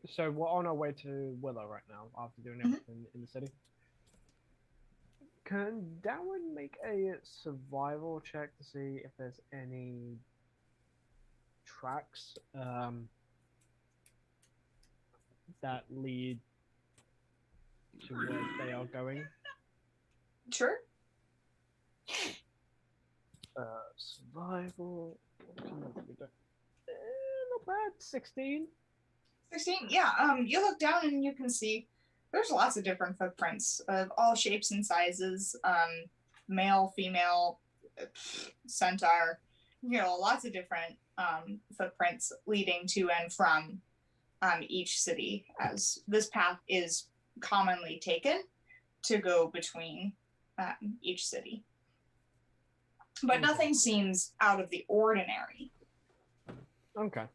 So we're on our way to Willow right now after doing everything in the city. Can Darwin make a survival check to see if there's any tracks that lead to where they are going? Sure. Survival. Not bad. 16. 16. Yeah. You look down and you can see there's lots of different footprints of all shapes and sizes. Male, female, centaur. You know, lots of different footprints leading to and from each city, as this path is commonly taken to go between each city. But nothing seems out of the ordinary. Okay.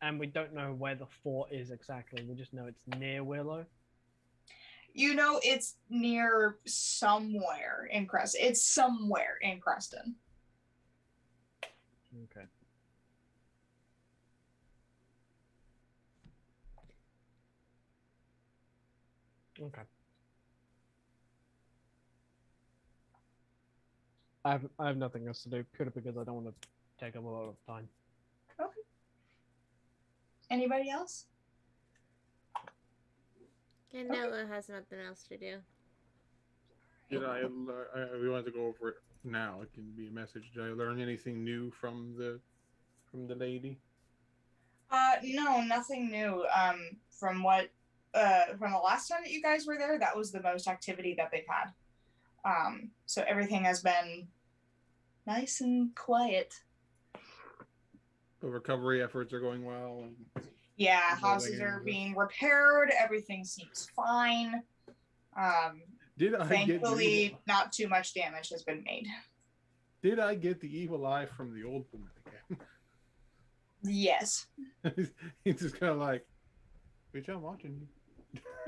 And we don't know where the fort is exactly. We just know it's near Willow. You know, it's near somewhere in Creston. It's somewhere in Creston. Okay. Okay. I have nothing else to do, purely because I don't want to take up a lot of time. Okay. Anybody else? Candela has nothing else to do. Did we want to go over it now. It can be a message. Did I learn anything new from the lady? No, nothing new. From what from the last time that you guys were there, that was the most activity that they've had. So everything has been nice and quiet. The recovery efforts are going well. Yeah, houses are being repaired. Everything seems fine. Thankfully, not too much damage has been made. Did I get the evil eye from the old woman again? Yes. He's just kind of like, bitch, I'm watching you.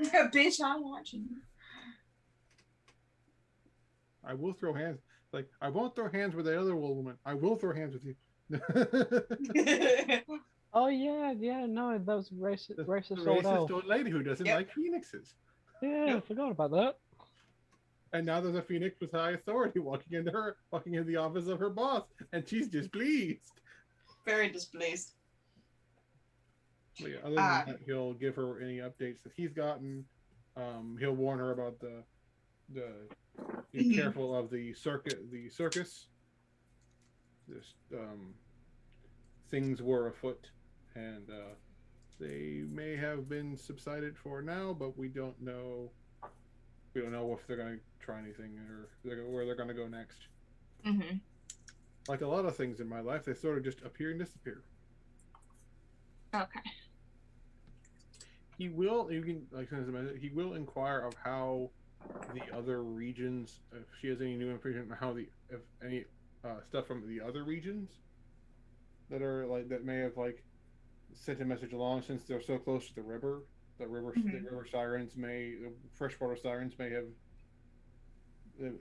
Bitch, I'm watching I will throw hands. Like, I won't throw hands with the other woman. I will throw hands with you. you. Oh yeah, yeah. No, that was racist. The Racist old racist elf. old lady who doesn't Yep. like phoenixes. Yeah, Yep. I forgot about that. And now there's a phoenix with high authority walking into the office of her boss, and she's displeased. Very displeased. But yeah, other than that, he'll give her any updates that he's gotten. He'll warn her about the be careful of the circus. Just things were afoot, and they may have been subsided for now, but we don't know. We don't know if they're going to try anything or where they're going to go next. Mm-hmm. Like a lot of things in my life, they sort of just appear and disappear. Okay. He will. You can he will inquire of how the other regions, if she has any new information on how if any stuff from the other regions that may have sent a message along, since they're so close to the river. The river sirens the freshwater sirens may have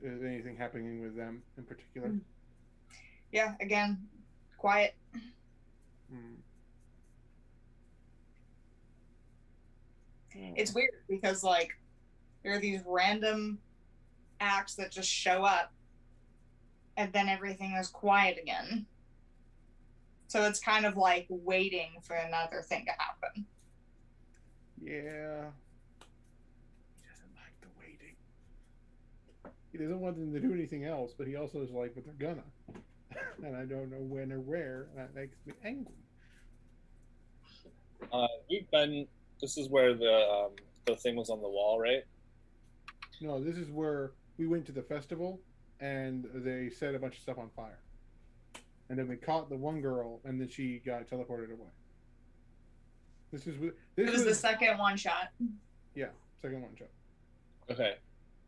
anything happening with them in particular. Yeah. Again, quiet. It's weird because there are these random acts that just show up, and then everything is quiet again. So it's kind of like waiting for another thing to happen. Yeah. He doesn't like the waiting. He doesn't want them to do anything else, but he also is like, but they're gonna. And I don't know when or where, and that makes me angry. This is where the thing was on the wall, right? No, this is where we went to the festival, and they set a bunch of stuff on fire. And then we caught the one girl, and then she got teleported away. It was the second one shot. Yeah, second one shot. Okay,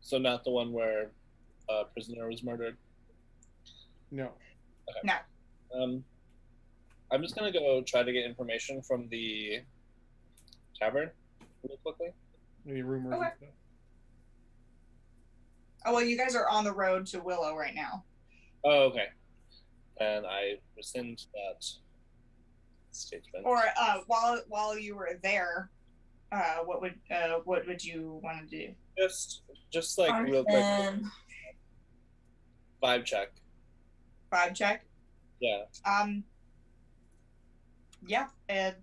so not the one where a prisoner was murdered? No. Okay. No. I'm just gonna go try to get information from the tavern really quickly. Any rumors and stuff? Oh, well, you guys are on the road to Willow right now. Oh, okay. And I rescind that statement. Or while you were there, what would you want to do? Just like real quick. Vibe check. Vibe check. Yeah. Yeah. And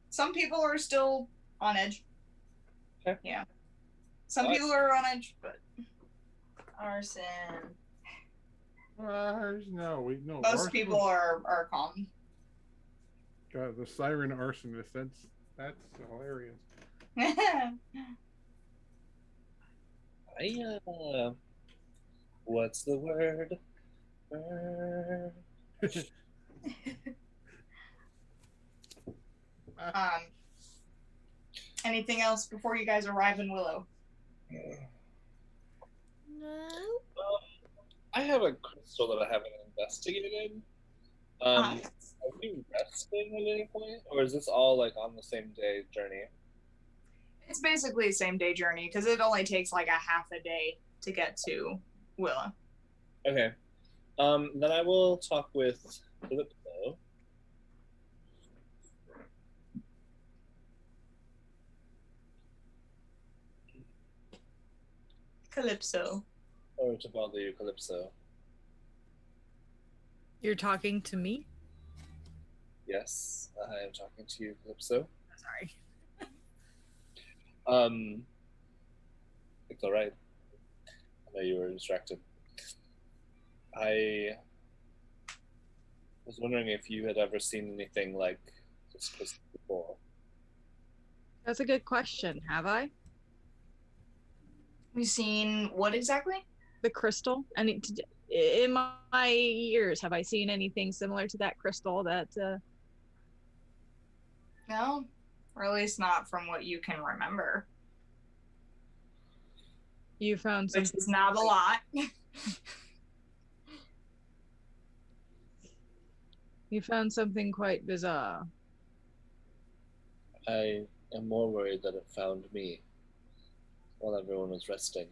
some people are still on edge. Okay. Yeah. Some people are on edge, but Arson. No. Most people are calm. God, the siren arsonist. That's hilarious. What's the word? Anything else before you guys arrive in Willow? No. I have a crystal that I haven't investigated. Are we resting at any point, or is this all on the same day journey? It's basically a same day journey because it only takes a half a day to get to Willow. Okay. Then I will talk with Calypso. Calypso. Or to bother you, Calypso. You're talking to me? Yes, I am talking to you, Calypso. Sorry. It's all right. I know you were distracted. I was wondering if you had ever seen anything like this before. That's a good question. Have I? We've seen what exactly? The crystal? And in my years, have I seen anything similar to that crystal that... No, or at least not from what you can remember. You found Which something... is not a lot. You found something quite bizarre. I am more worried that it found me while everyone was resting.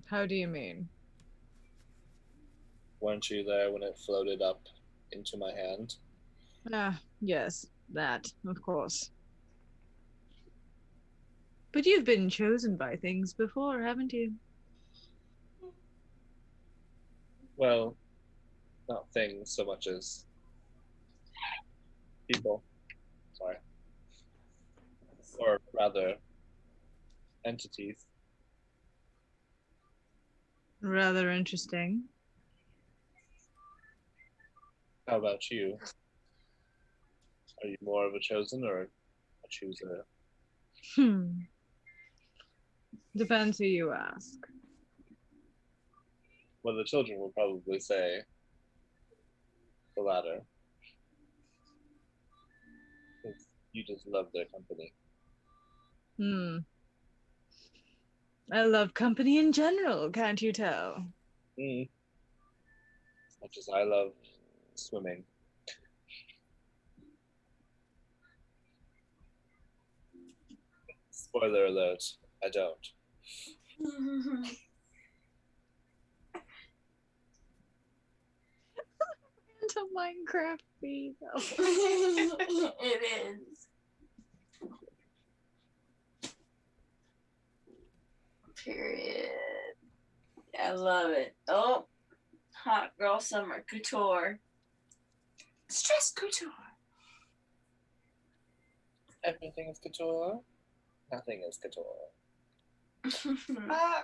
How do you mean? Weren't you there when it floated up into my hand? Ah, yes, that, of course. But you've been chosen by things before, haven't you? Well, not things so much as people. Sorry. Or rather, entities. Rather interesting. How about you? Are you more of a chosen or a chooser? Depends who you ask. Well, the children will probably say the latter. Because you just love their company. I love company in general, can't you tell? As much as I love swimming. Spoiler alert, I don't. It's a Minecraft bee, though. It is. Period. I love it. Oh, hot girl summer couture. Stress couture. Everything is couture. Nothing is couture.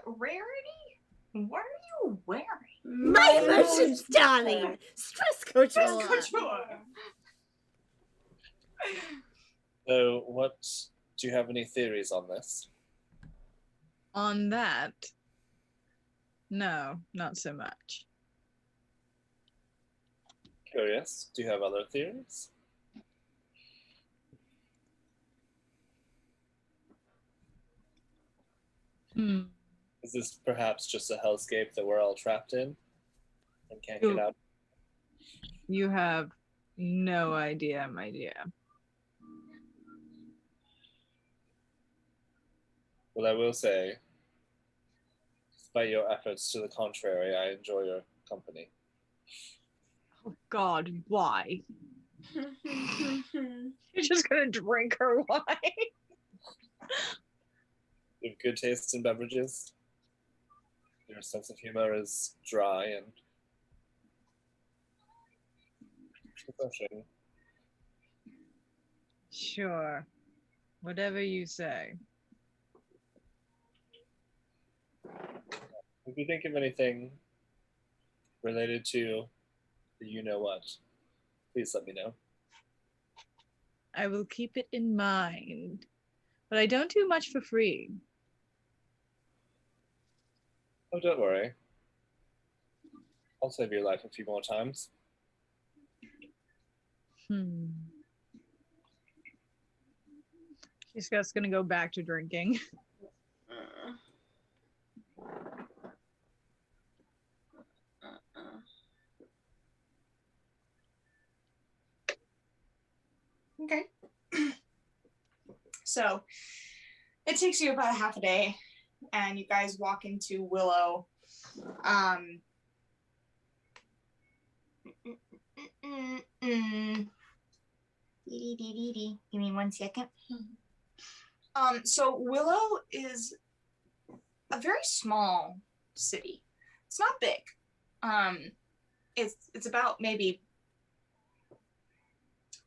Rarity? What are you wearing? My emotions, darling. Stress couture. So, do you have any theories on this? On that, no, not so much. Curious. Do you have other theories? Is this perhaps just a hellscape that we're all trapped in and can't get out? You have no idea, my dear. Well, I will say, despite your efforts to the contrary, I enjoy your company. Oh God, why? You're just gonna drink her wine? You have good taste in beverages. Your sense of humor is dry and refreshing. Sure. Whatever you say. If you think of anything related to the you-know-what, please let me know. I will keep it in mind. But I don't do much for free. Oh, don't worry. I'll save your life a few more times. She's just gonna go back to drinking. Okay. So it takes you about a half a day, and you guys walk into Willow. Give me 1 second. So Willow is a very small city. It's not big. It's about maybe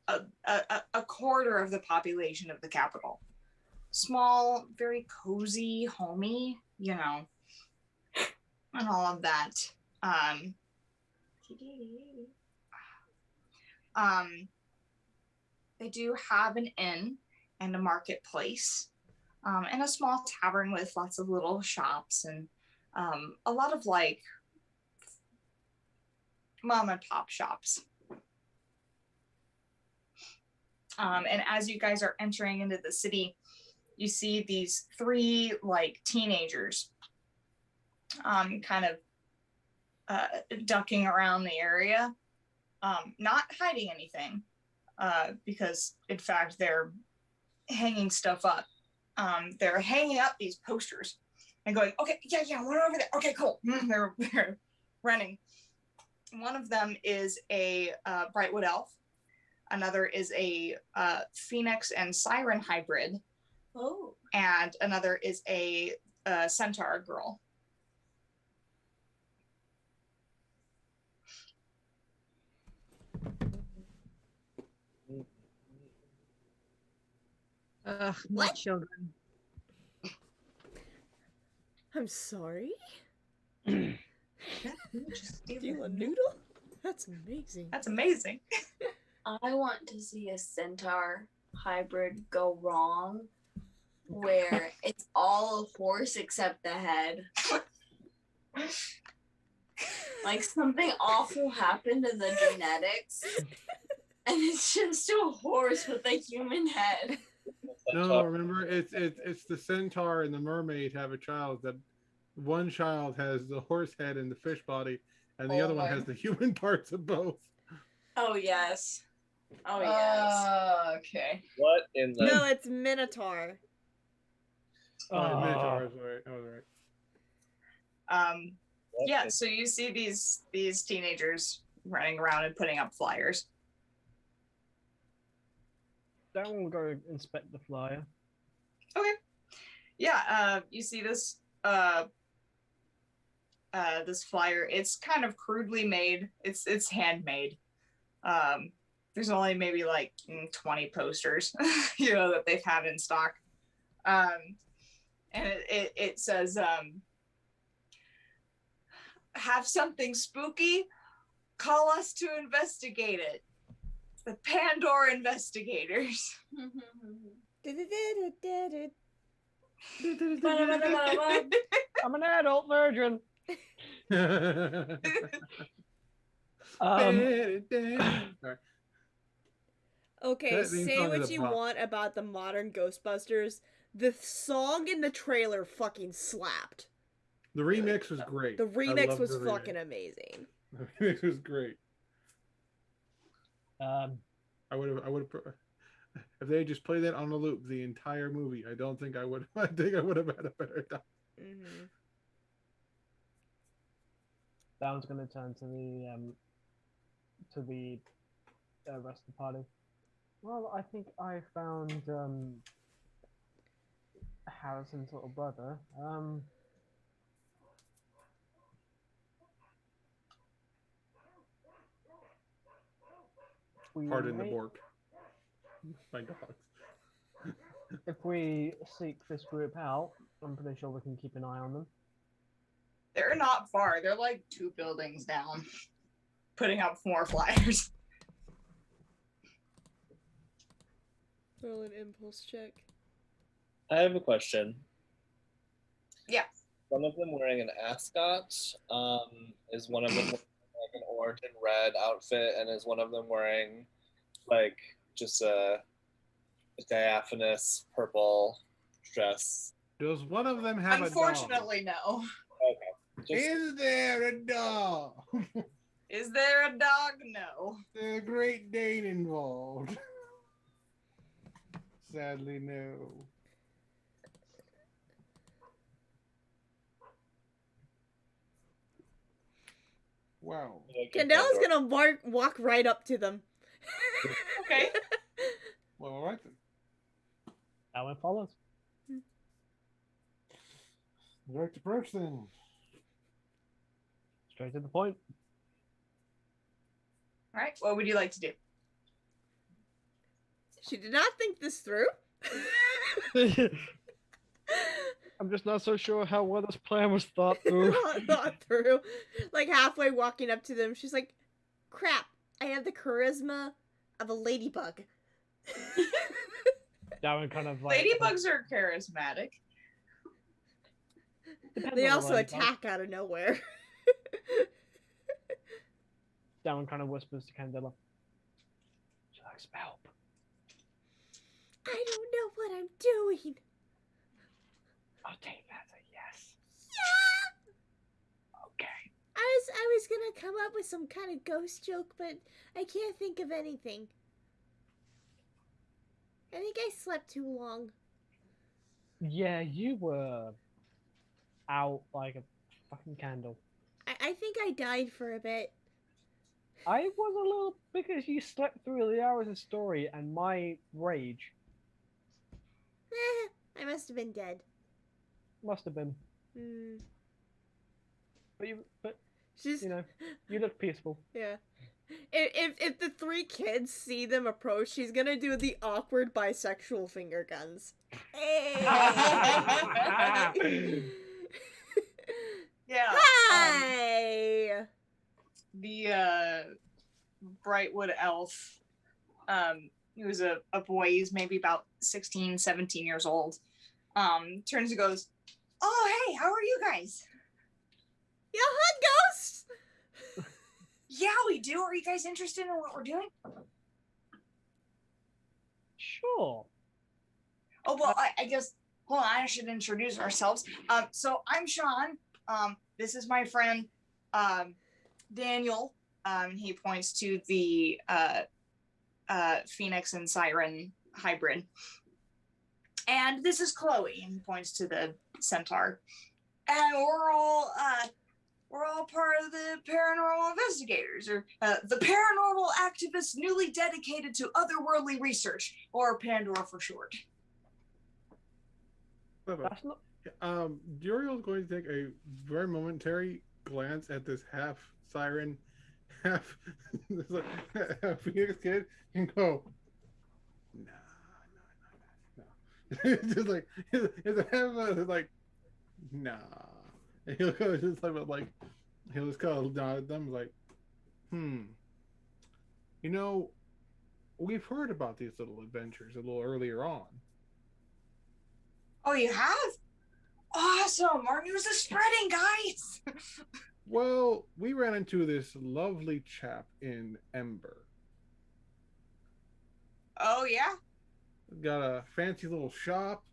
a quarter of the population of the capital. Small, very cozy, homey, you know, and all of that. They do have an inn and a marketplace, and a small tavern with lots of little shops and a lot of like mom and pop shops. And as you guys are entering into the city, you see these 3 like teenagers kind of ducking around the area, not hiding anything, because in fact they're hanging stuff up. They're hanging up these posters and going, okay, yeah, one over there. Okay, cool. They're running. One of them is a Brightwood elf. Another is a Phoenix and Siren hybrid. Oh. And another is a Centaur girl. Ugh, not What? children. I'm sorry? Just steal Steal a it. noodle? That's amazing. That's amazing. I want to see a centaur hybrid go wrong where it's all a horse except the head. Like something awful happened to the genetics and it's just a horse with a human head. No, remember it's the centaur and the mermaid have a child. That one child has the horse head and the fish body, and the other one has the human parts of both. Oh yes. Oh yes. Okay. What in the? No, it's Minotaur. Oh, Minotaur, I was right. I was right. what Yeah, in- so you see these teenagers running around and putting up flyers. Darren will go inspect the flyer. Okay. Yeah, you see this this flyer. It's kind of crudely made. It's handmade. There's only maybe like 20 posters, that they've had in stock. And it says have something spooky, call us to investigate it. The Pandor investigators. I'm an adult virgin. Sorry. Okay, That theme say song is what a you bop. want about the modern Ghostbusters. The song in the trailer fucking slapped. The remix was great. The I remix loved was the remix. fucking amazing. The remix was great. I would have. If they had just played that on a loop the entire movie, I don't think I would. I think I would have had a better time. Mm-hmm. Darren's going to turn to the rest of the party. Well, I think I found Harrison's little brother. Pardon the bork. My dogs. If we seek this group out, I'm pretty sure we can keep an eye on them. They're not far. They're like 2 buildings down, putting up more flyers. Roll an impulse check. I have a question. Yeah. One of them wearing an ascot. Is one of them wearing like an orange and red outfit, and is one of them wearing like just a diaphanous purple dress? Does one of them have Unfortunately, no. Okay. Just, Is there a dog? Is there a dog? No. There's a Great Dane involved. Sadly, no. Wow. Candella's gonna walk right up to them. Okay. Well, all right then. Darren follows. Direct approach then. Straight to the point. All right. What would you like to do? She did not think this through. I'm just not so sure how well this plan was thought through. Thought through. Like halfway walking up to them, she's like, "Crap! I have the charisma of a ladybug." Darren kind of like Ladybugs are charismatic. depends They on the also ladybug. attack out of nowhere. Darren kind of whispers to Candela. She likes help. I don't know what I'm doing. I'll take that as a yes. Yeah. Okay. I was gonna come up with some kind of ghost joke, but I can't think of anything. I think I slept too long. Yeah, you were out like a fucking candle. I think I died for a bit. I was a little because you slept through the hours of story and my rage I must have been dead. must have been. Hmm. But She's you know, you look peaceful. yeah. If the three kids see them approach, she's gonna do the awkward bisexual finger guns. Hey! Yeah. Hi! The Brightwood elf, he was a boy, he's maybe about 16, 17 years old, turns and goes, "Oh, hey, how are you guys?" You hunt ghosts? "Yeah, we do. Are you guys interested in what we're doing?" Sure. "Oh, well, I guess, hold on, I should introduce ourselves. So I'm Sean. This is my friend, Daniel." He points to the Phoenix and Siren hybrid. "And this is Chloe," and he points to the centaur. "And we're all part of the paranormal investigators, or the paranormal activists newly dedicated to otherworldly research, or Pandor for short." That's not Uriel's going to take a very momentary glance at this half siren, half Phoenix kid and go, nah. It's just like it's a half like, nah. And he'll go just like he'll just kind of nod at them like, you know, we've heard about these little adventures a little earlier on. "Oh, you have? Awesome! Our news is spreading, guys!" Well, we ran into this lovely chap in Ember. "Oh, yeah? Got a fancy little shop.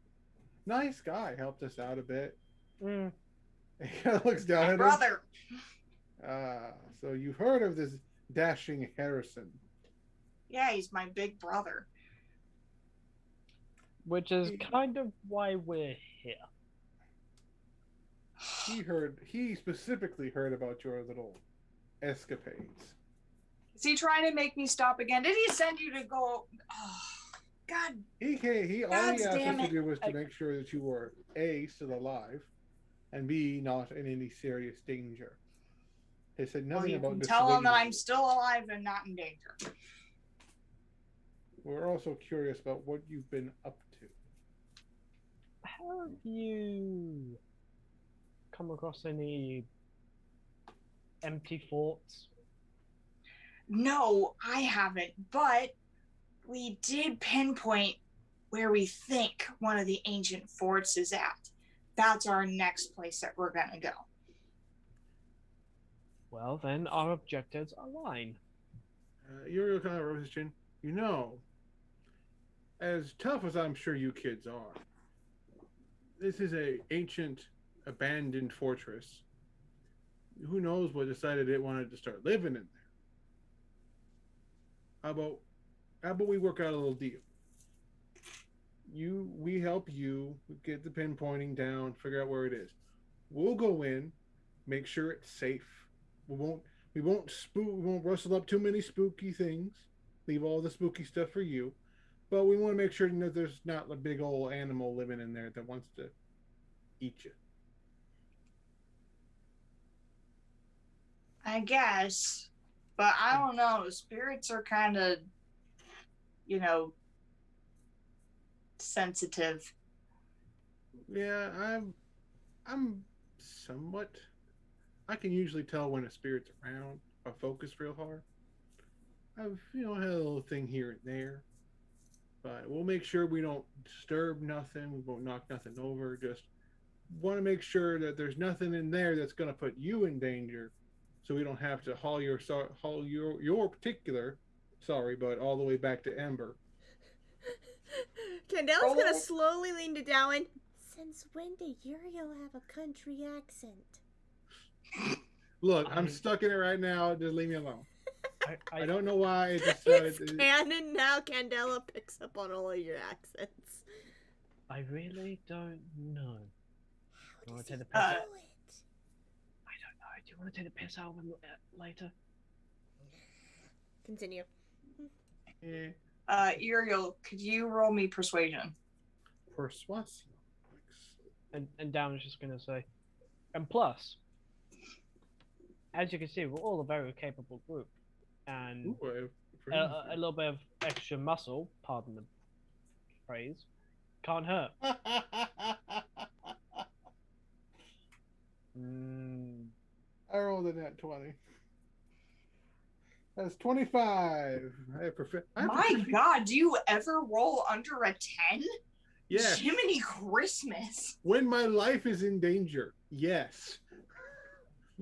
Nice guy. Helped us out a bit." mm, He kind of looks down My at brother." him. So you've heard of this dashing Harrison? "Yeah, he's my big brother." which is kind of why we're here. He specifically heard about your little escapades. "Is he trying to make me stop again? Did he send you to go? Oh, God. All he God's asked damn us to it. do was to make sure that you were A, still alive, and B, not in any serious danger. He said Well, nothing you about can tell him that dissuading I'm still alive and not in danger." We're also curious about what you've been up to. Have you come across any empty forts? "No, I haven't, but we did pinpoint where we think one of the ancient forts is at. That's our next place that we're gonna go." Well, then our objectives align. Uriel kind of rose his chin. You know, as tough as I'm sure you kids are, this is a ancient, abandoned fortress. Who knows what decided it wanted to start living in there? How about we work out a little deal? We help you get the pinpointing down, figure out where it is. We'll go in, make sure it's safe. We won't rustle up too many spooky things. Leave all the spooky stuff for you. But we want to make sure that there's not a big old animal living in there that wants to eat you. I guess. But I don't know. Spirits are kind of, sensitive. Yeah, I'm somewhat. I can usually tell when a spirit's around if I focus real hard. I've had a little thing here and there, but we'll make sure we don't disturb nothing. We won't knock nothing over. Just want to make sure that there's nothing in there that's going to put you in danger, so we don't have to haul your particular, sorry, but all the way back to Ember. Candella's gonna slowly lean to Dallin. Since when did Uriel have a country accent? Look, I'm stuck in it right now. Just leave me alone. I don't know why it just It's canon now. Candela picks up on all of your accents. I really don't know. How Want does to he take do the piss it? I don't know. Do you want to take the piss out of him later? Continue. Uriel, could you roll me persuasion? Persuasion. And Dan was just gonna say, and plus, as you can see, we're all a very capable group, and Ooh, a little bit of extra muscle, pardon the phrase, can't hurt. I rolled a net 20. That's 25. My God, do you ever roll under a 10? Yes. Jiminy Christmas. When my life is in danger, yes.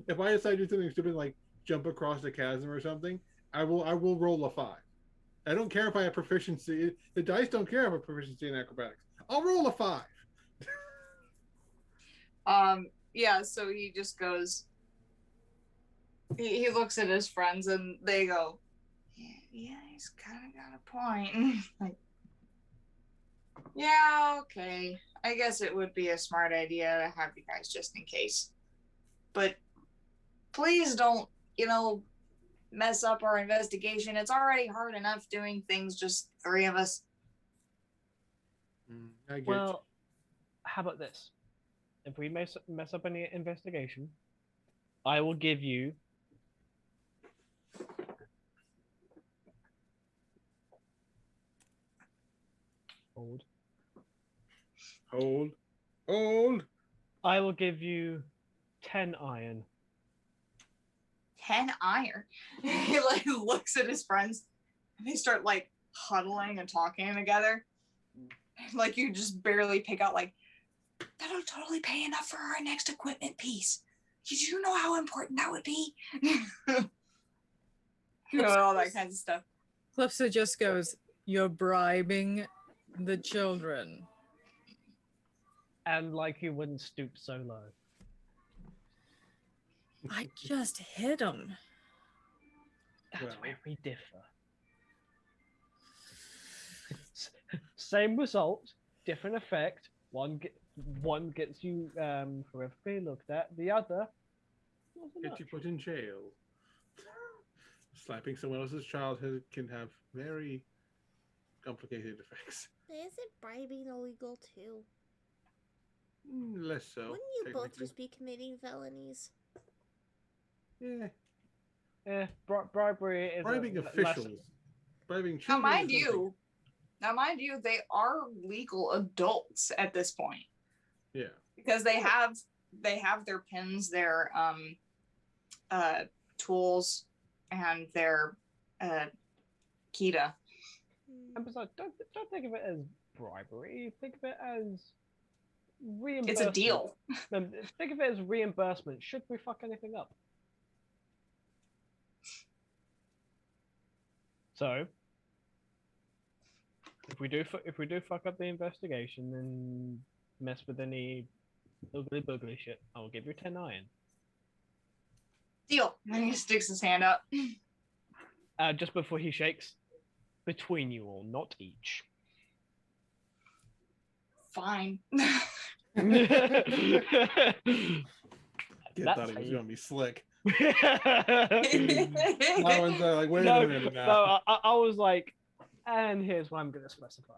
If I decide to do something stupid like jump across a chasm or something, I will roll a 5. I don't care if I have proficiency. The dice don't care if I have proficiency in acrobatics. I'll roll a 5. Yeah, so he just goes, he looks at his friends and they go, yeah, he's kind of got a point. Like, yeah, okay. I guess it would be a smart idea to have you guys just in case. But please don't, mess up our investigation. It's already hard enough doing things, just 3 of us. I get Well, how about this? If we mess up any investigation, I will give you Hold. I will give you 10 iron. 10 iron. He like looks at his friends and they start like huddling and talking together. Like you just barely pick out like, that'll totally pay enough for our next equipment piece. Did you know how important that would be? All that kind of stuff. Calypso just goes, "You're bribing the children." And like you wouldn't stoop so low. I just hit him. That's where we differ. Same result, different effect. One gets you horrifically looked at. The other Gets you put in jail. Slapping someone else's childhood can have very complicated effects. Isn't bribing illegal too? Less so. Wouldn't you both just be committing felonies? Yeah. Bribery is bribing officials. Bribing Now, children. mind you, they are legal adults at this point. Yeah. Because they have their pins, their tools, and their kita. And besides, don't think of it as bribery. Think of it as reimbursement. It's a deal. Think of it as reimbursement. Should we fuck anything up? So, if we do fuck up the investigation and mess with any ugly boogly shit, I will give you 10 iron. Deal. And he sticks his hand up. Just before he shakes, between you all, not each. Fine. Kid thought he was going to be slick. My one's like, wait a minute now. No, I was like, and here's what I'm going to specify.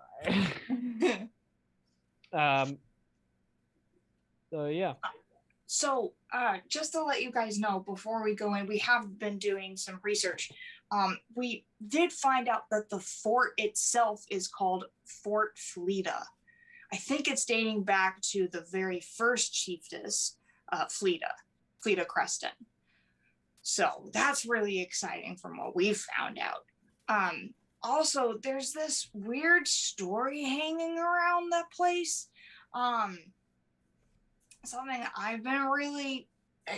So yeah. So, just to let you guys know, before we go in, we have been doing some research. We did find out that the fort itself is called Fort Fleta. I think it's dating back to the very first chiefess, Fleta Creston. So that's really exciting from what we've found out. Also, there's this weird story hanging around that place. Something I've been really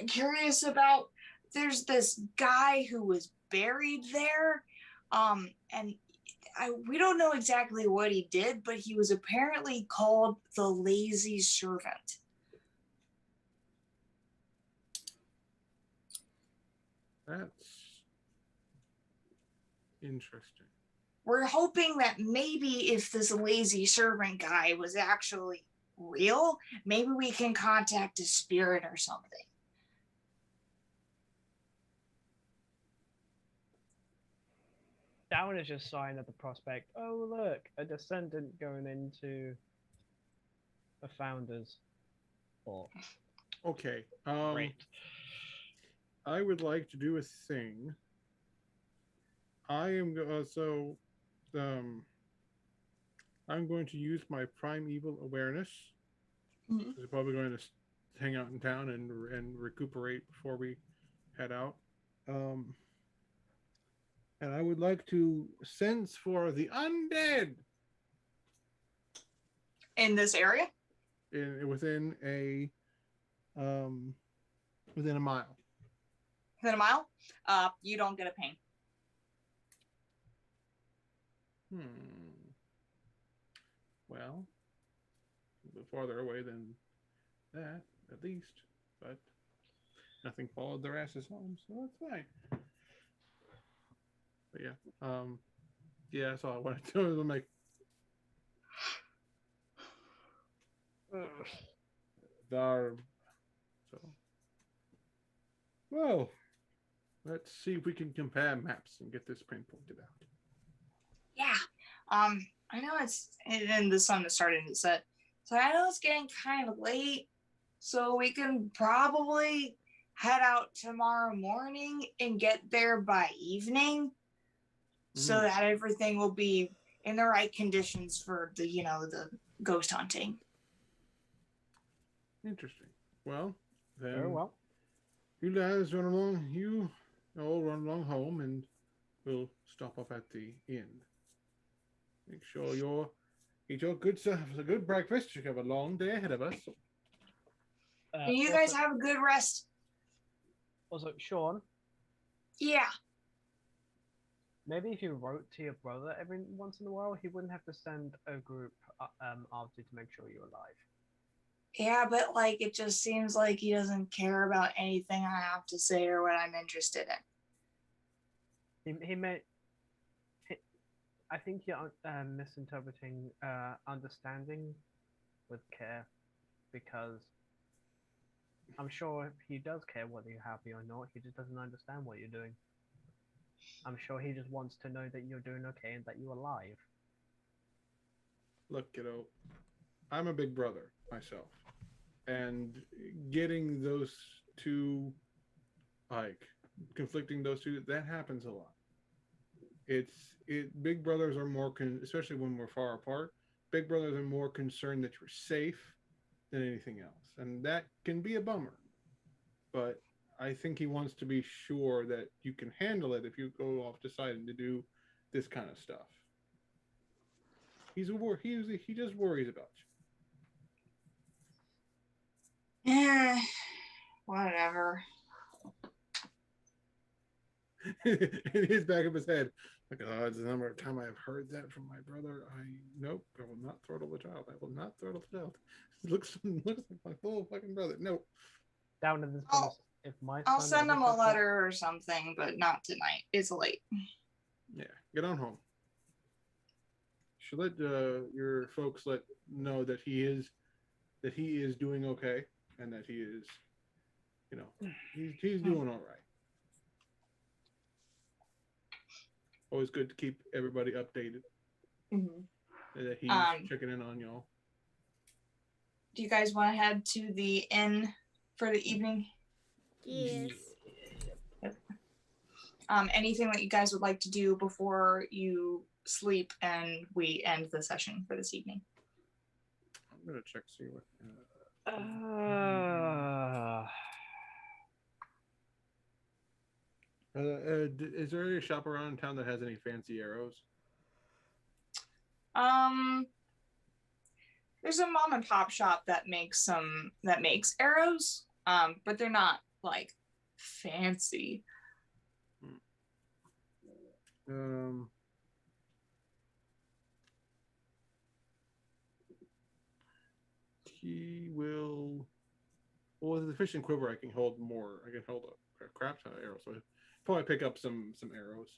curious about. There's this guy who was buried there, and we don't know exactly what he did, but he was apparently called the Lazy Servant. Interesting. We're hoping that maybe if this lazy servant guy was actually real, maybe we can contact a spirit or something. Down is just sighing at the prospect. Oh, look, a descendant going into a founder's fort. Okay. Great. I would like to do a thing. I am I'm going to use my primeval awareness. Mhm. We're probably going to hang out in town and recuperate before we head out. Um, and I would like to sense for the undead In this area? within um a mile. Within a mile? You don't get a ping. Well, a little farther away than that, at least. But nothing followed their asses home, so that's fine. But yeah, yeah, that's all I wanted to do. I'm like, Darb. So, well, let's see if we can compare maps and get this pinpointed out. Yeah. I know and the sun is starting to set. So I know it's getting kind of late. So we can probably head out tomorrow morning and get there by evening. So that everything will be in the right conditions for the ghost hunting. Interesting. Well, then Very well. you guys run along. You all run along home, and we'll stop off at the inn. Make sure eat your good stuff. A good breakfast. You have a long day ahead of us. And you guys have a good rest. Also, Sean, Yeah. maybe if you wrote to your brother every once in a while, he wouldn't have to send a group after to make sure you're alive. Yeah, but it just seems like he doesn't care about anything I have to say or what I'm interested in. He may. I think you're misinterpreting understanding with care, because I'm sure he does care whether you're happy or not. He just doesn't understand what you're doing. I'm sure he just wants to know that you're doing okay and that you're alive. Look, kiddo, I'm a big brother myself, and getting those two, conflicting those two, that happens a lot. Big brothers are more especially when we're far apart. Big brothers are more concerned that you're safe than anything else, and that can be a bummer. But I think he wants to be sure that you can handle it if you go off deciding to do this kind of stuff. He just worries about Eh, whatever. you. In his back of his head, like, oh, it's the number of time I've heard that from my brother. Nope, I will not throttle the child. I will not throttle the child. Looks like my little fucking brother. Nope. Down to this point, if my I'll son send ever him a says that- letter or something, but not tonight. It's late. Yeah, get on home. Should let your folks know that he is doing okay, and that he is, he's doing all right. Always good to keep everybody updated. Mm-hmm. That he's checking in on y'all. Do you guys want to head to the inn for the evening? Yes. Anything that you guys would like to do before you sleep and we end the session for this evening? I'm gonna check see what. Is there a shop around town that has any fancy arrows? There's a mom and pop shop that makes arrows, but they're not fancy. He will. Well, with the fishing quiver, I can hold more. I can hold a crap ton of arrows. So I'll probably pick up some arrows.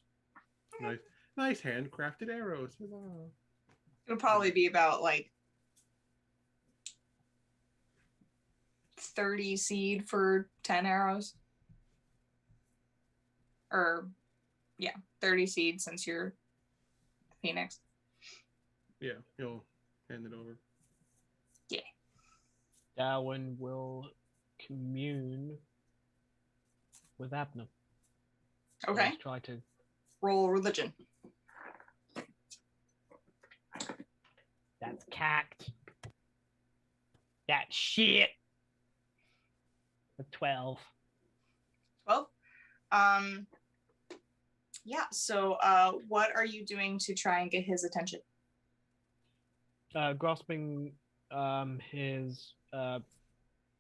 Nice handcrafted arrows. It'll probably be about like 30 seed for 10 arrows. Or, yeah, 30 seed since you're Phoenix. Yeah, he'll hand it over. Yeah. Darwin will commune with Abner. Okay. Let's try to Roll religion. That's cacked. That shit. A 12. 12. Yeah, so what are you doing to try and get his attention? Grasping his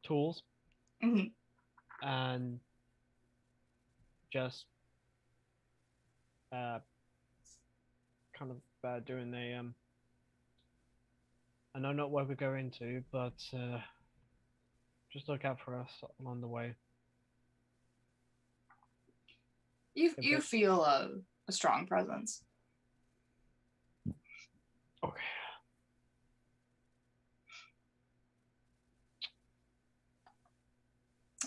tools and just kind of doing a I know not where we go into, but just look out for us along the way. You feel a strong presence. Okay.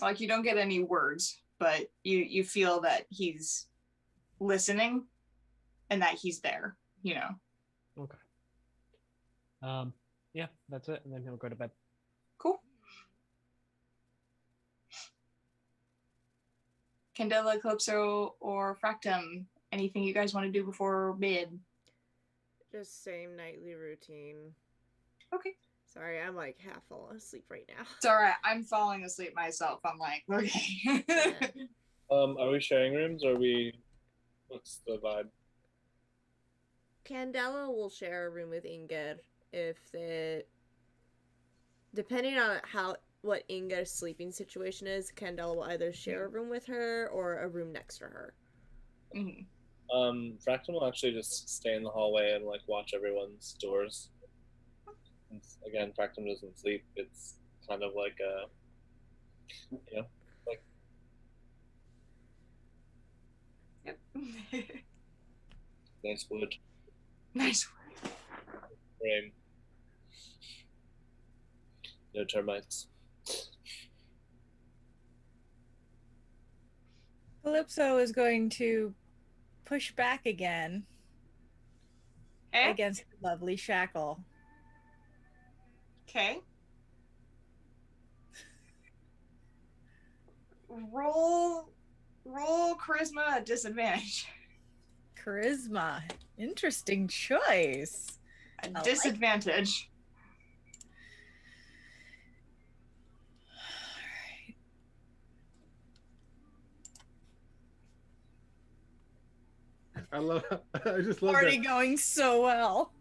Like, you don't get any words, but you feel that he's listening and that he's there, you know. Okay. Yeah, that's it, and then he'll go to bed. Cool. Candela, Calypso, or Fractum, anything you guys want to do before bed? Just same nightly routine. Okay. Sorry, I'm like half falling asleep right now. It's alright, I'm falling asleep myself. I'm like, okay. Are we sharing rooms or what's the vibe? Candela will share a room with Ingrid depending on what Ingrid's sleeping situation is, Candela will either share a room with her or a room next to her. Fractum will actually just stay in the hallway and like watch everyone's doors. And again, Fractum doesn't sleep. It's kind of like like. Yep. Nice wood. Nice wood. Frame. No termites. Calypso is going to push back again against the lovely shackle. Okay. Roll charisma at disadvantage. Charisma. Interesting choice. A disadvantage. I just love Already that. going so well.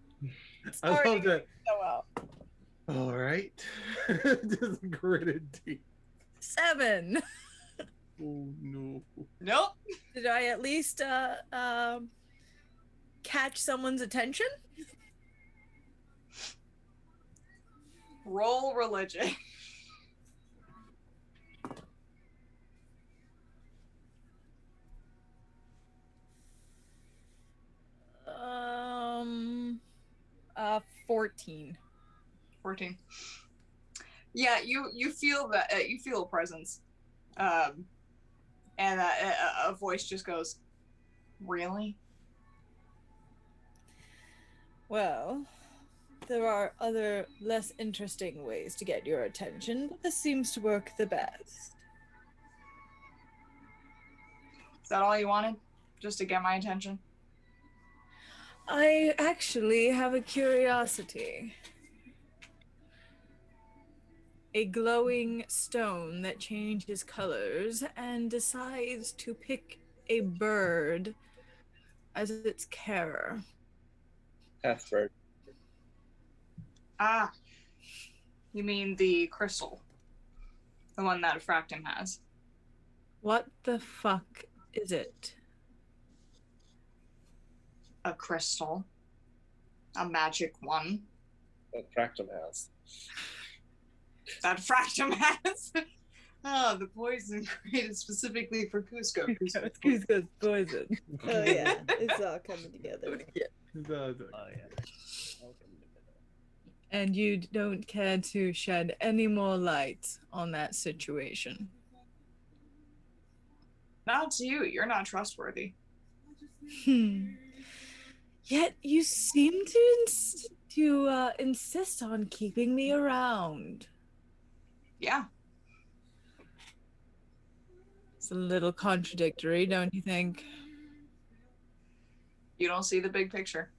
I love that. So well. All right. Just gritted teeth. 7. Oh no. Nope. Did I at least catch someone's attention? Roll religion. Um, 14. 14. Yeah, you feel that you feel a presence, and a voice just goes, "Really?" Well, there are other less interesting ways to get your attention, but this seems to work the best. Is that all you wanted? Just to get my attention? I actually have a curiosity. A glowing stone that changes colors and decides to pick a bird as its carer. Half bird. Ah, you mean the crystal, the one that Fractum has? What the fuck is it? A crystal, a magic one That Fractum has. that Fractum has. Oh, the poison created specifically for Cusco. It's Cusco's poison. Oh yeah, it's all coming together. Oh yeah. Welcome to Pandor. And you don't care to shed any more light on that situation. Not to you. You're not trustworthy. Yet you seem to insist on keeping me around. Yeah. It's a little contradictory, don't you think? You don't see the big picture.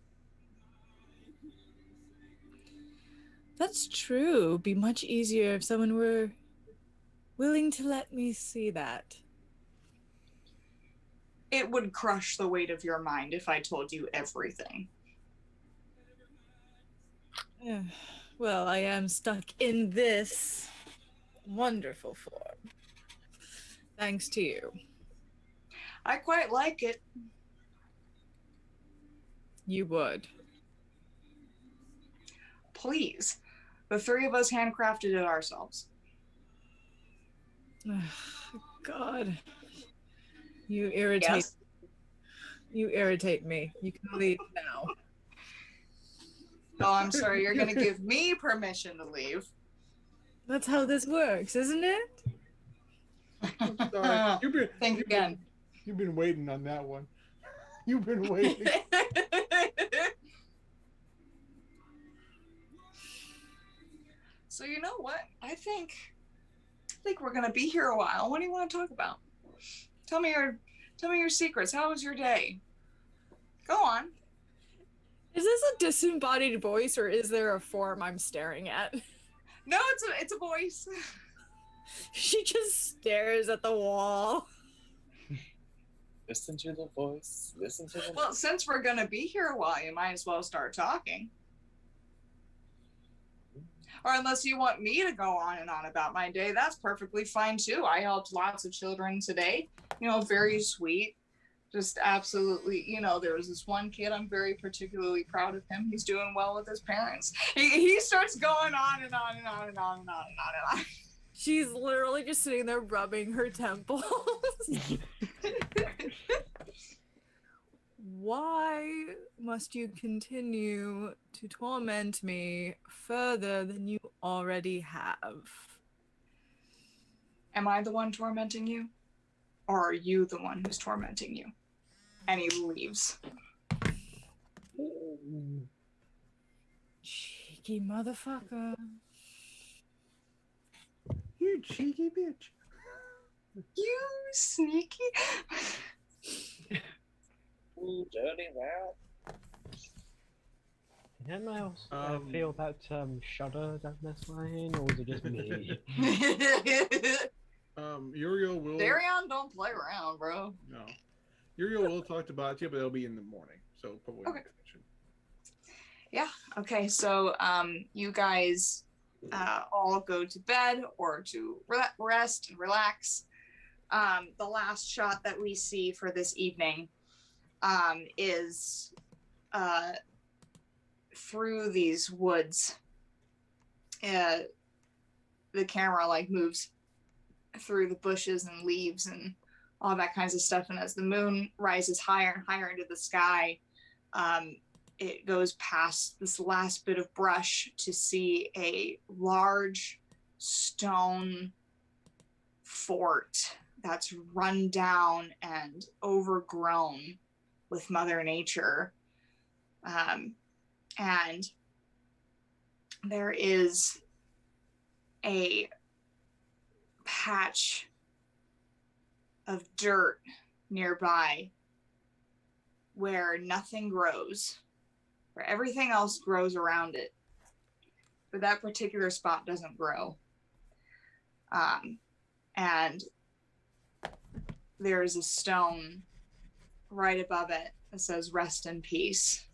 That's true. It'd be much easier if someone were willing to let me see that. It would crush the weight of your mind if I told you everything. Well, I am stuck in this wonderful form. Thanks to you. I quite like it. You would. Please. The three of us handcrafted it ourselves. God. You irritate Yes? You irritate me. You can leave now. Oh, I'm sorry. You're going to give me permission to leave. That's how this works, isn't it? Sorry. Think again. You've been waiting on that one. You've been waiting. So you know what? I think we're gonna be here a while. What do you want to talk about? Tell me your secrets. How was your day? Go on. Is this a disembodied voice or is there a form I'm staring at? No, it's a voice. She just stares at the wall. Listen to the voice. Listen to the Well, since we're gonna be here a while, you might as well start talking. Or unless you want me to go on and on about my day, that's perfectly fine too. I helped lots of children today. You know, very sweet. Just absolutely, you know, there was this one kid, I'm very particularly proud of him. He's doing well with his parents. He starts going on and on and on and on and on and on and on. She's literally just sitting there rubbing her temples. Why must you continue to torment me further than you already have? Am I the one tormenting you? Or are you the one who's tormenting you? And he leaves. Cheeky motherfucker. You cheeky bitch. You sneaky. Ooh, dirty rat. Did anyone else feel that shudder down this line, or was it just me? Uriel will. Darion, don't play around, bro. No. Uriel will talk about you, but it'll be in the morning, so probably Okay. not gonna mention. Yeah. Okay. So, you guys all go to bed or to rest and relax. The last shot that we see for this evening is through these woods. The camera like moves through the bushes and leaves and all that kinds of stuff. And as the moon rises higher and higher into the sky, it goes past this last bit of brush to see a large stone fort that's run down and overgrown with Mother Nature. And there is a patch of dirt nearby where nothing grows, where everything else grows around it, but that particular spot doesn't grow. And there's a stone right above it that says "Rest in Peace."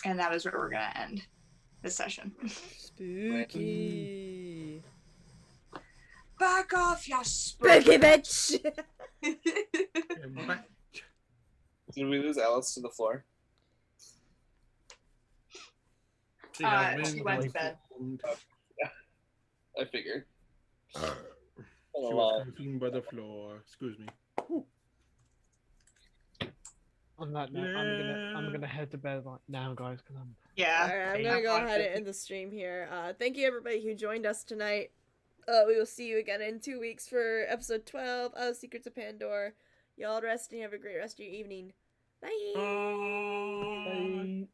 And that is where we're going to end this session. Spooky. Back off, you spooky bitch! Did we lose Alice to the floor? She went to bed. I figured. She Been a was long- consumed by the floor. Excuse me. On that note, I'm gonna head to bed right now, guys, because I'm. Yeah. Alright, I'm gonna go ahead and end the stream here. Thank you everybody who joined us tonight. We will see you again in 2 weeks for episode 12 of Secrets of Pandor. Y'all rest and have a great rest of your evening. Bye! Bye.